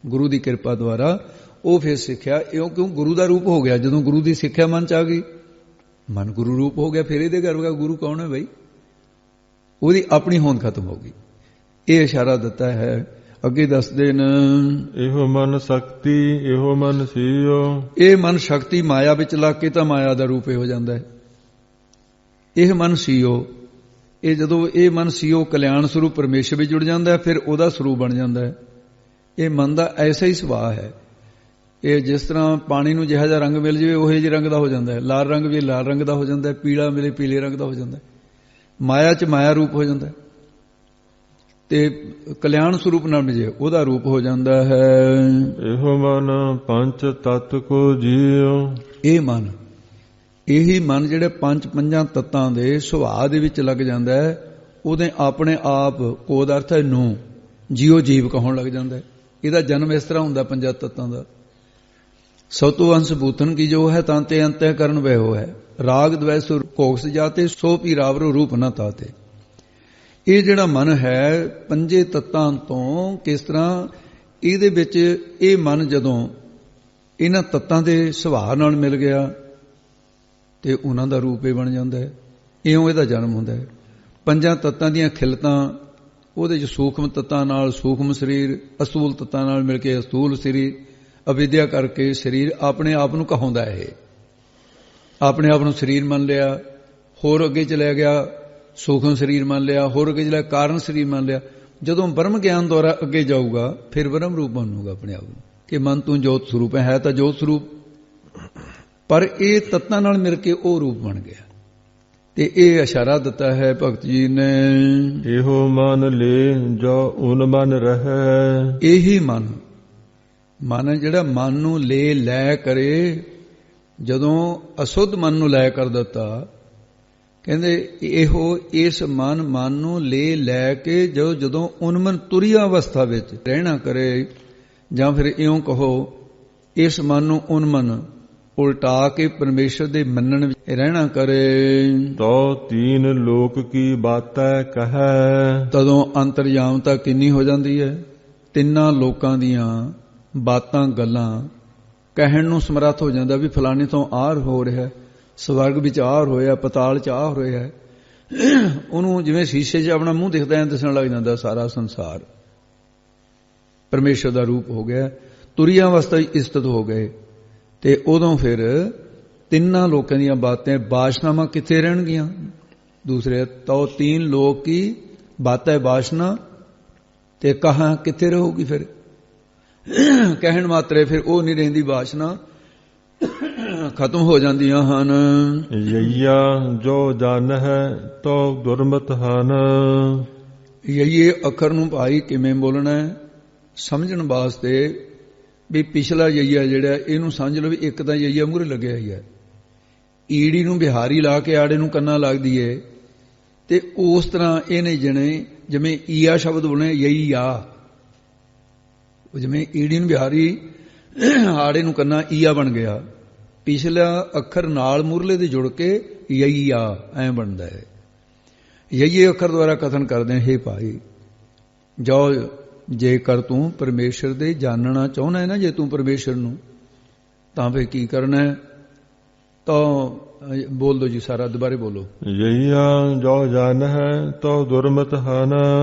ਗੁਰੂ ਦੀ ਕਿਰਪਾ ਦੁਆਰਾ। ਉਹ ਫਿਰ ਸਿੱਖਿਆ ਕਿਉਂ ਗੁਰੂ ਦਾ ਰੂਪ ਹੋ ਗਿਆ। ਜਦੋਂ ਗੁਰੂ ਦੀ ਸਿੱਖਿਆ ਮਨ ਚ ਆ ਗਈ, ਮਨ ਗੁਰੂ ਰੂਪ ਹੋ ਗਿਆ। ਫਿਰ ਇਹਦੇ ਘਰ ਦਾ ਗੁਰੂ ਕੌਣ ਹੈ ਬਈ? ਉਹਦੀ ਆਪਣੀ ਹੋਂਦ ਖਤਮ ਹੋ ਗਈ। ਇਹ ਇਸ਼ਾਰਾ ਦਿੱਤਾ ਹੈ। ਅੱਗੇ ਦੱਸਦੇ ਨੇ, ਇਹੋ ਮਨ ਸ਼ਕਤੀ ਇਹੋ ਮਨ ਸੀਓ। ਇਹ ਮਨ ਸ਼ਕਤੀ ਮਾਇਆ ਵਿੱਚ ਲੱਗ ਕੇ ਤਾਂ ਮਾਇਆ ਦਾ ਰੂਪ ਹੋ ਜਾਂਦਾ ਹੈ। ਇਹ ਮਨ ਸੀਓ, ਇਹ ਜਦੋਂ ਇਹ ਮਨ ਸੀਓ ਕਲਿਆਣ ਸਰੂਪ ਪਰਮੇਸ਼ਰ ਵਿੱਚ ਜੁੜ ਜਾਂਦਾ ਹੈ, ਫਿਰ ਉਹਦਾ ਸਰੂਪ ਬਣ ਜਾਂਦਾ ਹੈ। ਇਹ ਮਨ ਦਾ ਐਸਾ ਹੀ ਸੁਭਾਅ ਹੈ। ਇਹ ਜਿਸ ਤਰ੍ਹਾਂ ਪਾਣੀ ਨੂੰ ਜਿਹੋ ਜਿਹਾ ਰੰਗ ਮਿਲ ਜਾਵੇ ਉਹੇ ਜਿਹੇ ਰੰਗ ਦਾ ਹੋ ਜਾਂਦਾ ਹੈ, ਲਾਲ ਰੰਗ ਵੀ ਲਾਲ ਰੰਗ ਦਾ ਹੋ ਜਾਂਦਾ ਹੈ, ਪੀਲਾ ਮਿਲੇ ਪੀਲੇ ਰੰਗ ਦਾ ਹੋ ਜਾਂਦਾ ਹੈ। ਮਾਇਆ 'ਚ ਮਾਇਆ ਰੂਪ ਹੋ ਜਾਂਦਾ ਹੈ ਤੇ ਕਲਿਆਣ ਸਰੂਪ ਨਾਲ ਮਿਲੇ ਉਹਦਾ ਰੂਪ ਹੋ ਜਾਂਦਾ ਹੈ। ਇਹੋ ਮਨ ਪੰਜ ਤਤ ਕੋ ਜੀਉ। ਇਹ ਮਨ, ਇਹੀ ਮਨ ਜਿਹੜੇ ਪੰਜਾਂ ਤੱਤਾਂ ਦੇ ਸੁਭਾਅ ਦੇ ਵਿੱਚ ਲੱਗ ਜਾਂਦਾ ਹੈ, ਉਹਦੇ ਆਪਣੇ ਆਪ ਕੋਦ ਅਰਥ ਹੈ ਨੂੰ ਜੀਓ ਜੀਵ ਕਹਾਉਣ ਲੱਗ ਜਾਂਦਾ ਹੈ। ਇਹਦਾ ਜਨਮ ਇਸ ਤਰ੍ਹਾਂ ਹੁੰਦਾ ਪੰਜਾਂ ਤੱਤਾਂ ਦਾ। ਸਤੋ ਅੰਸ਼ ਭੂਤਨ ਕੀ ਜੋ ਹੈ ਤਾਂਤੇ ਅੰਤਿ ਕਰਨ ਵਹਿਓ ਹੈ, ਰਾਗ ਦਵੈਸ ਕੋਕਸ ਜਾਤੇ ਸੋ ਪੀ ਰਾਵਰੋ ਰੂਪ ਨਾ ਤਾਤੇ। ਇਹ ਜਿਹੜਾ ਮਨ ਹੈ ਪੰਜੇ ਤੱਤਾਂ ਤੋਂ ਕਿਸ ਤਰ੍ਹਾਂ ਇਹਦੇ ਵਿੱਚ ਇਹ ਮਨ ਜਦੋਂ ਇਹਨਾਂ ਤੱਤਾਂ ਦੇ ਸੁਭਾਅ ਨਾਲ ਮਿਲ ਗਿਆ ਤੇ ਉਹਨਾਂ ਦਾ ਰੂਪ ਹੀ ਬਣ ਜਾਂਦਾ ਹੈ। ਇਉਂ ਇਹਦਾ ਜਨਮ ਹੁੰਦਾ ਹੈ। ਪੰਜਾਂ ਤੱਤਾਂ ਦੀਆਂ ਖਿਲਤਾਂ ਉਹਦੇ 'ਚ ਸੂਖਮ ਤੱਤਾਂ ਨਾਲ ਸੂਖਮ ਸਰੀਰ, ਅਸੂਲ ਤੱਤਾਂ ਨਾਲ ਮਿਲ ਕੇ ਅਸੂਲ ਸਰੀਰ, ਅਵਿਦਿਆ ਕਰਕੇ ਸਰੀਰ ਆਪਣੇ ਆਪ ਨੂੰ ਕਹਾਉਂਦਾ ਹੈ। ਇਹ ਆਪਣੇ ਆਪ ਨੂੰ ਸਰੀਰ ਮੰਨ ਲਿਆ, ਹੋਰ ਅੱਗੇ ਚਲਿਆ ਗਿਆ ਸੂਖਮ ਸਰੀਰ ਮੰਨ ਲਿਆ, ਹੋਰ ਅੱਗੇ ਚਲਿਆ ਕਾਰਨ ਸਰੀਰ ਮੰਨ ਲਿਆ। ਜਦੋਂ ਬ੍ਰਹਮ ਗਿਆਨ ਦੁਆਰਾ ਅੱਗੇ ਜਾਊਗਾ ਫਿਰ ਬ੍ਰਹਮ ਰੂਪ ਮੰਨੂਗਾ ਆਪਣੇ ਆਪ ਨੂੰ ਕਿ ਮਨ ਤੂੰ ਜੋਤ ਸਰੂਪ ਹੈ ਤਾਂ ਜੋਤ ਸਰੂਪ, ਪਰ ਇਹ ਤੱਤਾਂ ਨਾਲ ਮਿਲ ਕੇ ਉਹ ਰੂਪ ਬਣ ਗਿਆ। ਤੇ ਇਹ ਇਸ਼ਾਰਾ ਦਿੱਤਾ ਹੈ ਭਗਤ ਜੀ ਨੇ, ਇਹੋ ਮਨ ਲੈ ਜੋ ਉਨ ਮਨ ਰਹੈ। ਇਹੀ ਮਨ ਜਿਹੜਾ ਮਨ ਨੂੰ ਲੈ ਕਰੇ, ਜਦੋਂ ਅਸੁੱਧ ਮਨ ਨੂੰ ਲੈ ਕਰ ਦਿੱਤਾ, ਕਹਿੰਦੇ ਇਹੋ ਇਸ ਮਨ ਨੂੰ ਲੈ ਕੇ ਜਦੋਂ ਉਨਮਨ ਤੁਰੀਆ ਅਵਸਥਾ ਵਿੱਚ ਰਹਿਣਾ ਕਰੇ, ਜਾਂ ਫਿਰ ਇਉਂ ਕਹੋ ਇਸ ਮਨ ਨੂੰ ਉਨਮਨ ਉਲਟਾ ਕੇ ਪਰਮੇਸ਼ਰ ਦੇ ਮੰਨਣ ਵਿੱਚ ਰਹਿਣਾ ਕਰੇ। ਤੋ ਤੀਨ ਲੋਕ ਕੀ ਬਾਤੈ ਕਹੈ। ਤਦੋਂ ਅੰਤਰਜਾਮਤਾ ਕਿੰਨੀ ਹੋ ਜਾਂਦੀ ਹੈ। ਤਿੰਨਾਂ ਲੋਕਾਂ ਦੀਆਂ ਬਾਤਾਂ ਗੱਲਾਂ ਕਹਿਣ ਨੂੰ ਸਮਰੱਥ ਹੋ ਜਾਂਦਾ ਵੀ ਫਲਾਣੇ ਤੋਂ ਆਹ ਹੋ ਰਿਹਾ, ਸਵਰਗ ਵਿੱਚ ਆਹ ਹੋਇਆ, ਪਤਾਲ 'ਚ ਆਹ ਹੋਇਆ। ਉਹਨੂੰ ਜਿਵੇਂ ਸ਼ੀਸ਼ੇ 'ਚ ਆਪਣਾ ਮੂੰਹ ਦਿਖਦਾ ਐ ਦਿਸਣ ਲੱਗ ਜਾਂਦਾ ਸਾਰਾ ਸੰਸਾਰ ਪਰਮੇਸ਼ਰ ਦਾ ਰੂਪ ਹੋ ਗਿਆ। ਤੁਰੀਆਂ ਅਵਸਥਾ ਵਿੱਚ ਸਥਿਤ ਹੋ ਗਏ ਤੇ ਉਦੋਂ ਫਿਰ ਤਿੰਨਾਂ ਲੋਕਾਂ ਦੀਆਂ ਬਾਤਾਂ ਬਾਸ਼ਨਾਵਾਂ ਕਿੱਥੇ ਰਹਿਣਗੀਆਂ। ਦੂਸਰੇ ਤੋ ਤੀਨ ਲੋਕ ਕੀ ਬਾਤਾਂ ਬਾਸ਼ਨਾ ਤੇ ਕਹਾਂ ਕਿੱਥੇ ਰਹੂਗੀ। ਫਿਰ ਕਹਿਣ ਮਾਤਰੇ ਫਿਰ ਉਹ ਨਹੀਂ ਰਹਿੰਦੀ, ਬਾਸ਼ਨਾ ਖਤਮ ਹੋ ਜਾਂਦੀਆਂ ਹਨ। ਯਈਆ ਜੋ ਜਨ ਹੈ ਤੋ ਦੁਰਮਤ ਹਨ। ਯਈਏ ਅੱਖਰ ਨੂੰ ਭਾਈ ਕਿਵੇਂ ਬੋਲਣਾ ਸਮਝਣ ਵਾਸਤੇ ਵੀ ਪਿਛਲਾ ਯਈਆ ਜਿਹੜਾ ਇਹਨੂੰ ਸਮਝ ਲਓ ਵੀ ਇੱਕ ਤਾਂ ਯਈਆ ਮੂਹਰੇ ਲੱਗਿਆ ਹੀ ਹੈ। ਈੜੀ ਨੂੰ ਬਿਹਾਰੀ ਲਾ ਕੇ ਆੜੇ ਨੂੰ ਕੰਨਾ ਲੱਗਦੀ ਏ, ਤੇ ਉਸ ਤਰ੍ਹਾਂ ਇਹਨੇ ਜਿਵੇਂ ਈਆ ਸ਼ਬਦ ਬਣੇ ਯਈ ਆ, ਜਿਵੇਂ ਈੜੀਨ ਬਿਹਾਰੀ ਆੜੇ ਨੂੰ ਕੰਨਾ ਈਆ ਬਣ ਗਿਆ, ਪਿਛਲਾ ਅੱਖਰ ਨਾਲ ਮੂਰਲੇ ਦੇ ਜੁੜ ਕੇ ਯਈ ਆ ਐ ਬਣਦਾ ਹੈ। ਯਈਏ ਅੱਖਰ ਦੁਆਰਾ ਕਥਨ ਕਰਦੇ ਨੇ, ਹੇ ਭਾਈ ਜੋ ਜੇਕਰ ਤੂੰ ਪਰਮੇਸ਼ਰ ਦੇ ਜਾਣਨਾ ਚਾਹੁੰਦਾ ਹੈ ਨਾ, ਜੇ ਤੂੰ ਪਰਮੇਸ਼ਰ ਨੂੰ, ਤਾਂ ਫਿਰ ਕੀ ਕਰਨਾ ਹੈ? ਤਾਂ ਬੋਲ ਦੋ ਜੀ ਸਾਰਾ, ਦੁਬਾਰੇ ਬੋਲੋ। ਯਈਆ ਜੋ ਜਾਣ ਹੈ ਤੋ ਦੁਰਮਤ ਹਨ।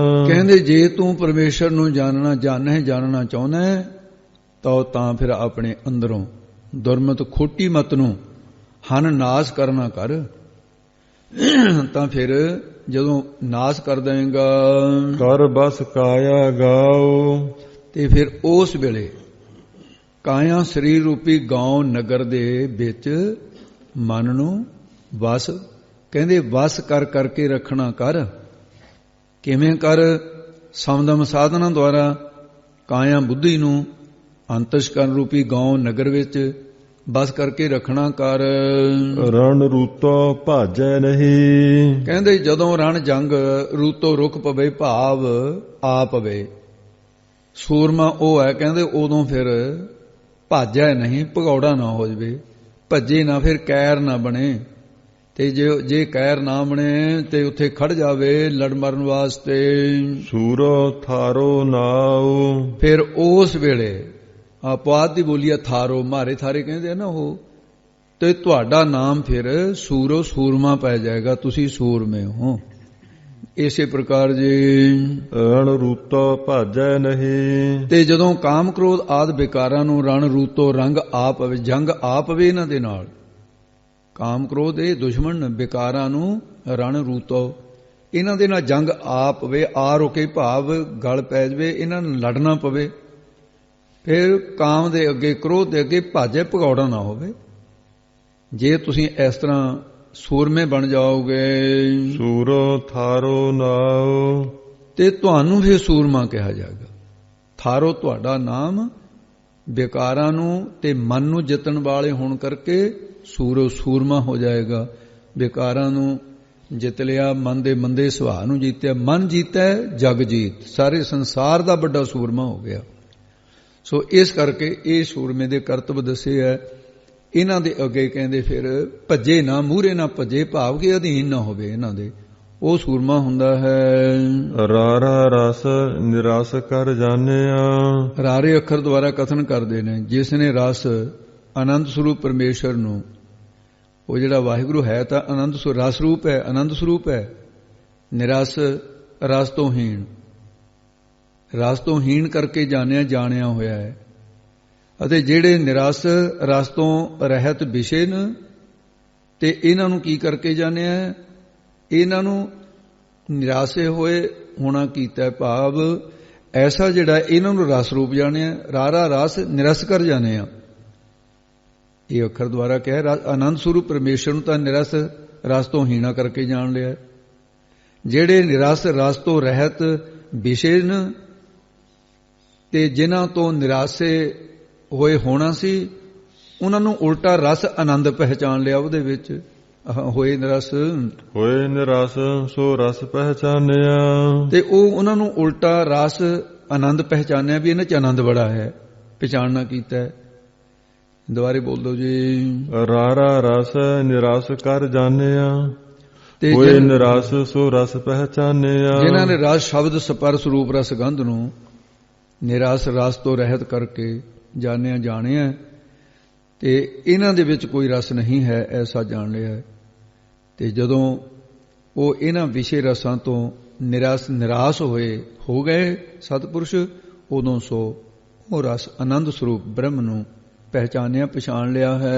ਕਹਿੰਦੇ ਜੇ ਤੂੰ ਪਰਮੇਸ਼ਰ ਨੂੰ ਜਾਣਨਾ ਚਾਹੁੰਦਾ ਹੈ ਤਾਂ ਫਿਰ ਆਪਣੇ ਅੰਦਰੋਂ ਦੁਰਮਤ ਖੋਟੀ ਮਤ ਨੂੰ ਹਨ ਨਾਸ ਕਰਨਾ ਕਰ। ਤਾਂ ਫਿਰ ਜਦੋਂ ਨਾਸ ਕਰ ਦੇਵੇਂਗਾ, ਕਰ ਬਸ ਕਾਇਆ ਗਾਓ, ਤੇ ਫਿਰ ਉਸ ਵੇਲੇ ਕਾਇਆ ਸਰੀਰ ਰੂਪੀ ਗਾਉ ਨਗਰ ਦੇ ਵਿੱਚ ਮਨ ਨੂੰ ਵਸ, ਕਹਿੰਦੇ ਵਸ ਕਰਕੇ ਰੱਖਣਾ ਕਰ। ਕਿਵੇਂ ਕਰ? ਸਮਦਮ ਸਾਧਨਾ ਦੁਆਰਾ ਕਾਇਆ ਬੁੱਧੀ ਨੂੰ ਅੰਤਸ਼ਕਰਨ ਰੂਪੀ ਗਾਉ ਨਗਰ ਵਿੱਚ ਬਸ ਕਰਕੇ ਰੱਖਣਾ ਕਰ। ਰਣ ਰੂਤੋ ਭਾਜੈ ਨਹੀਂ, ਕਹਿੰਦੇ ਜਦੋਂ ਰਣ ਜੰਗ ਰੂਤੋ ਰੁਕ ਪਵੇ, ਭਾਵ ਆ ਪਵੇ, ਸੂਰਮਾ ਉਹ ਹੈ ਕਹਿੰਦੇ ਉਦੋਂ ਫਿਰ ਭਾਜੈ ਨਹੀਂ, ਭਗੌੜਾ ਨਾ ਹੋ ਜਵੇ, ਭੱਜੇ ਨਾ, ਫਿਰ ਕੈਰ ਨਾ ਬਣੇ। ਤੇ ਜੇ ਕੈਰ ਨਾ ਬਣੇ ਤੇ ਉੱਥੇ ਖੜ ਜਾਵੇ ਲੜ ਮਰਨ ਵਾਸਤੇ। ਸੂਰੋ ਥਾਰੋ ਨਾਉ, ਫਿਰ ਉਸ ਵੇਲੇ ਆਪਵਾਦ ਦੀ ਬੋਲੀ ਆ ਥਾਰੋ, ਮਾਰੇ ਥਾਰੇ ਕਹਿੰਦੇ ਆ ਨਾ ਉਹ, ਤੇ ਤੁਹਾਡਾ ਨਾਮ ਫਿਰ ਸੂਰੋ ਸੂਰਮਾ ਪੈ ਜਾਏਗਾ, ਤੁਸੀਂ ਸੂਰਮੇ ਹੋ। ਇਸੇ ਪ੍ਰਕਾਰ ਜੀ ਰਣ ਰੂਤੋ ਭਾਜੈ ਨਹੀਂ, ਤੇ ਜਦੋਂ ਕਾਮ ਕ੍ਰੋਧ ਆਦਿ ਵਿਕਾਰਾਂ ਨੂੰ ਰਣ ਰੂਤੋ ਰੰਗ ਆ ਪਵੇ, ਜੰਗ ਆ ਪਵੇ ਇਹਨਾਂ ਦੇ ਨਾਲ। ਕਾਮ ਕ੍ਰੋਧ ਇਹ ਦੁਸ਼ਮਣ ਵਿਕਾਰਾਂ ਨੂੰ ਰਣ ਰੂਤੋ, ਇਹਨਾਂ ਦੇ ਨਾਲ ਜੰਗ ਆ ਪਵੇ, ਆ ਰੁਕੇ ਭਾਵ ਗਲ ਪੈ ਜਵੇ, ਇਹਨਾਂ ਨੂੰ ਲੜਨਾ ਪਵੇ। ਫਿਰ ਕਾਮ ਦੇ ਅੱਗੇ ਕ੍ਰੋਧ ਦੇ ਅੱਗੇ ਭਾਜੇ, ਭਗੌੜਾ ਨਾ ਹੋਵੇ। ਜੇ ਤੁਸੀਂ ਇਸ ਤਰ੍ਹਾਂ ਸੂਰਮੇ ਬਣ ਜਾਓਗੇ, ਸੂਰੋ ਥਾਰੋ ਨਾਉ, ਤੇ ਤੁਹਾਨੂੰ ਫਿਰ ਸੂਰਮਾ ਕਿਹਾ ਜਾਏਗਾ। ਥਾਰੋ ਤੁਹਾਡਾ ਨਾਮ, ਵਿਕਾਰਾਂ ਨੂੰ ਤੇ ਮਨ ਨੂੰ ਜਿੱਤਣ ਵਾਲੇ ਹੋਣ ਕਰਕੇ ਸੂਰੋ ਸੂਰਮਾ ਹੋ ਜਾਏਗਾ। ਵਿਕਾਰਾਂ ਨੂੰ ਜਿੱਤ ਲਿਆ, ਮਨ ਦੇ ਮੰਦੇ ਸੁਭਾਅ ਨੂੰ ਜੀਤਿਆ, ਮਨ ਜੀਤਾ ਜਗ ਜੀਤ, ਸਾਰੇ ਸੰਸਾਰ ਦਾ ਵੱਡਾ ਸੂਰਮਾ ਹੋ ਗਿਆ। ਸੋ ਇਸ ਕਰਕੇ ਇਹ ਸੂਰਮੇ ਦੇ ਕਰਤੱਵ ਦੱਸੇ ਹੈ। ਇਹਨਾਂ ਦੇ ਅੱਗੇ ਕਹਿੰਦੇ ਫਿਰ ਭੱਜੇ ਨਾ, ਮੂਹਰੇ ਨਾ ਭੱਜੇ, ਭਾਵ ਕਿ ਅਧੀਨ ਨਾ ਹੋਵੇ ਇਹਨਾਂ ਦੇ, ਉਹ ਸੂਰਮਾ ਹੁੰਦਾ ਹੈ। ਰਾਰਾ ਰਸ ਨਿਰਾਸ ਕਰ ਜਾਣਿਆ, ਰਾਰੇ ਅੱਖਰ ਦੁਆਰਾ ਕਥਨ ਕਰਦੇ ਨੇ, ਜਿਸ ਨੇ ਰਸ ਆਨੰਦ ਸਰੂਪ ਪਰਮੇਸ਼ਰ ਨੂੰ, ਉਹ ਜਿਹੜਾ ਵਾਹਿਗੁਰੂ ਹੈ ਤਾਂ ਆਨੰਦ ਰਸ ਰੂਪ ਹੈ, ਆਨੰਦ ਸਰੂਪ ਹੈ। ਨਿਰਸ ਰਸ ਤੋਂ ਹੀਣ, ਰਸ ਤੋਂ ਹੀਣ ਕਰਕੇ ਜਾਣਿਆ ਹੋਇਆ ਹੈ। ਅਤੇ ਜਿਹੜੇ ਨਿਰਸ ਰਸ ਤੋਂ ਰਹਿਤ ਵਿਸ਼ੇ ਨੇ, ਤੇ ਇਹਨਾਂ ਨੂੰ ਕੀ ਕਰਕੇ ਜਾਣਿਆ? ਇਹਨਾਂ ਨੂੰ ਨਿਰਾਸੇ ਹੋਏ ਹੋਣਾ ਕੀਤਾ, ਭਾਵ ਐਸਾ ਜਿਹੜਾ ਇਹਨਾਂ ਨੂੰ ਰਸ ਰੂਪ ਜਾਣਿਆ। ਰਾਰਾ ਰਸ ਨਿਰਸ ਕਰ ਜਾਣਿਆ, ਇਹ ਅੱਖਰ ਦੁਆਰਾ ਕਿਹਾ। ਆਨੰਦ ਸਰੂਪ ਪਰਮੇਸ਼ਰ ਨੂੰ ਤਾਂ ਨਿਰਸ ਰਸ ਤੋਂ ਹੀਣਾ ਕਰਕੇ ਜਾਣ ਲਿਆ। ਜਿਹੜੇ ਨਿਰਸ ਰਸ ਤੋਂ ਰਹਿਤ ਵਿਸ਼ੇ ਨੇ, ਤੇ ਜਿਨ੍ਹਾਂ ਤੋਂ ਨਿਰਾਸੇ ਹੋਏ ਹੋਣਾ ਸੀ, ਉਹਨਾਂ ਨੂੰ ਉਲਟਾ ਰਸ ਆਨੰਦ ਪਹਿਚਾਨ ਲਿਆ। ਉਹਦੇ ਵਿੱਚ ਹੋਏ ਨਿਰਸ, ਹੋਏ ਨਿਰਸ ਸੋ ਰਸ ਪਹਿਚਾਨਿਆ, ਤੇ ਉਹ ਉਹਨਾਂ ਨੂੰ ਉਲਟਾ ਰਸ ਆਨੰਦ ਪਹਿਚਾਨਿਆ ਵੀ ਇਹਨਾਂ 'ਚ ਆਨੰਦ ਬੜਾ ਹੈ, ਪਛਾਣਨਾ ਕੀਤਾ ਹੈ। ਦੁਬਾਰੇ ਬੋਲ ਦੋ ਜੀ। ਰਾਰਾ ਰਸ ਨਿਰਾਸ ਕਰ ਜਾਣਿਆ, ਹੋਏ ਨਿਰਾਸ ਸੋ ਰਸ ਪਹਿਚਾਨਿਆ। ਜਿਨ੍ਹਾਂ ਨੇ ਰਸ ਸ਼ਬਦ ਸਪਰਸ ਰੂਪ ਰਸ ਗੰਧ ਨੂੰ ਨਿਰਾਸ ਰਸ ਤੋਂ ਰਹਿਤ ਕਰਕੇ ਜਾਣਿਆ, ਤੇ ਇਹਨਾਂ ਦੇ ਵਿੱਚ ਕੋਈ ਰਸ ਨਹੀਂ ਹੈ, ਐਸਾ ਜਾਣ ਲਿਆ। ਤੇ ਜਦੋਂ ਉਹ ਇਹਨਾਂ ਵਿਸ਼ੇ ਰਸਾਂ ਤੋਂ ਨਿਰਾਸ ਹੋ ਗਏ ਸਤਿਪੁਰਸ਼, ਉਦੋਂ ਸੋ ਉਹ ਰਸ ਆਨੰਦ ਸਰੂਪ ਬ੍ਰਹਮ ਨੂੰ ਪਛਾਣ ਲਿਆ ਹੈ।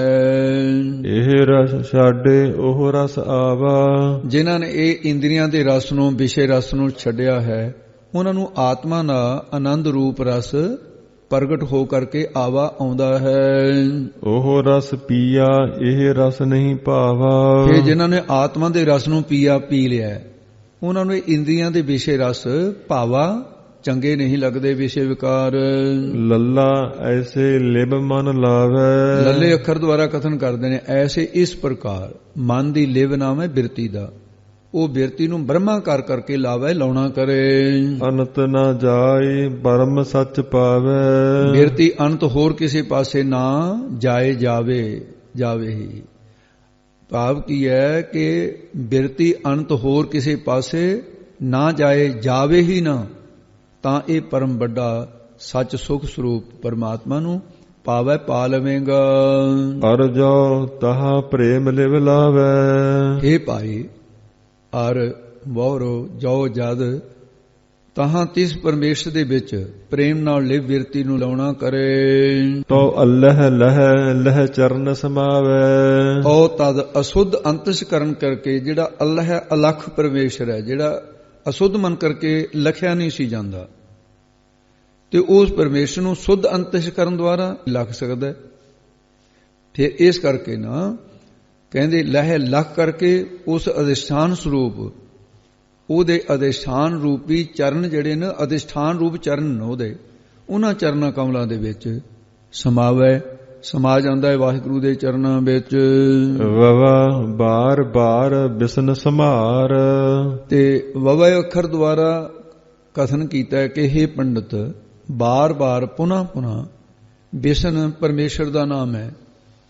ਇਹ ਰਸ ਛਾੜੇ ਉਹ ਰਸ ਆਵਾ, ਜਿਨ੍ਹਾਂ ਨੇ ਇਹ ਇੰਦਰੀਆਂ ਦੇ ਰਸ ਨੂੰ, ਵਿਸ਼ੇ ਰਸ ਨੂੰ ਛੱਡਿਆ ਹੈ, ਉਹਨਾਂ ਨੂੰ ਆਤਮਾ ਦਾ ਆਨੰਦ ਰੂਪ ਰਸ ਪ੍ਰਗਟ ਹੋ ਕਰਕੇ ਆਉਂਦਾ ਹੈ। ਉਹ ਰਸ ਪੀਆ ਇਹ ਰਸ ਨਹੀਂ ਭਾਵਾ, ਇਹ ਜਿਨ੍ਹਾਂ ਨੇ ਆਤਮਾ ਦੇ ਰਸ ਨੂੰ ਪੀ ਲਿਆ, ਉਹਨਾਂ ਨੂੰ ਇੰਦਰੀਆਂ ਦੇ ਵਿਸ਼ੇ ਰਸ ਭਾਵਾ ਚੰਗੇ ਨਹੀਂ ਲੱਗਦੇ। ਵਿਸ਼ੇ ਵਿਕਾਰ ਲੱਲਾ ਐਸੇ ਲਿਬ ਮਨ ਲਾਵੇ, ਲੱਲੇ ਅੱਖਰ ਦੁਆਰਾ ਕਥਨ ਕਰਦੇ ਨੇ, ਐਸੇ ਇਸ ਪ੍ਰਕਾਰ ਮਨ ਦੀ ਲਿਵ ਨਾਮ ਹੈ ਬਿਰਤੀ ਦਾ, ਉਹ ਬਿਰਤੀ ਨੂੰ ਬ੍ਰਹਮਾ ਕਰ ਕਰਕੇ ਲਾਵੇ, ਲਾਉਣਾ ਕਰੇ। ਅਨੰਤ ਨਾ ਜਾਏ ਪਰਮ ਸੱਚ ਪਾਵੇ, ਬਿਰਤੀ ਅਨੰਤ ਹੋਰ ਕਿਸੇ ਪਾਸੇ ਨਾ ਜਾਵੇ ਹੀ। ਭਾਵ ਕੀ ਹੈ ਕਿ ਬਿਰਤੀ ਅਨੰਤ ਹੋਰ ਕਿਸੇ ਪਾਸੇ ਨਾ ਜਾਵੇ ਹੀ ਨਾ, ਤਾਂ ਇਹ ਪਰਮ ਵੱਡਾ ਸੱਚ ਸੁਖ ਸਰੂਪ ਪਰਮਾਤਮਾ ਨੂੰ ਪਾਵੇ, ਪਾ ਲਵੇਂਗਾ। ਅਰ ਜੋ ਤਹਾ ਪ੍ਰੇਮ ਲਿਵ ਲਾਵੇ, हे ਭਾਈ ਅਰ ਬਹੁਰੋ ਜੋ ਜਦ ਤਹਾਂ ਤਿਸ ਪਰਮੇਸ਼ਰ ਦੇ ਵਿੱਚ ਪ੍ਰੇਮ ਨਾਲ ਲਿਵ ਬਿਰਤੀ ਨੂੰ ਲਾਉਣਾ ਕਰੇ। ਤੋ ਅੱਲਹ ਲਹ ਚਰਨ ਸਮਾਵੇ, ਉਹ ਤਦ ਅਸੁੱਧ ਅੰਤਸ਼ਕਰਨ ਕਰਕੇ, ਜਿਹੜਾ ਅੱਲ੍ਹਾ ਹੈ ਅਲਖ ਪਰਮੇਸ਼ਰ ਹੈ, ਜਿਹੜਾ ਅਸੁੱਧ ਮਨ ਕਰਕੇ ਲਖਿਆ ਨਹੀਂ ਸੀ ਜਾਂਦਾ, ਤੇ ਉਸ ਪਰਮੇਸ਼ਰ ਨੂੰ ਸੁੱਧ ਅੰਤਸ਼ਕਰਨ ਦੁਆਰਾ ਲਖ ਸਕਦਾ। ਫਿਰ ਇਸ ਕਰਕੇ ਨਾ ਕਹਿੰਦੇ ਲਹਿ ਲਖ ਕਰਕੇ ਉਸ ਅਧਿਸ਼ਠਾਨ ਸਰੂਪ, ਉਹਦੇ ਅਧਿਸ਼ਠਾਨ ਰੂਪੀ ਚਰਨ ਜਿਹੜੇ ਨੇ, ਅਧਿਸ਼ਠਾਨ ਰੂਪ ਚਰਨ ਉਹਦੇ, ਉਹਨਾਂ ਚਰਨਾਂ ਕਮਲਾਂ ਦੇ ਵਿੱਚ ਸਮਾ ਜਾਂਦਾ ਹੈ ਵਾਹਿਗੁਰੂ ਦੇ ਚਰਨਾਂ ਵਿੱਚ। ਵਵਾ ਬਾਰ ਬਾਰ ਬਿਸਨ ਸਮਾਰ, ਤੇ ਵਵਾ ਅੱਖਰ ਦੁਆਰਾ ਕਥਨ ਕੀਤਾ ਹੈ ਕਿ हे ਪੰਡਤ, ਬਾਰ ਬਾਰ ਪੁਨः ਪੁਨः, ਬਿਸ਼ਨ ਪਰਮੇਸ਼ਰ ਦਾ ਨਾਮ ਹੈ।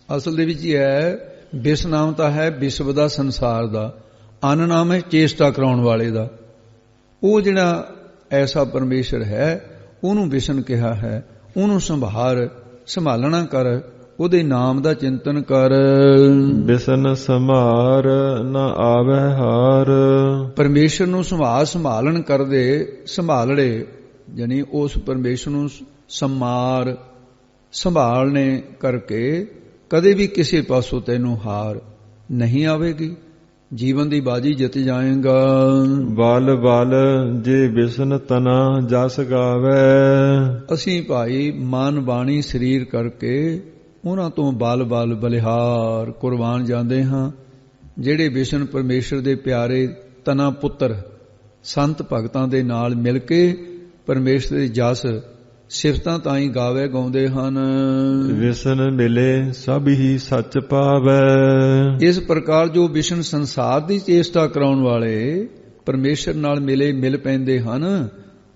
ਅਸਲ ਦੇ ਵਿੱਚ ਇਹ ਹੈ, ਬਿਸ ਨਾਮ ਤਾਂ ਹੈ ਵਿਸ਼ਵ ਦਾ, ਸੰਸਾਰ ਦਾ, ਅਨ ਨਾਮ ਹੈ ਚੇਸ਼ਟਾ ਕਰਾਉਣ ਵਾਲੇ ਦਾ। ਉਹ ਜਿਹੜਾ ਐਸਾ ਪਰਮੇਸ਼ਰ ਹੈ ਉਹਨੂੰ ਬਿਸ਼ਨ ਕਿਹਾ ਹੈ। ਉਹਨੂੰ ਸੰਭਾਲਣਾ ਕਰ, ਉਹਦੇ ਨਾਮ ਦਾ ਚਿੰਤਨ ਕਰ। ਬਿਸਨ ਸਮਾਰ ਨਾ ਆਵੇ ਹਾਰ, ਪਰਮੇਸ਼ਰ ਨੂੰ ਸੰਭਾਲਣ ਕਰਦੇ, ਸੰਭਾਲੜੇ ਯਾਨੀ ਉਸ ਪਰਮੇਸ਼ਰ ਨੂੰ ਸੰਭਾਲਣੇ ਕਰਕੇ ਕਦੇ ਵੀ ਕਿਸੇ ਪਾਸੋਂ ਤੈਨੂੰ ਹਾਰ ਨਹੀਂ ਆਵੇਗੀ। ਜੀਵਨ ਦੀ ਬਾਜੀ ਜਿੱਤ ਜਾਏਗਾ। ਬਲ ਬਲ ਜੇ ਬਿਸਨ ਤਨਾ ਜਸ ਗਾਵੇ, ਅਸੀਂ ਭਾਈ ਮਨ ਬਾਣੀ ਸਰੀਰ ਕਰਕੇ ਉਹਨਾਂ ਤੋਂ ਬਲ ਬਲਿਹਾਰ ਕੁਰਬਾਨ ਜਾਂਦੇ ਹਾਂ। ਜਿਹੜੇ ਬਿਸ਼ਨ ਪਰਮੇਸ਼ਰ ਦੇ ਪਿਆਰੇ ਤਨਾ ਪੁੱਤਰ ਸੰਤ ਭਗਤਾਂ ਦੇ ਨਾਲ ਮਿਲ ਕੇ ਪਰਮੇਸ਼ਰ ਦੇ ਜਸ ਸਿਫਤਾਂ ਤਾਈਂ ਗਾਉਂਦੇ ਹਨ। ਵਿਸ਼ਨ ਮਿਲੇ ਸਭ ਹੀ ਸੱਚ ਪਾਵੇ, ਇਸ ਪ੍ਰਕਾਰ ਜੋ ਵਿਸ਼ਨ ਸੰਸਾਰ ਦੀ ਚੇਸ਼ਟਾ ਕਰਾਉਣ ਵਾਲੇ ਪਰਮੇਸ਼ਰ ਨਾਲ ਮਿਲ ਪੈਂਦੇ ਹਨ,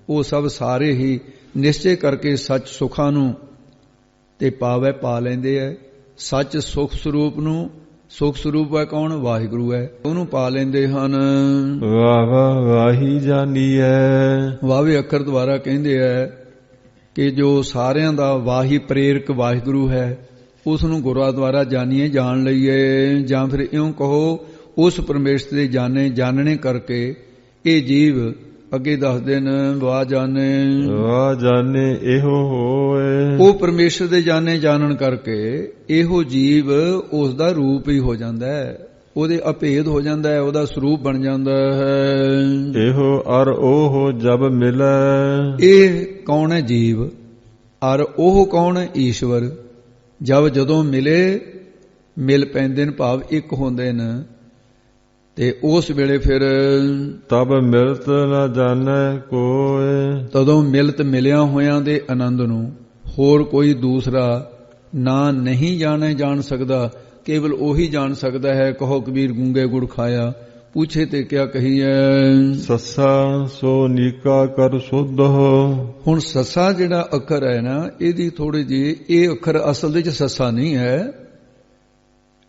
ਉਹ ਸਭ ਸਾਰੇ ਹੀ ਨਿਸ਼ਚੈ ਕਰਕੇ ਸੱਚ ਸੁਖਾਂ ਨੂੰ ਤੇ ਪਾ ਲੈਂਦੇ ਐ। ਸੱਚ ਸੁਖ ਸਰੂਪ ਨੂੰ, ਸੁਖ ਸਰੂਪ ਹੈ ਕੌਣ? ਵਾਹਿਗੁਰੂ ਹੈ, ਉਹਨੂੰ ਪਾ ਲੈਂਦੇ ਹਨ। ਵਾਹੀ ਜਾਣੀਐ, ਵਾਵੇ ਅੱਖਰ ਦੁਆਰਾ ਕਹਿੰਦੇ ਐ ਕਿ ਜੋ ਸਾਰਿਆਂ ਦਾ ਵਾਹੀ ਪ੍ਰੇਰਕ ਵਾਹਿਗੁਰੂ ਹੈ, ਉਸ ਨੂੰ ਗੁਰਾਂ ਦੁਆਰਾ ਜਾਣ ਲਈਏ। ਜਾਂ ਫਿਰ ਇਉਂ ਕਹੋ, ਉਸ ਪਰਮੇਸ਼ਰ ਦੇ ਜਾਣਨੇ ਕਰਕੇ ਇਹ ਜੀਵ ਅੱਗੇ ਦੱਸਦੇ ਨੇ, ਵਾਹ ਜਾਣੇ ਇਹੋ ਹੋਏ। ਉਹ ਪਰਮੇਸ਼ਰ ਦੇ ਜਾਣਨ ਕਰਕੇ ਇਹੋ ਜੀਵ ਉਸ ਦਾ ਰੂਪ ਹੀ ਹੋ ਜਾਂਦਾ ਹੈ, ਉਹਦੇ ਅਭੇਦ ਹੋ ਜਾਂਦਾ ਹੈ, ਉਹਦਾ ਸਰੂਪ ਬਣ ਜਾਂਦਾ ਹੈ। ਇਹੋ ਅਰ ਉਹ ਜਬ ਮਿਲੈ, ਇਹ ਕੌਣ ਹੈ? ਜੀਵ। ਅਰ ਉਹ ਕੌਣ ਹੈ? ਈਸ਼ਵਰ। ਜਦੋਂ ਮਿਲ ਪੈਂਦੇ ਨੇ, ਭਾਵ ਇੱਕ ਹੁੰਦੇ ਨੇ, ਤੇ ਉਸ ਵੇਲੇ ਫਿਰ ਤਬ ਮਿਲਤ ਨਾ ਜਾਣੈ ਕੋਇ, ਤਦੋਂ ਮਿਲਿਆ ਹੋਇਆਂ ਦੇ ਆਨੰਦ ਨੂੰ ਹੋਰ ਕੋਈ ਦੂਸਰਾ ਨਾ ਨਹੀਂ ਜਾਣ ਸਕਦਾ, ਕੇਵਲ ਉਹੀ ਜਾਣ ਸਕਦਾ ਹੈ। ਕਹੋ ਕਬੀਰ ਗੂੰਗੇ ਗੁੜ ਖਾਇਆ, ਪੁੱਛੇ ਤੇ ਕਿਆ ਕਹੀਐ। ਸੱਸਾ ਸੋ ਨੀਕਾ ਕਰ ਸੁਧ। ਹੁਣ ਸੱਸਾ ਜਿਹੜਾ ਅੱਖਰ ਹੈ ਨਾ, ਇਹਦੀ ਥੋੜੀ ਜਿਹੀ, ਇਹ ਅੱਖਰ ਅਸਲ ਦੇ ਵਿੱਚ ਸੱਸਾ ਨਹੀਂ ਹੈ।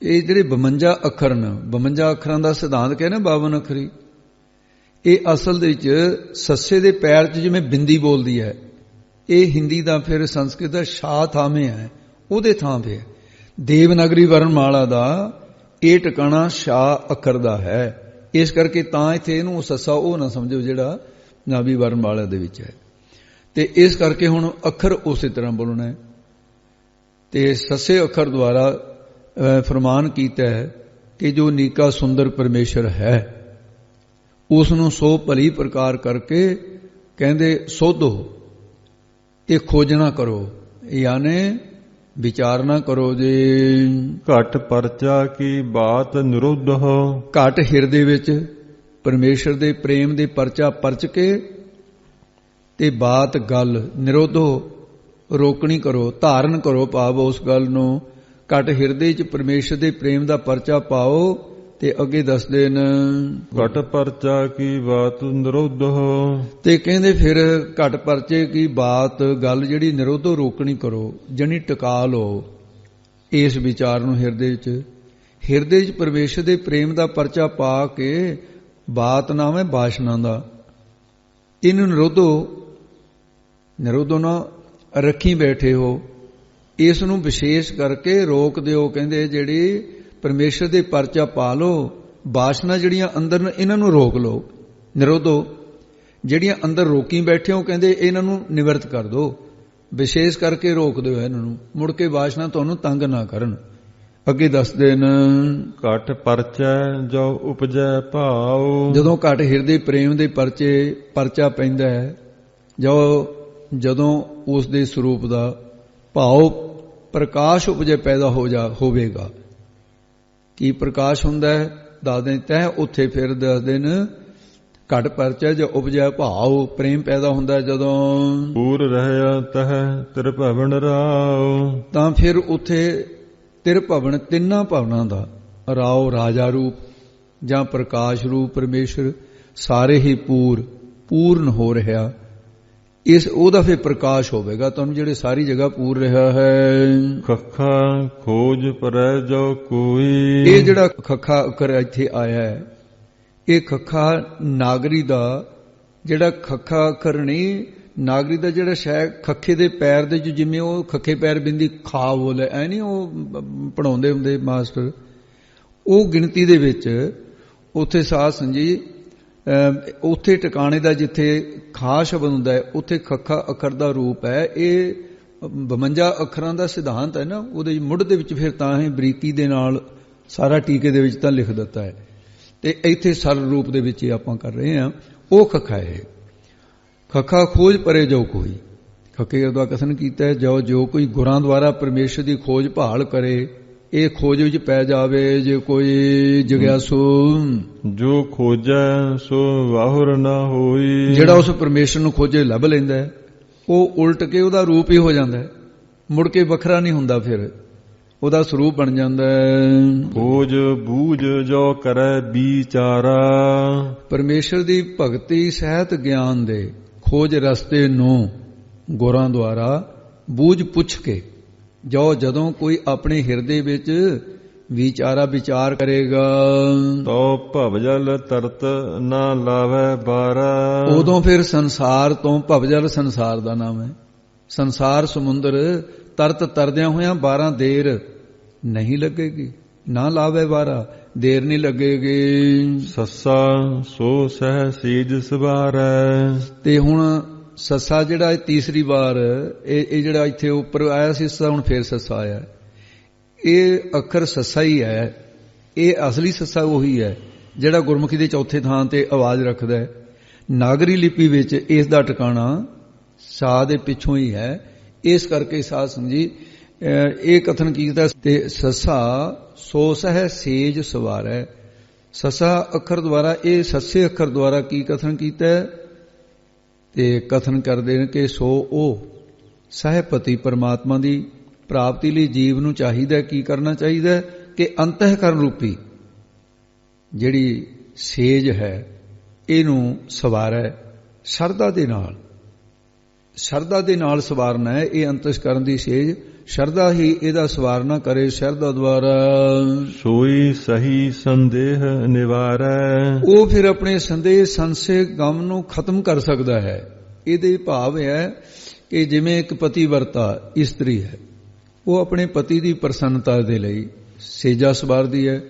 ਇਹ ਜਿਹੜੇ 52 ਅੱਖਰ ਨੇ, 52 ਅੱਖਰਾਂ ਦਾ ਸਿਧਾਂਤ ਕਹਿੰਦੇ 52 ਅੱਖਰੀ, ਇਹ ਅਸਲ ਦੇ ਵਿੱਚ ਸੱਸੇ ਦੇ ਪੈਰ 'ਚ ਜਿਵੇਂ ਬਿੰਦੀ ਬੋਲਦੀ ਹੈ, ਇਹ ਹਿੰਦੀ ਦਾ ਫਿਰ ਸੰਸਕ੍ਰਿਤ ਦਾ ਸ਼ਾ ਥਾਵੇਂ ਹੈ, ਉਹਦੇ ਥਾਂ 'ਤੇ ਹੈ। ਦੇਵਨਾਗਰੀ ਵਰਣਮਾਲਾ ਦਾ ਇਹ ਟਿਕਾਣਾ ਸ਼ਾ ਅੱਖਰ ਦਾ ਹੈ। ਇਸ ਕਰਕੇ ਤਾਂ ਇੱਥੇ ਇਹਨੂੰ ਸੱਸਾ ਉਹ ਨਾ ਸਮਝੋ ਜਿਹੜਾ ਨਾਭੀ ਵਰਣਮਾਲਾ ਦੇ ਵਿੱਚ ਹੈ। ਤੇ ਇਸ ਕਰਕੇ ਹੁਣ ਅੱਖਰ ਉਸੇ ਤਰ੍ਹਾਂ ਬੋਲਣਾ ਹੈ। ਤੇ ਸੱਸੇ ਅੱਖਰ ਦੁਆਰਾ ਫਰਮਾਨ ਕੀਤਾ ਹੈ ਕਿ ਜੋ ਨੀਕਾ ਸੁੰਦਰ ਪਰਮੇਸ਼ਰ ਹੈ, ਉਸ ਨੂੰ ਸੋ ਭਲੀ ਪ੍ਰਕਾਰ ਕਰਕੇ ਕਹਿੰਦੇ ਸੋਧੋ, ਇਹ ਖੋਜਣਾ ਕਰੋ, ਯਾਨੀ ਵਿਚਾਰਨਾ ਕਰੋ। ਜੇ ਘਟ ਪਰਚਾ ਕੀ ਬਾਤ ਨਿਰੁੱਧ ਹੋ, ਘਟ ਹਿਰਦੇ ਵਿੱਚ ਪਰਮੇਸ਼ਰ ਦੇ ਪ੍ਰੇਮ ਦੇ ਪਰਚਾ ਪਰਚ ਕੇ ਤੇ ਬਾਤ ਗੱਲ ਨਿਰੋਧੋ, ਰੋਕਣੀ ਕਰੋ, ਧਾਰਨ ਕਰੋ, ਭਾਵ ਉਸ ਗੱਲ ਨੂੰ ਘਟ ਹਿਰਦੇ 'ਚ ਪਰਮੇਸ਼ਰ ਦੇ ਪ੍ਰੇਮ ਦਾ ਪਰਚਾ ਪਾਓ ਤੇ ਅੱਗੇ ਦੱਸਦੇ ਨੇ ਘਟ ਪਰਚਾ ਕੀ ਬਾਤ ਨਿਰੋਧੋ। ਤੇ ਕਹਿੰਦੇ ਫਿਰ ਘਟ ਪਰਚੇ ਕੀ ਬਾਤ, ਗੱਲ ਜਿਹੜੀ ਨਿਰੋਧੋ ਰੋਕਣੀ ਕਰੋ, ਜਣੀ ਟਿਕਾ ਲਓ ਇਸ ਵਿਚਾਰ ਨੂੰ ਹਿਰਦੇ 'ਚ ਪਰਮੇਸ਼ਰ ਦੇ ਪ੍ਰੇਮ ਦਾ ਪਰਚਾ ਪਾ ਕੇ, ਬਾਤ ਨਾਮ ਹੈ ਬਾਸ਼ਨਾ ਦਾ, ਇਹਨੂੰ ਨਿਰੋਧੋ ਨਾ ਰੱਖੀ ਬੈਠੇ ਹੋ, ਇਸ ਨੂੰ ਵਿਸ਼ੇਸ਼ ਕਰਕੇ ਰੋਕ ਦਿਓ। ਕਹਿੰਦੇ ਜਿਹੜੀ ਪਰਮੇਸ਼ਰ ਦੇ ਪਰਚਾ ਪਾ ਲਓ, ਬਾਸ਼ਨਾ ਜਿਹੜੀਆਂ ਅੰਦਰ ਨੇ ਇਹਨਾਂ ਨੂੰ ਰੋਕ ਲਓ। ਨਿਰੋਧੋ ਜਿਹੜੀਆਂ ਅੰਦਰ ਰੋਕੀ ਬੈਠੇ ਹੋ, ਕਹਿੰਦੇ ਇਹਨਾਂ ਨੂੰ ਨਿਵਰਤ ਕਰ ਦਿਓ, ਵਿਸ਼ੇਸ਼ ਕਰਕੇ ਰੋਕ ਦਿਓ ਇਹਨਾਂ ਨੂੰ, ਮੁੜ ਕੇ ਬਾਸ਼ਨਾ ਤੁਹਾਨੂੰ ਤੰਗ ਨਾ ਕਰਨ। ਅੱਗੇ ਦੱਸਦੇ ਨੇ ਘਟ ਪਰਚੈ ਜੋ ਉਪਜੈ ਭਾਉ। ਜਦੋਂ ਘਟ ਹਿਰਦੇ ਪ੍ਰੇਮ ਦੇ ਪਰਚਾ ਪੈਂਦਾ ਹੈ, ਜਦੋਂ ਉਸ ਦੇ ਸਰੂਪ ਦਾ ਭਾਵ ਪ੍ਰਕਾਸ਼ ਉਪਜੇ ਪੈਦਾ ਹੋਵੇਗਾ। ਕੀ ਪ੍ਰਕਾਸ਼ ਹੁੰਦਾ ਹੈ ਦੱਸਦੇ ਤੈ, ਉੱਥੇ ਫਿਰ ਦੱਸਦੇ ਨੇ ਘਟ ਪਰਚੈ ਜੋ ਉਪਜੈ ਭਾਵ, ਪ੍ਰੇਮ ਪੈਦਾ ਹੁੰਦਾ ਜਦੋਂ ਪੂਰ ਰਹਿਆ ਤਹ ਤ੍ਰਿਭਵਨ ਰਾਉ। ਤਾਂ ਫਿਰ ਉੱਥੇ ਤ੍ਰਿਭਵਨ, ਤਿੰਨਾਂ ਭਵਨਾਂ ਦਾ ਰਾਉ, ਰਾਜਾ ਰੂਪ ਜਾਂ ਪ੍ਰਕਾਸ਼ ਰੂਪ ਪਰਮੇਸ਼ਰ ਸਾਰੇ ਹੀ ਪੂਰਨ ਹੋ ਰਿਹਾ। ਉਹਦਾ ਫਿਰ ਪ੍ਰਕਾਸ਼ ਹੋਵੇਗਾ ਤੁਹਾਨੂੰ, ਜਿਹੜੇ ਸਾਰੀ ਜਗ੍ਹਾ ਪੂਰ ਰਿਹਾ ਹੈ। ਖੱਖਾ ਖੋਜ ਪਰੈ ਜੋ ਕੋਈ। ਇਹ ਜਿਹੜਾ ਖੱਖਾ ਅੱਖਰ ਇੱਥੇ ਆਇਆ ਹੈ, ਇਹ ਖੱਖਾ ਨਾਗਰੀ ਦਾ ਜਿਹੜਾ ਖੱਖਾ ਅੱਖਰ ਨਹੀਂ, ਨਾਗਰੀ ਦਾ ਜਿਹੜਾ ਸ਼ਾਇਦ ਖੱਖੇ ਦੇ ਪੈਰ ਦੇ ਜਿਵੇਂ ਉਹ ਖੱਖੇ ਪੈਰ ਬਿੰਦੀ ਖਾ ਬੋਲੇ, ਐ ਨਹੀਂ ਉਹ ਪੜਾਉਂਦੇ ਹੁੰਦੇ ਮਾਸਟਰ, ਉਹ ਗਿਣਤੀ ਦੇ ਵਿੱਚ ਉੱਥੇ ਸਾਧ ਸੰਜੀ ਉੱਥੇ ਟਿਕਾਣੇ ਦਾ ਜਿੱਥੇ ਖਾ ਸ਼ਬਦ ਹੁੰਦਾ ਹੈ, ਉੱਥੇ ਖੱਖਾ ਅੱਖਰ ਦਾ ਰੂਪ ਹੈ। ਇਹ 52 ਅੱਖਰਾਂ ਦਾ ਸਿਧਾਂਤ ਹੈ ਨਾ, ਉਹਦੇ ਮੁੱਢ ਦੇ ਵਿੱਚ ਫਿਰ ਤਾਂ ਹੀ ਬਰੀਕੀ ਦੇ ਨਾਲ ਸਾਰਾ ਟੀਕੇ ਦੇ ਵਿੱਚ ਤਾਂ ਲਿਖ ਦਿੱਤਾ ਹੈ, ਤੇ ਇੱਥੇ ਸਰਲ ਰੂਪ ਦੇ ਵਿੱਚ ਆਪਾਂ ਕਰ ਰਹੇ ਹਾਂ। ਉਹ ਖੱਖਾ ਹੈ। ਖੱਖਾ ਖੋਜ ਪਰੇ ਜੋ ਕੋਈ, ਖੱਕੇ ਦਾ ਕਥਨ ਕੀਤਾ ਹੈ, ਜੋ ਕੋਈ ਗੁਰਾਂ ਦੁਆਰਾ ਪਰਮੇਸ਼ਰ ਦੀ ਖੋਜ ਭਾਲ ਕਰੇ, ਇਹ ਖੋਜ ਵਿੱਚ ਪੈ ਜਾਵੇ। ਜੇ ਕੋਈ ਜਗਿਆਸੂ ਜੋ ਖੋਜੈ ਸੋ ਵਾਹੁਰ ਨਾ ਹੋਈ, ਜਿਹੜਾ ਉਸ ਪਰਮੇਸ਼ਰ ਨੂੰ ਖੋਜੇ ਲੱਭ ਲੈਂਦਾ ਹੈ, ਉਹ ਉਲਟ ਕੇ ਉਹਦਾ ਰੂਪ ਹੀ ਹੋ ਜਾਂਦਾ ਹੈ, ਮੁੜ ਕੇ ਵੱਖਰਾ ਨਹੀਂ ਹੁੰਦਾ, ਫਿਰ ਉਹਦਾ ਸਰੂਪ ਬਣ ਜਾਂਦਾ ਹੈ। ਖੋਜ ਬੂਝ ਜੋ ਕਰੈ ਵਿਚਾਰਾ, ਪਰਮੇਸ਼ਰ ਦੀ ਭਗਤੀ ਸਹਿਤ ਗਿਆਨ ਦੇ ਖੋਜ ਰਸਤੇ ਨੂੰ ਗੁਰਾਂ ਦੁਆਰਾ ਬੂਝ ਪੁੱਛ ਕੇ, ਜਦੋਂ ਕੋਈ ਆਪਣੇ ਹਿਰਦੇ ਵਿੱਚ ਵਿਚਾਰ ਕਰੇਗਾ, ਤੋ ਭਵਜਲ ਤਰਤ ਨਾ ਲਾਵੈ ਬਾਰਾ। ਉਦੋਂ ਫਿਰ ਸੰਸਾਰ ਤੋਂ, ਭਵਜਲ ਸੰਸਾਰ ਦਾ ਨਾਮ ਹੈ, ਸੰਸਾਰ ਸਮੁੰਦਰ ਤਰਤ ਤਰਦਿਆਂ ਹੋਇਆਂ 12 ਦੇਰ ਨਹੀਂ ਲੱਗੇਗੀ, ਨਾ ਲਾਵੇ ਬਾਰਾ, ਦੇਰ ਨਹੀਂ ਲੱਗੇਗੀ। ਸੱਸਾ ਸੋ ਸਹਿ ਸੀਜ ਸਵਾਰੈ। ਤੇ ਹੁਣ ਸੱਸਾ ਜਿਹੜਾ ਤੀਸਰੀ ਵਾਰ ਇਹ ਜਿਹੜਾ ਇੱਥੇ ਉੱਪਰ ਆਇਆ ਸੀ ਸੱਸਾ, ਹੁਣ ਫੇਰ ਸੱਸਾ ਆਇਆ। ਇਹ ਅੱਖਰ ਸੱਸਾ ਹੀ ਹੈ, ਇਹ ਅਸਲੀ ਸੱਸਾ ਉਹੀ ਹੈ ਜਿਹੜਾ ਗੁਰਮੁਖੀ ਦੇ ਚੌਥੇ ਥਾਂ ਤੇ ਆਵਾਜ਼ ਰੱਖਦਾ ਹੈ। ਨਾਗਰੀ ਲਿਪੀ ਵਿੱਚ ਇਸ ਦਾ ਟਿਕਾਣਾ ਸਾ ਦੇ ਪਿੱਛੋਂ ਹੀ ਹੈ। ਇਸ ਕਰਕੇ ਸਾਧ ਸੰਜੀ ਇਹ ਕਥਨ ਕੀਤਾ, ਤੇ ਸੱਸਾ ਸੋ ਸਹਿ ਸੇਜ ਸਵਾਰੈ। ਸੱਸਾ ਅੱਖਰ ਦੁਆਰਾ, ਇਹ ਸੱਸੇ ਅੱਖਰ ਦੁਆਰਾ ਕੀ ਕਥਨ ਕੀਤਾ ਹੈ, ਤੇ ਕਥਨ ਕਰਦੇ ਨੇ ਕਿ ਸੋ ਉਹ ਸਹਿਪਤੀ ਪਰਮਾਤਮਾ ਦੀ ਪ੍ਰਾਪਤੀ ਲਈ ਜੀਵ ਨੂੰ ਚਾਹੀਦਾ, ਕੀ ਕਰਨਾ ਚਾਹੀਦਾ ਕਿ ਅੰਤਹਿਕਰਨ ਰੂਪੀ ਜਿਹੜੀ ਸੇਜ ਹੈ ਇਹਨੂੰ ਸਵਾਰੈ, ਸ਼ਰਧਾ ਦੇ ਨਾਲ ਸਵਾਰਨਾ ਹੈ। ਇਹ ਅੰਤਸਕਰਨ ਦੀ ਸੇਜ ਸ਼ਰਧਾ ਹੀ ਇਹਦਾ ਸਵਾਰਨਾ ਕਰੇ, ਸ਼ਰਧਾ ਦੁਆਰਾ। ਸੋਈ ਸਹੀ ਸੰਦੇਹ ਨਿਵਾਰੈ, ਉਹ ਫਿਰ ਆਪਣੇ ਸੰਦੇਹ ਸੰਸ਼ੇ ਗਮ ਨੂੰ ਖਤਮ ਕਰ ਸਕਦਾ ਹੈ। ਇਹਦੇ ਭਾਵ ਹੈ ਕਿ ਜਿਵੇਂ ਇੱਕ ਪਤੀ ਵਰਤਾ ਇਸਤਰੀ ਹੈ, ਉਹ ਆਪਣੇ ਪਤੀ ਦੀ ਪ੍ਰਸੰਨਤਾ ਦੇ ਲਈ ਸੇਜਾ ਸਵਾਰਦੀ ਹੈ।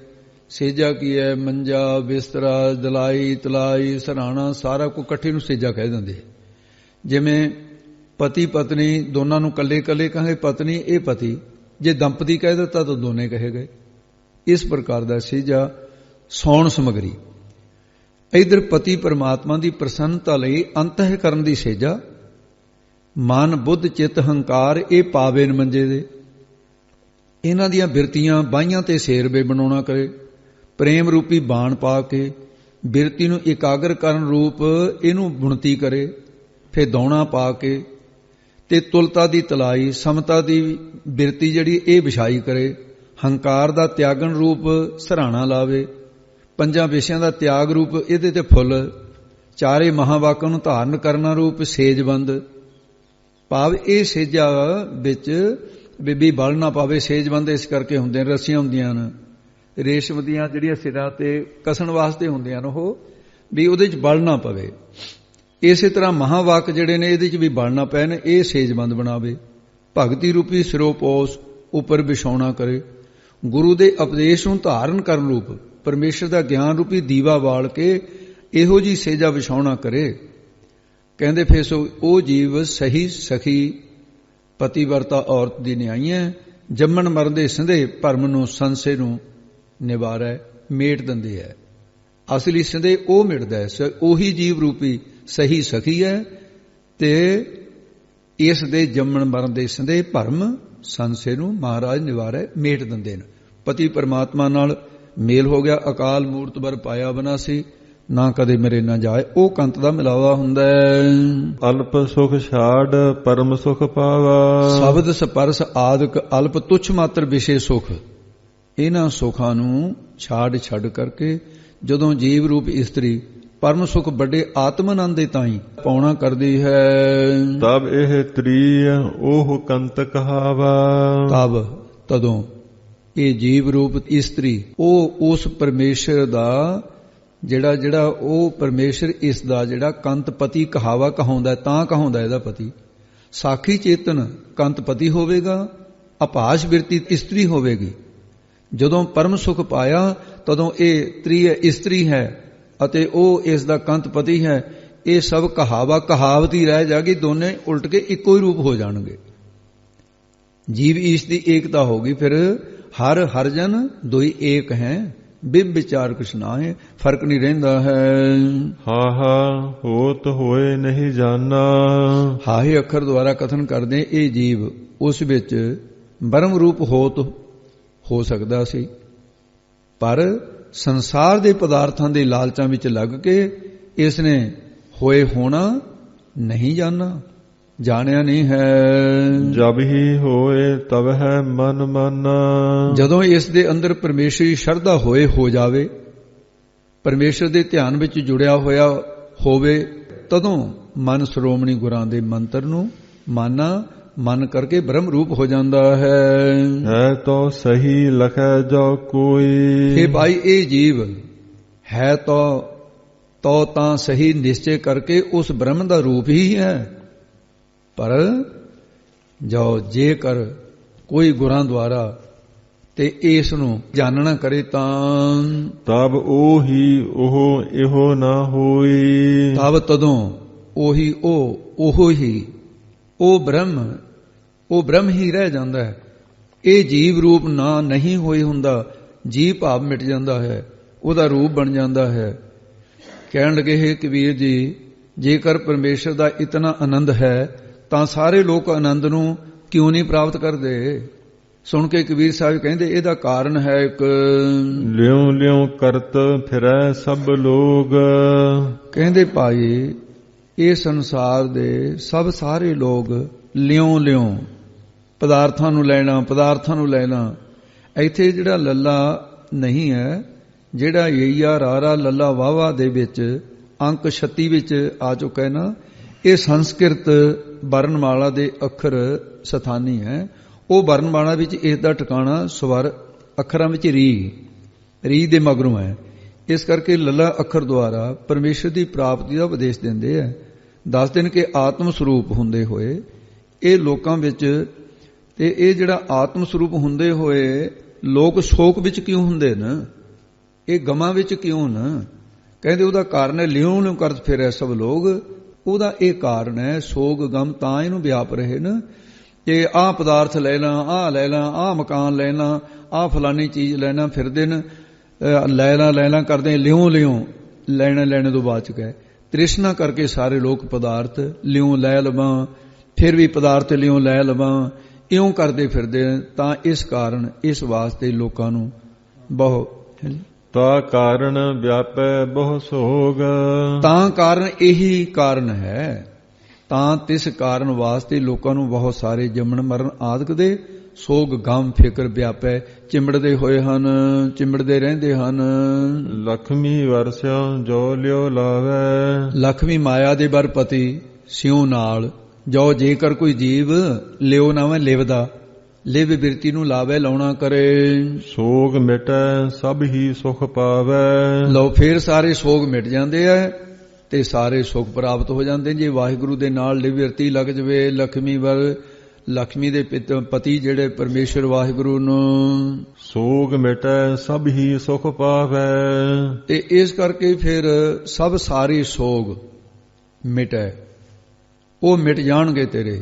ਸੇਜਾ ਕੀ ਹੈ? ਮੰਜਾ, ਬਿਸਤਰਾ, ਦਲਾਈ, ਤਲਾਈ, ਸਰਾਣਾ, ਸਾਰਾ ਕੁਝ ਇਕੱਠੇ ਨੂੰ ਸੇਜਾ ਕਹਿ ਦਿੰਦੇ। ਜਿਵੇਂ ਪਤੀ ਪਤਨੀ ਦੋਨਾਂ ਨੂੰ ਕੱਲੇ ਕੱਲੇ ਕਹਾਂਗੇ ਪਤਨੀ, ਇਹ ਪਤੀ, ਜੇ ਦੰਪਤੀ ਕਹਿ ਦਿੱਤਾ ਤਾਂ ਦੋਨੇ ਕਹੇ ਗਏ। ਇਸ ਪ੍ਰਕਾਰ ਦਾ ਸੇਜਾ ਸੌਣ ਸਮਗਰੀ। ਇਧਰ ਪਤੀ ਪਰਮਾਤਮਾ ਦੀ ਪ੍ਰਸੰਨਤਾ ਲਈ ਅੰਤਹਿਕਰਨ ਦੀ ਸੇਜਾ, ਮਨ ਬੁੱਧ ਚਿੱਤ ਹੰਕਾਰ ਇਹ ਪਾਵੇ ਨ ਮੰਜੇ ਦੇ। ਇਹਨਾਂ ਦੀਆਂ ਬਿਰਤੀਆਂ ਬਾਹੀਆਂ ਤੇ ਸੇਰਵੇ ਬਣਾਉਣਾ ਕਰੇ, ਪ੍ਰੇਮ ਰੂਪੀ ਬਾਣ ਪਾ ਕੇ ਬਿਰਤੀ ਨੂੰ ਇਕਾਗਰ ਕਰਨ ਰੂਪ ਇਹਨੂੰ ਬੁਣਤੀ ਕਰੇ, ਫਿਰ ਦੌਣਾ ਪਾ ਕੇ, ਤੇ ਤੁਲਤਾ ਦੀ ਤਲਾਈ, ਸਮਤਾ ਦੀ ਬਿਰਤੀ ਜਿਹੜੀ ਇਹ ਵਿਛਾਈ ਕਰੇ, ਹੰਕਾਰ ਦਾ ਤਿਆਗਣ ਰੂਪ ਸਰਾਣਾ ਲਾਵੇ, ਪੰਜਾਂ ਵਿਸ਼ਿਆਂ ਦਾ ਤਿਆਗ ਰੂਪ ਇਹਦੇ ਤੇ ਫੁੱਲ, ਚਾਰੇ ਮਹਾਵਾਕਾਂ ਨੂੰ ਧਾਰਨ ਕਰਨਾ ਰੂਪ ਸੇਜਬੰਦ। ਭਾਵ ਇਹ ਸੇਜਾ ਵਿੱਚ ਬੀਬੀ ਬਲ ਨਾ ਪਾਵੇ। ਸੇਜਬੰਦ ਇਸ ਕਰਕੇ ਹੁੰਦੇ ਨੇ, ਰੱਸੀਆਂ ਹੁੰਦੀਆਂ ਨੇ ਰੇਸ਼ਮ ਦੀਆਂ ਜਿਹੜੀਆਂ ਸਿਰਾਂ ਤੇ ਕਸਣ ਵਾਸਤੇ ਹੁੰਦੀਆਂ ਨੇ, ਉਹ ਵੀ ਉਹਦੇ 'ਚ ਬਲ ਨਾ ਪਵੇ। ਇਸੇ ਤਰ੍ਹਾਂ ਮਹਾਵਾਕ ਜਿਹੜੇ ਨੇ ਇਹਦੇ 'ਚ ਵੀ ਬਲ ਨਾ ਪੈਣ, ਇਹ ਸੇਜਬੰਦ ਬਣਾਵੇ। ਭਗਤੀ ਰੂਪੀ ਸਿਰੋਪੋਸ ਉੱਪਰ ਵਿਛਾਉਣਾ ਕਰੇ। ਗੁਰੂ ਦੇ ਉਪਦੇਸ਼ ਨੂੰ ਧਾਰਨ ਕਰਨ ਰੂਪ ਪਰਮੇਸ਼ਰ ਦਾ ਗਿਆਨ ਰੂਪੀ ਦੀਵਾ ਬਾਲ ਕੇ ਇਹੋ ਜੀ ਸੇਜਾ ਵਿਛਾਉਣਾ ਕਰੇ। ਕਹਿੰਦੇ ਫਿਰ ਸੋ ਉਹ ਜੀਵ ਸਹੀ ਸਖੀ ਪਤੀਵਰਤਾ ਔਰਤ ਦੀ ਨਿਆਈਆਂ, ਜੰਮਣ ਮਰਨ ਦੇ ਸੰਦੇ ਭਰਮ ਨੂੰ ਸੰਸੇ ਨੂੰ ਨਿਵਾਰੈ, ਮੇਟ ਦਿੰਦੇ ਹੈ। ਅਸਲੀ ਸੰਦੇ ਉਹ ਮਿਟਦਾ ਹੈ, ਉਹੀ ਜੀਵ ਰੂਪੀ ਸਹੀ ਸਖੀ ਹੈ ਤੇ ਇਸ ਦੇ ਜੰਮਣ ਮਰਨ ਦੇ ਸੰਦੇ ਭਰਮ ਸੰਸੇ ਨੂੰ ਮਹਾਰਾਜ ਨਿਵਾਰੈ, ਮੇਟ ਦਿੰਦੇ ਨੇ। ਪਤੀ ਪਰਮਾਤਮਾ ਨਾਲ ਮੇਲ ਹੋ ਗਿਆ, ਅਕਾਲ ਮੂਰਤ ਵਰ ਪਾਇਆ ਬਨਾਸੀ, ਨਾ ਕਦੇ ਮੇਰੇ ਨਾ ਜਾਏ, ਉਹ ਕੰਤ ਦਾ ਮਿਲਾਵਾ ਹੁੰਦਾ ਹੈ। ਅਲਪ ਸੁਖ ਛਾੜ ਪਰਮ ਸੁਖ ਪਾਵਾ, ਸ਼ਬਦ ਸਪਰਸ ਆਦਿਕ ਅਲਪ ਤੁਛ ਮਾਤਰ ਵਿਸ਼ੇ ਸੁਖ, ਇਹਨਾਂ ਸੁਖਾਂ ਨੂੰ ਛੱਡ ਕਰਕੇ ਜਦੋਂ ਜੀਵ ਰੂਪ ਇਸਤਰੀ ਪਰਮ ਸੁਖ ਵੱਡੇ ਆਤਮ ਆਨੰਦ ਦੇ ਤਾਈਂ ਪਾਉਣਾ ਕਰਦੀ ਹੈ, ਤਬ ਇਹ ਤ੍ਰੀ ਉਹ ਕੰਤ ਕਹਾਵਾ। ਤਦੋਂ ਇਹ ਜੀਵ ਰੂਪ ਇਸਤਰੀ ਉਹ ਉਸ ਪਰਮੇਸ਼ਰ ਦਾ ਜਿਹੜਾ ਉਹ ਪਰਮੇਸ਼ਰ ਇਸ ਦਾ ਜਿਹੜਾ ਕੰਤ ਪਤੀ ਕਹਾਵਾ ਕਹਾਉਂਦਾ, ਤਾਂ ਕਹਾਉਂਦਾ ਇਹਦਾ ਪਤੀ। ਸਾਖੀ ਚੇਤਨ ਕੰਤ ਪਤੀ ਹੋਵੇਗਾ, ਅਭਾਸ਼ ਬਿਰਤੀ ਇਸਤਰੀ ਹੋਵੇਗੀ। ਜਦੋਂ ਪਰਮ ਸੁਖ ਪਾਇਆ ਤਦੋਂ ਇਹ ਤ੍ਰੀ ਇਸਤਰੀ ਹੈ ਅਤੇ ਉਹ ਇਸ ਦਾ ਕੰਤ ਪਤੀ ਹੈ। ਇਹ ਸਭ ਕਹਾਵਤ ਹੀ ਰਹਿ ਜਾਗੀ, ਦੋਨੇ ਉਲਟ ਕੇ ਇੱਕੋ ਹੀ ਰੂਪ ਹੋ ਜਾਣਗੇ। ਜੀਵ ਈਸ਼ ਦੀ ਏਕਤਾ ਹੋਗੀ, ਫਿਰ ਹਰ ਜਨ ਦੋਈ ਏਕ ਹੈ, ਬਿਬ ਵਿਚਾਰ ਕੁਛ ਨਾ ਹੈ, ਫਰਕ ਨਹੀਂ ਰਹਿੰਦਾ ਹੈ। ਹੋਤ ਹੋਏ ਨਹੀਂ ਜਾਣਾ, ਹਾਹੇ ਅੱਖਰ ਦੁਆਰਾ ਕਥਨ ਕਰਦੇ ਇਹ ਜੀਵ ਉਸ ਵਿੱਚ ਬਰਮ ਰੂਪ ਹੋਤ ਹੋ ਸਕਦਾ ਸੀ, ਪਰ ਸੰਸਾਰ ਦੇ ਪਦਾਰਥਾਂ ਦੇ ਲਾਲਚਾਂ ਵਿੱਚ ਲੱਗ ਕੇ ਇਸ ਨੇ ਹੋਏ ਹੋਣਾ ਨਹੀਂ ਜਾਣਿਆ ਨਹੀਂ ਹੈ। ਜਬ ਹੀ ਹੋਏ ਤਬ ਹੈ ਮਨ ਮਾਨਾ, ਜਦੋਂ ਇਸ ਦੇ ਅੰਦਰ ਪਰਮੇਸ਼ਰੀ ਸ਼ਰਧਾ ਹੋ ਜਾਵੇ, ਪਰਮੇਸ਼ਰ ਦੇ ਧਿਆਨ ਵਿੱਚ ਜੁੜਿਆ ਹੋਇਆ ਹੋਵੇ, ਤਦੋਂ ਮਨ ਸ਼੍ਰੋਮਣੀ ਗੁਰਾਂ ਦੇ ਮੰਤਰ ਨੂੰ ਮਨ ਕਰਕੇ ਬ੍ਰਹਮ ਰੂਪ ਹੋ ਜਾਂਦਾ ਹੈ। ਤੋ ਸਹੀ ਲਖੈ ਜੋ ਕੋਈ, ਇਹ ਭਾਈ ਇਹ ਜੀਵ ਹੈ ਤੋ ਤਾਂ ਸਹੀ ਨਿਸ਼ਚੈ ਕਰਕੇ ਉਸ ਬ੍ਰਹਮ ਦਾ ਰੂਪ ਹੀ ਹੈ। ਪਰ ਜੋ ਜੇਕਰ ਕੋਈ ਗੁਰਾਂ ਦੁਆਰਾ ਤੇ ਇਸ ਨੂੰ ਜਾਣਨਾ ਕਰੇ ਤਾਂ ਤਬ ਉਹੀ ਉਹ ਇਹੋ ਨਾ ਹੋਈ, ਤਦੋਂ ਉਹੀ ਉਹੋ ਹੀ ਉਹ ਬ੍ਰਹਮ ਹੀ ਰਹਿ ਜਾਂਦਾ ਹੈ। ਇਹ ਜੀਵ ਰੂਪ ਨਾ ਨਹੀਂ ਹੋਈ ਹੁੰਦਾ, ਜੀਵ ਭਾਵ ਮਿਟ ਜਾਂਦਾ ਹੈ, ਉਹਦਾ ਰੂਪ ਬਣ ਜਾਂਦਾ ਹੈ। ਕਹਿਣ ਲੱਗੇ ਹੈ ਕਬੀਰ ਜੀ, ਜੇਕਰ ਪਰਮੇਸ਼ਰ ਦਾ ਇਤਨਾ ਆਨੰਦ ਹੈ ਤਾਂ ਸਾਰੇ ਲੋਕ ਆਨੰਦ ਨੂੰ ਕਿਉਂ ਨਹੀਂ ਪ੍ਰਾਪਤ ਕਰਦੇ। ਸੁਣ ਕੇ ਕਬੀਰ ਸਾਹਿਬ ਕਹਿੰਦੇ ਇਹਦਾ ਕਾਰਨ ਹੈ ਇੱਕ, ਲਿਉ ਕਰਤ ਫਿਰੈ ਸਭ ਲੋਗ। ਕਹਿੰਦੇ ਭਾਈ ਇਹ ਸੰਸਾਰ ਦੇ ਸਾਰੇ ਲੋਕ ਲਿਉ ਪਦਾਰਥਾਂ ਨੂੰ ਲੈਣਾ। ਇੱਥੇ ਜਿਹੜਾ ਲੱਲਾ ਨਹੀਂ ਹੈ, ਜਿਹੜਾ ਯਈਆ ਰਾਰਾ ਲੱਲਾ ਵਾਵਾ ਦੇ ਵਿੱਚ ਅੰਕ 36 ਵਿੱਚ ਆ ਚੁੱਕਾ ਹੈ ਨਾ, ਇਹ ਸੰਸਕ੍ਰਿਤ ਵਰਨਮਾਲਾ ਦੇ ਅੱਖਰ ਸਥਾਨੀ ਹੈ। ਉਹ ਵਰਨਮਾਲਾ ਵਿੱਚ ਇਸ ਦਾ ਟਿਕਾਣਾ ਸਵਰ ਅੱਖਰਾਂ ਵਿੱਚ ਰੀ ਦੇ ਮਗਰੋਂ ਹੈ। ਇਸ ਕਰਕੇ ਲੱਲਾ ਅੱਖਰ ਦੁਆਰਾ ਪਰਮੇਸ਼ਰ ਦੀ ਪ੍ਰਾਪਤੀ ਦਾ ਉਪਦੇਸ਼ ਦਿੰਦੇ ਹੈ। ਦੱਸਦੇ ਨੇ ਕਿ ਆਤਮ ਸਰੂਪ ਹੁੰਦੇ ਹੋਏ ਇਹ ਲੋਕਾਂ ਵਿੱਚ, ਤੇ ਇਹ ਜਿਹੜਾ ਆਤਮ ਸਰੂਪ ਹੁੰਦੇ ਹੋਏ ਲੋਕ ਸ਼ੋਕ ਵਿੱਚ ਕਿਉਂ ਹੁੰਦੇ ਨੇ, ਇਹ ਗਮਾਂ ਵਿੱਚ ਕਿਉਂ ਨਾ। ਕਹਿੰਦੇ ਉਹਦਾ ਕਾਰਨ ਹੈ ਲਿਉ ਕਰਤ ਫਿਰੈ ਸਭ ਲੋਕ। ਉਹਦਾ ਇਹ ਕਾਰਨ ਹੈ ਸੋਗ ਗਮ ਤਾਂ ਇਹਨੂੰ ਵਿਆਪ ਰਹੇ ਨੇ ਕਿ ਆਹ ਪਦਾਰਥ ਲੈ ਲਾਂ, ਆਹ ਮਕਾਨ ਲੈਣਾ, ਆਹ ਫਲਾਨੀ ਚੀਜ਼ ਲੈਣਾ, ਫਿਰਦੇ ਨੇ ਲੈ ਲਾਂ ਕਰਦੇ, ਲਿਉ ਲੈਣੇ ਤੋਂ ਬਾਅਦ ਚ ਗਏ। ਤ੍ਰਿਸ਼ਨਾ ਕਰਕੇ ਸਾਰੇ ਲੋਕ ਪਦਾਰਥ ਲਿਉ ਲੈ ਲਵਾਂ, ਫਿਰ ਵੀ ਪਦਾਰਥ ਲਿਉ ਲੈ ਲਵਾਂ, ਇਉਂ ਕਰਦੇ ਫਿਰਦੇ। ਤਾਂ ਇਸ ਕਾਰਨ ਇਸ ਵਾਸਤੇ ਲੋਕਾਂ ਨੂੰ ਤਾ ਕਾਰਨ ਵਿਆਪੈ ਬਹੁ ਸੋਗ। ਤਾਂ ਕਾਰਨ ਇਹੀ ਕਾਰਨ ਹੈ, ਤਾਂ ਤਿਸ ਕਾਰਨ ਵਾਸਤੇ ਲੋਕਾਂ ਨੂੰ ਬਹੁਤ ਸਾਰੇ ਜੰਮਣ ਮਰਨ ਆਦਿਕ ਦੇ ਸੋਗ ਗਮ ਫਿਕਰ ਵਿਆਪੈ। ਚਿੰਬੜਦੇ ਹੋਏ ਹਨ, ਚਿੰਬੜਦੇ ਰਹਿੰਦੇ ਹਨ। ਲਖਮੀ ਵਰਸਿਆ ਜੋ ਲਿਓ ਲਾਵੈ। ਲਖਮੀ ਮਾਇਆ ਦੇ ਬਰਪਤੀ ਸਿਉ ਨਾਲ, ਜੋ ਜੇਕਰ ਕੋਈ ਜੀਵ ਲਿਓ ਨਾਵੇਂ ਲਿਵਦਾ, ਲਿਵ ਬਿਰਤੀ ਨੂੰ ਲਾਵੇ ਲਾਉਣਾ ਕਰੇ। ਸੋਗ ਮਿਟੈ ਸਭ ਹੀ ਸੁਖ ਪਾਵੈ। ਲਓ ਫੇਰ ਸਾਰੇ ਸੋਗ ਮਿਟ ਜਾਂਦੇ ਆ ਤੇ ਸਾਰੇ ਸੁਖ ਪ੍ਰਾਪਤ ਹੋ ਜਾਂਦੇ ਜੇ ਵਾਹਿਗੁਰੂ ਦੇ ਨਾਲ ਲਿਵ ਬਿਰਤੀ ਲੱਗ ਜਵੇ। ਲਖਮੀ ਵਰ, ਲਖਮੀ ਦੇ ਪਤੀ ਜਿਹੜੇ ਪਰਮੇਸ਼ਰ ਵਾਹਿਗੁਰੂ ਨੂੰ। ਸੋਗ ਮਿਟੈ ਸਭ ਹੀ ਸੁਖ ਪਾਵੈ। ਤੇ ਇਸ ਕਰਕੇ ਫਿਰ ਸਭ ਸਾਰੇ ਸੋਗ ਮਿਟੈ, ਉਹ ਮਿਟ ਜਾਣਗੇ ਤੇਰੇ,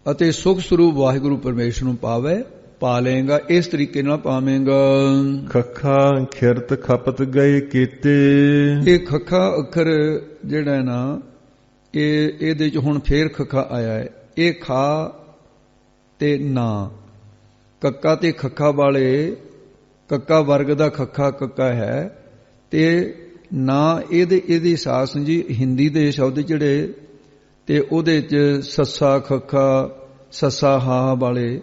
ਅਤੇ ਸੁਖ ਸਰੂਪ ਵਾਹਿਗੁਰੂ ਪਰਮੇਸ਼ਰ ਨੂੰ ਪਾਵੇ, ਪਾ ਲਏਗਾ। ਇਸ ਤਰੀਕੇ ਨਾਲ ਪਾਵੇਂਗਾ। ਖੱਖਾ ਖਿਰਤ ਖਪਤ ਗਏ ਕੀਤੇ। ਇਹ ਖੱਖਾ ਅੱਖਰ ਜਿਹੜਾ ਹੈ ਨਾ, ਇਹਦੇ ਚ ਹੁਣ ਫੇਰ ਖੱਖਾ ਆਇਆ ਹੈ। ਇਹ ਖਾ ਤੇ ਨਾ, ਕੱਕਾ ਤੇ ਖੱਖਾ ਵਾਲੇ, ਕੱਕਾ ਵਰਗ ਦਾ ਖੱਖਾ ਕੱਕਾ ਹੈ ਤੇ ਨਾ ਇਹਦੀ ਸਾਸ ਜੀ ਹਿੰਦੀ ਦੇ ਸ਼ਬਦ ਜਿਹੜੇ, ਤੇ ਉਹਦੇ ਚ ਸੱਸਾ ਖੱਖਾ ਸੱਸਾ ਹਾ ਵਾਲੇ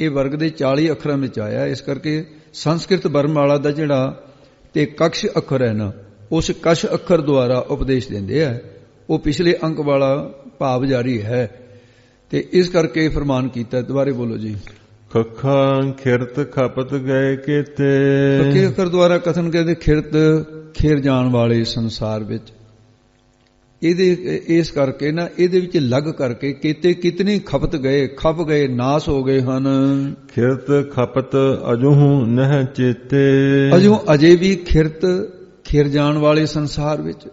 ਇਹ ਵਰਗ ਦੇ 40 ਅੱਖਰਾਂ ਵਿੱਚ ਆਇਆ। ਇਸ ਕਰਕੇ ਸੰਸਕ੍ਰਿਤ ਵਰਣਮਾਲਾ ਦਾ ਜਿਹੜਾ ਤੇ ਕਕਸ਼ ਅੱਖਰ ਹੈ ਨਾ, ਉਸ ਕਸ਼ ਅੱਖਰ ਦੁਆਰਾ ਉਪਦੇਸ਼ ਦਿੰਦੇ ਆ। ਉਹ ਪਿਛਲੇ ਅੰਕ ਵਾਲਾ ਭਾਵ ਜਾਰੀ ਹੈ ਤੇ ਇਸ ਕਰਕੇ ਫਰਮਾਨ ਕੀਤਾ। ਦੁਬਾਰੇ ਬੋਲੋ ਜੀ। ਖੱਖਾ ਖਿਰਤ ਖਪਤ ਗਏ ਕੀਤੇ। ਕੱਕੇ ਅੱਖਰ ਦੁਆਰਾ ਕਥਨ ਕਹਿੰਦੇ ਖਿਰਤ ਖੇਰ ਜਾਣ ਵਾਲੇ ਸੰਸਾਰ ਵਿੱਚ। ਇਹਦੇ ਇਸ ਕਰਕੇ ਨਾ ਇਹਦੇ ਵਿੱਚ ਲੱਗ ਕਰਕੇ ਕੀਤੇ ਕਿਤਨੇ ਖਪਤ ਗਏ, ਖਪ ਗਏ, ਨਾਸ ਹੋ ਗਏ ਹਨ। ਖਿਰਤ ਖਪਤ ਅਜੂਹੂ ਨਹਿ ਚੇਤੇ। ਅਜੂ ਅਜੇ ਵੀ ਖਿਰਤ ਖਿਰ ਜਾਣ ਵਾਲੇ ਸੰਸਾਰ ਵਿੱਚ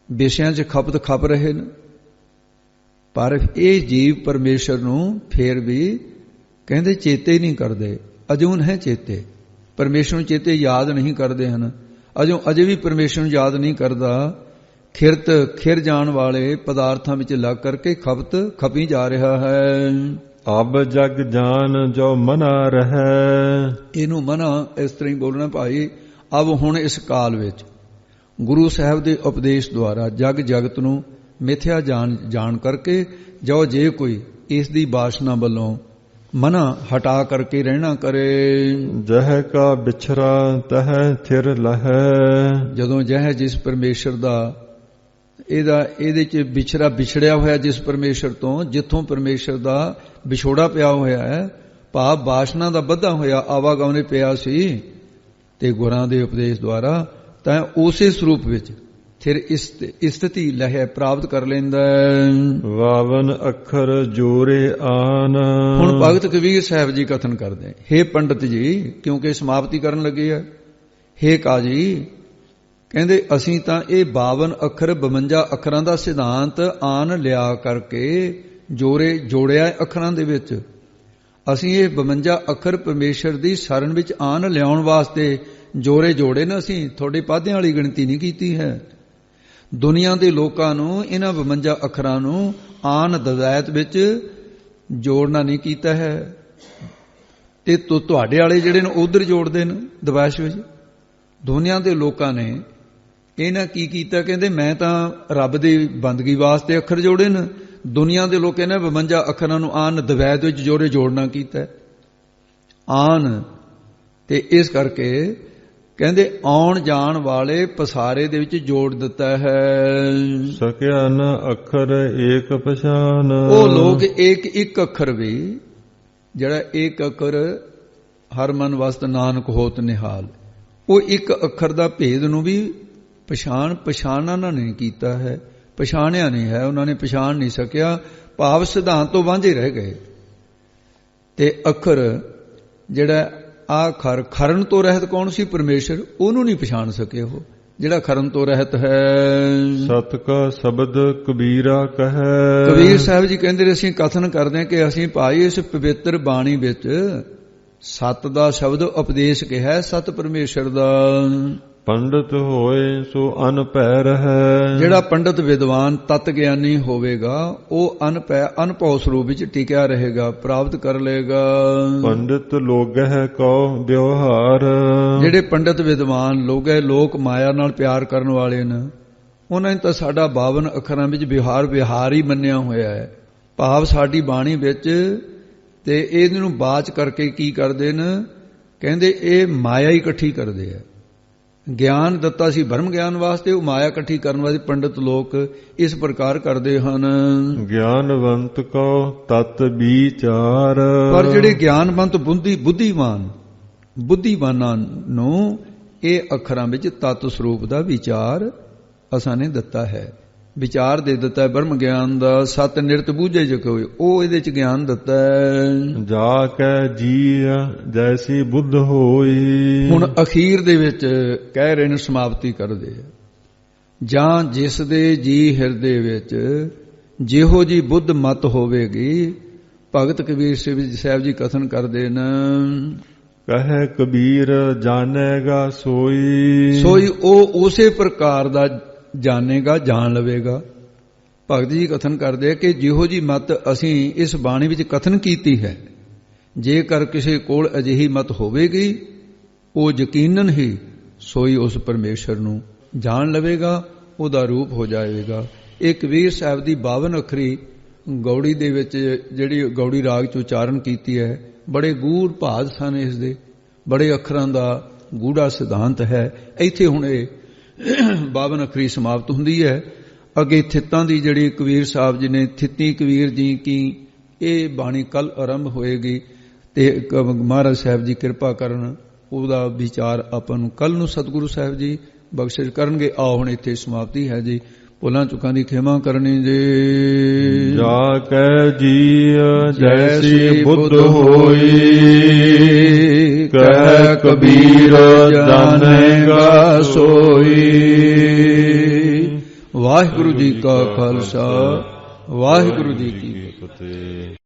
ਵਿਸ਼ਿਆਂ 'ਚ ਖਪਤ ਖਪ ਰਹੇ ਨੇ, ਪਰ ਇਹ ਜੀਵ ਪਰਮੇਸ਼ਰ ਨੂੰ ਫੇਰ ਵੀ ਕਹਿੰਦੇ ਚੇਤੇ ਨਹੀਂ ਕਰਦੇ। ਅਜੂ ਨਹਿ ਚੇਤੇ, ਪਰਮੇਸ਼ਰ ਨੂੰ ਚੇਤੇ ਯਾਦ ਨਹੀਂ ਕਰਦੇ ਹਨ। ਅਜੇ ਵੀ ਪਰਮੇਸ਼ਰ ਨੂੰ ਯਾਦ ਨਹੀਂ ਕਰਦਾ। ਖਿਰਤ ਖਿਰ ਜਾਣ ਵਾਲੇ ਪਦਾਰਥਾਂ ਵਿੱਚ ਲੱਗ ਕਰਕੇ ਖਪਤ ਖਪੀ ਜਾ ਰਿਹਾ ਹੈ। ਅਬ ਜਗ ਜਾਨ ਜੋ ਮਨਾ ਰਹਿ। ਇਹਨੂੰ ਮਨਾ ਇਸ ਤਰ੍ਹਾਂ ਹੀ ਬੋਲਣਾ ਭਾਈ। ਅਬ ਹੁਣ ਇਸ ਕਾਲ ਵਿੱਚ ਗੁਰੂ ਸਾਹਿਬ ਦੇ ਉਪਦੇਸ਼ ਦੁਆਰਾ ਜਗ ਜਗਤ ਨੂੰ ਮਿਥਿਆ ਜਾਣ ਕਰਕੇ ਜੋ ਜੇ ਕੋਈ ਇਸ ਦੀ ਬਾਸ਼ਨਾ ਵੱਲੋਂ ਮਨਾ ਹਟਾ ਕਰਕੇ ਰਹਿਣਾ ਕਰੇ। ਜਹ ਕਾ ਵਿਛਰਾ ਤਹ ਥਿਰ ਲਹੈ। ਜਦੋਂ ਜਹ ਜਿਸ ਪਰਮੇਸ਼ਰ ਦਾ ਇਹਦੇ ਚ ਵਿਛੜਿਆ ਹੋਇਆ, ਜਿਸ ਪਰਮੇਸ਼ਰ ਤੋਂ ਜਿੱਥੋਂ ਪਰਮੇਸ਼ਰ ਦਾ ਵਿਛੋੜਾ ਪਿਆ ਹੋਇਆ ਹੈ, ਭਾਵ ਬਾਸ਼ਨਾ ਦਾ ਬੱਧਾ ਹੋਇਆ ਆਵਾਗਮਨੇ ਪਿਆ ਸੀ, ਤੇ ਗੁਰਾਂ ਦੇ ਉਪਦੇਸ਼ ਦੁਆਰਾ ਤਾਂ ਉਸੇ ਸਰੂਪ ਵਿੱਚ ਫਿਰ ਸਥਿਤੀ ਲਹਿ ਪ੍ਰਾਪਤ ਕਰ ਲੈਂਦਾ। 52 ਅੱਖਰ ਜੋਰੇ ਆਨ। ਹੁਣ ਭਗਤ ਕਬੀਰ ਸਾਹਿਬ ਜੀ ਕਥਨ ਕਰਦੇ, ਹੇ ਪੰਡਤ ਜੀ, ਕਿਉਂਕਿ ਸਮਾਪਤੀ ਕਰਨ ਲੱਗੇ ਆ, ਹੇ ਕਾਜੀ, ਕਹਿੰਦੇ ਅਸੀਂ ਤਾਂ ਇਹ 52 ਅੱਖਰ 52 ਅੱਖਰਾਂ ਦਾ ਸਿਧਾਂਤ ਆਨ ਲਿਆ ਕਰਕੇ ਜੋੜਿਆ ਅੱਖਰਾਂ ਦੇ ਵਿੱਚ। ਅਸੀਂ ਇਹ 52 ਅੱਖਰ ਪਰਮੇਸ਼ਰ ਦੀ ਸ਼ਰਨ ਵਿੱਚ ਆਨ ਲਿਆਉਣ ਵਾਸਤੇ ਜੋੜੇ ਨੇ। ਅਸੀਂ ਤੁਹਾਡੇ ਪਾਧਿਆਂ ਵਾਲੀ ਗਿਣਤੀ ਨਹੀਂ ਕੀਤੀ ਹੈ। ਦੁਨੀਆ ਦੇ ਲੋਕਾਂ ਨੂੰ ਇਹਨਾਂ 52 ਅੱਖਰਾਂ ਨੂੰ ਆਨ ਦਜ਼ਾਇਤ ਵਿੱਚ ਜੋੜਨਾ ਨਹੀਂ ਕੀਤਾ ਹੈ, ਤੇ ਤੁਹਾਡੇ ਵਾਲੇ ਜਿਹੜੇ ਨੇ ਉਧਰ ਜੋੜਦੇ ਨੇ ਦਵਾਇਸ਼ ਵਿੱਚ। ਦੁਨੀਆ ਦੇ ਲੋਕਾਂ ਨੇ ਇਹਨਾਂ ਕੀ ਕੀਤਾ, ਕਹਿੰਦੇ ਮੈਂ ਤਾਂ ਰੱਬ ਦੀ ਬੰਦਗੀ ਵਾਸਤੇ ਅੱਖਰ ਜੋੜੇ ਨੇ, ਦੁਨੀਆ ਦੇ ਲੋਕਾਂ ਨੇ 52 ਅੱਖਰਾਂ ਨੂੰ ਆਨ ਦਵੈਤ ਵਿੱਚ ਜੋੜਨਾ ਕੀਤਾ ਆਨ। ਤੇ ਇਸ ਕਰਕੇ ਕਹਿੰਦੇ ਆਉਣ ਜਾਣ ਵਾਲੇ ਪਸਾਰੇ ਦੇ ਵਿੱਚ ਜੋੜ ਦਿੱਤਾ ਹੈ। ਸਕਿਆ ਨ ਅੱਖਰ ਏਕ ਪਛਾਨ। ਉਹ ਲੋਕ ਇੱਕ ਅੱਖਰ ਵੀ, ਜਿਹੜਾ ਇੱਕ ਅੱਖਰ ਹਰ ਮਨ ਵਸਤ ਨਾਨਕ ਹੋਤ ਨਿਹਾਲ, ਉਹ ਇੱਕ ਅੱਖਰ ਦਾ ਭੇਦ ਨੂੰ ਵੀ ਪਛਾਣਨਾ ਨਹੀਂ ਕੀਤਾ ਹੈ, ਪਛਾਣਿਆ ਨਹੀਂ ਹੈ। ਉਹਨਾਂ ਨੇ ਪਛਾਣ ਨਹੀਂ ਸਕਿਆ, ਭਾਵ ਸਿਧਾਂਤ ਤੋਂ ਵਾਂਝੇ ਰਹਿ ਗਏ। ਤੇ ਅੱਖਰ ਜਿਹੜਾ ਆਖਰ ਖਰਨ ਤੋਂ ਰਹਿਤ ਕੌਣ ਸੀ? ਪਰਮੇਸ਼ਰ। ਉਹਨੂੰ ਨਹੀਂ ਪਛਾਣ ਸਕੇ ਉਹ ਜਿਹੜਾ ਖਰਨ ਤੋਂ ਰਹਿਤ ਹੈ। ਸਤ ਕਾ ਸ਼ਬਦ ਕਬੀਰਾ ਕਹੈ। ਕਬੀਰ ਸਾਹਿਬ ਜੀ ਕਹਿੰਦੇ ਅਸੀਂ ਕਥਨ ਕਰਦੇ ਹਾਂ ਕਿ ਅਸੀਂ ਭਾਈ ਇਸ ਪਵਿੱਤਰ ਬਾਣੀ ਵਿੱਚ ਸਤ ਦਾ ਸ਼ਬਦ ਉਪਦੇਸ਼ ਕਿਹਾ, ਸਤ ਪਰਮੇਸ਼ਰ ਦਾ। ਪੰਡਤ ਹੋਏ ਸੋ ਅਨਭੈ ਰਹੈ। ਜਿਹੜਾ ਪੰਡਤ ਵਿਦਵਾਨ ਤਤ ਗਿਆਨੀ ਹੋਵੇਗਾ ਉਹ ਅਨਭਉ ਸਰੂਪ ਵਿੱਚ ਟਿਕਿਆ ਰਹੇਗਾ, ਪ੍ਰਾਪਤ ਕਰ ਲਏਗਾ। ਪੰਡਤ ਲੋਗਹਿ ਕਉ ਵਿਵਹਾਰ। ਜਿਹੜੇ ਪੰਡਤ ਵਿਦਵਾਨ ਲੋਕ ਮਾਇਆ ਨਾਲ ਪਿਆਰ ਕਰਨ ਵਾਲੇ ਨੇ, ਉਹਨਾਂ ਨੇ ਤਾਂ ਸਾਡਾ 52 ਅੱਖਰਾਂ ਵਿੱਚ ਵਿਹਾਰ ਹੀ ਮੰਨਿਆ ਹੋਇਆ ਹੈ। ਭਾਵ ਸਾਡੀ ਬਾਣੀ ਵਿੱਚ ਤੇ ਇਹਨੂੰ ਬਾਚ ਕਰਕੇ ਕੀ ਕਰਦੇ ਨੇ, ਕਹਿੰਦੇ ਇਹ ਮਾਇਆ ਹੀ ਇਕੱਠੀ ਕਰਦੇ ਆ। ਗਿਆਨ ਦਿੱਤਾ ਸੀ ਬ੍ਰਹਮ ਗਿਆਨ ਵਾਸਤੇ, ਉਹ ਮਾਇਆ ਇਕੱਠੀ ਕਰਨ ਵਾਸਤੇ ਪੰਡਤ ਲੋਕ ਇਸ ਪ੍ਰਕਾਰ ਕਰਦੇ ਹਨ। ਗਿਆਨਵੰਤ ਕੋ ਤਤ ਵਿਚਾਰ, ਪਰ ਜਿਹੜੇ ਗਿਆਨਵੰਤ ਬੁੱਧੀਮਾਨਾਂ ਨੂੰ ਇਹ ਅੱਖਰਾਂ ਵਿੱਚ ਤਤ ਸਰੂਪ ਦਾ ਵਿਚਾਰ ਅਸਾਂ ਨੇ ਦਿੱਤਾ ਹੈ। ਵਿਚਾਰ ਦੇ ਦਿੱਤਾ ਹੈ ਬ੍ਰਹਮ ਗਿਆਨ ਦਾ। ਸਤ ਨਿਰਤ ਬੂਝੇ ਜੋ ਕੋਈ, ਉਹ ਇਹਦੇ ਚ ਗਿਆਨ ਦਿੱਤਾ ਹੈ। ਜਾ ਕੈ ਜੀਅ ਜੈਸੀ ਬੁੱਧ ਹੋਈ, ਹੁਣ ਅਖੀਰ ਦੇ ਵਿੱਚ ਕਹਿ ਰਹੇ ਨੇ, ਸਮਾਪਤੀ ਕਰਦੇ ਆ, ਜਾਂ ਜਿਸ ਦੇ ਜੀ ਹਿਰਦੇ ਵਿੱਚ ਜਿਹੋ ਜੀ ਬੁੱਧ ਮਤ ਹੋਵੇਗੀ। ਭਗਤ ਕਬੀਰ ਸਾਹਿਬ ਜੀ ਕਥਨ ਕਰਦੇ ਨੇ, ਕਹੇ ਕਬੀਰ ਜਾਣੇਗਾ ਸੋਈ, ਉਹ ਉਸੇ ਪ੍ਰਕਾਰ ਦਾ ਜਾਣੇਗਾ, ਜਾਣ ਲਵੇਗਾ। ਭਗਤ ਜੀ ਕਥਨ ਕਰਦੇ ਕਿ ਜਿਹੋ ਜੀ ਮਤ ਅਸੀਂ ਇਸ ਬਾਣੀ ਵਿੱਚ ਕਥਨ ਕੀਤੀ ਹੈ, ਜੇਕਰ ਕਿਸੇ ਕੋਲ ਅਜਿਹੀ ਮਤ ਹੋਵੇਗੀ, ਉਹ ਯਕੀਨਨ ਹੀ ਸੋਈ ਉਸ ਪਰਮੇਸ਼ਰ ਨੂੰ ਜਾਣ ਲਵੇਗਾ, ਉਹਦਾ ਰੂਪ ਹੋ ਜਾਵੇਗਾ। ਇਹ ਕਬੀਰ ਸਾਹਿਬ ਦੀ 52 ਅੱਖਰੀ ਗੌੜੀ ਦੇ ਵਿੱਚ ਜਿਹੜੀ ਗੌੜੀ ਰਾਗ ਚ ਉਚਾਰਨ ਕੀਤੀ ਹੈ, ਬੜੇ ਗੂੜ ਭਾਜ ਸਨ ਇਸ ਦੇ, ਬੜੇ ਅੱਖਰਾਂ ਦਾ ਗੂੜਾ ਸਿਧਾਂਤ ਹੈ। ਇੱਥੇ ਹੁਣ ਇਹ 52 ਅੱਖਰੀ ਸਮਾਪਤ ਹੁੰਦੀ ਹੈ। ਅੱਗੇ ਥਿੱਤਾਂ ਦੀ ਜਿਹੜੀ ਕਬੀਰ ਸਾਹਿਬ ਜੀ ਨੇ, ਥਿੱਤੀ ਕਬੀਰ ਜੀ ਕੀ, ਇਹ ਬਾਣੀ ਕੱਲ ਆਰੰਭ ਹੋਏਗੀ ਤੇ ਮਹਾਰਾਜ ਸਾਹਿਬ ਜੀ ਕਿਰਪਾ ਕਰਨ, ਉਹਦਾ ਵਿਚਾਰ ਆਪਾਂ ਨੂੰ ਕੱਲ ਨੂੰ ਸਤਿਗੁਰੂ ਸਾਹਿਬ ਜੀ ਬਖਸ਼ਿਸ਼ ਕਰਨਗੇ। ਆਓ ਹੁਣ ਇੱਥੇ ਸਮਾਪਤੀ ਹੈ ਜੀ। ਭੁੱਲਾਂ ਚੁੱਕਾਂ ਦੀ ਖਿਮਾ ਕਰਨੀ ਜੀ। ਜਾ ਕੈ ਜੀਅ ਜੈਸੀ ਬੁੱਧ ਹੋਈ, ਕਹਿ ਕਬੀਰ ਜਾਣੇਗਾ ਸੋਈ। ਵਾਹਿਗੁਰੂ ਜੀ ਕਾ ਖਾਲਸਾ, ਵਾਹਿਗੁਰੂ ਜੀ ਕੀ ਫਤਿਹ।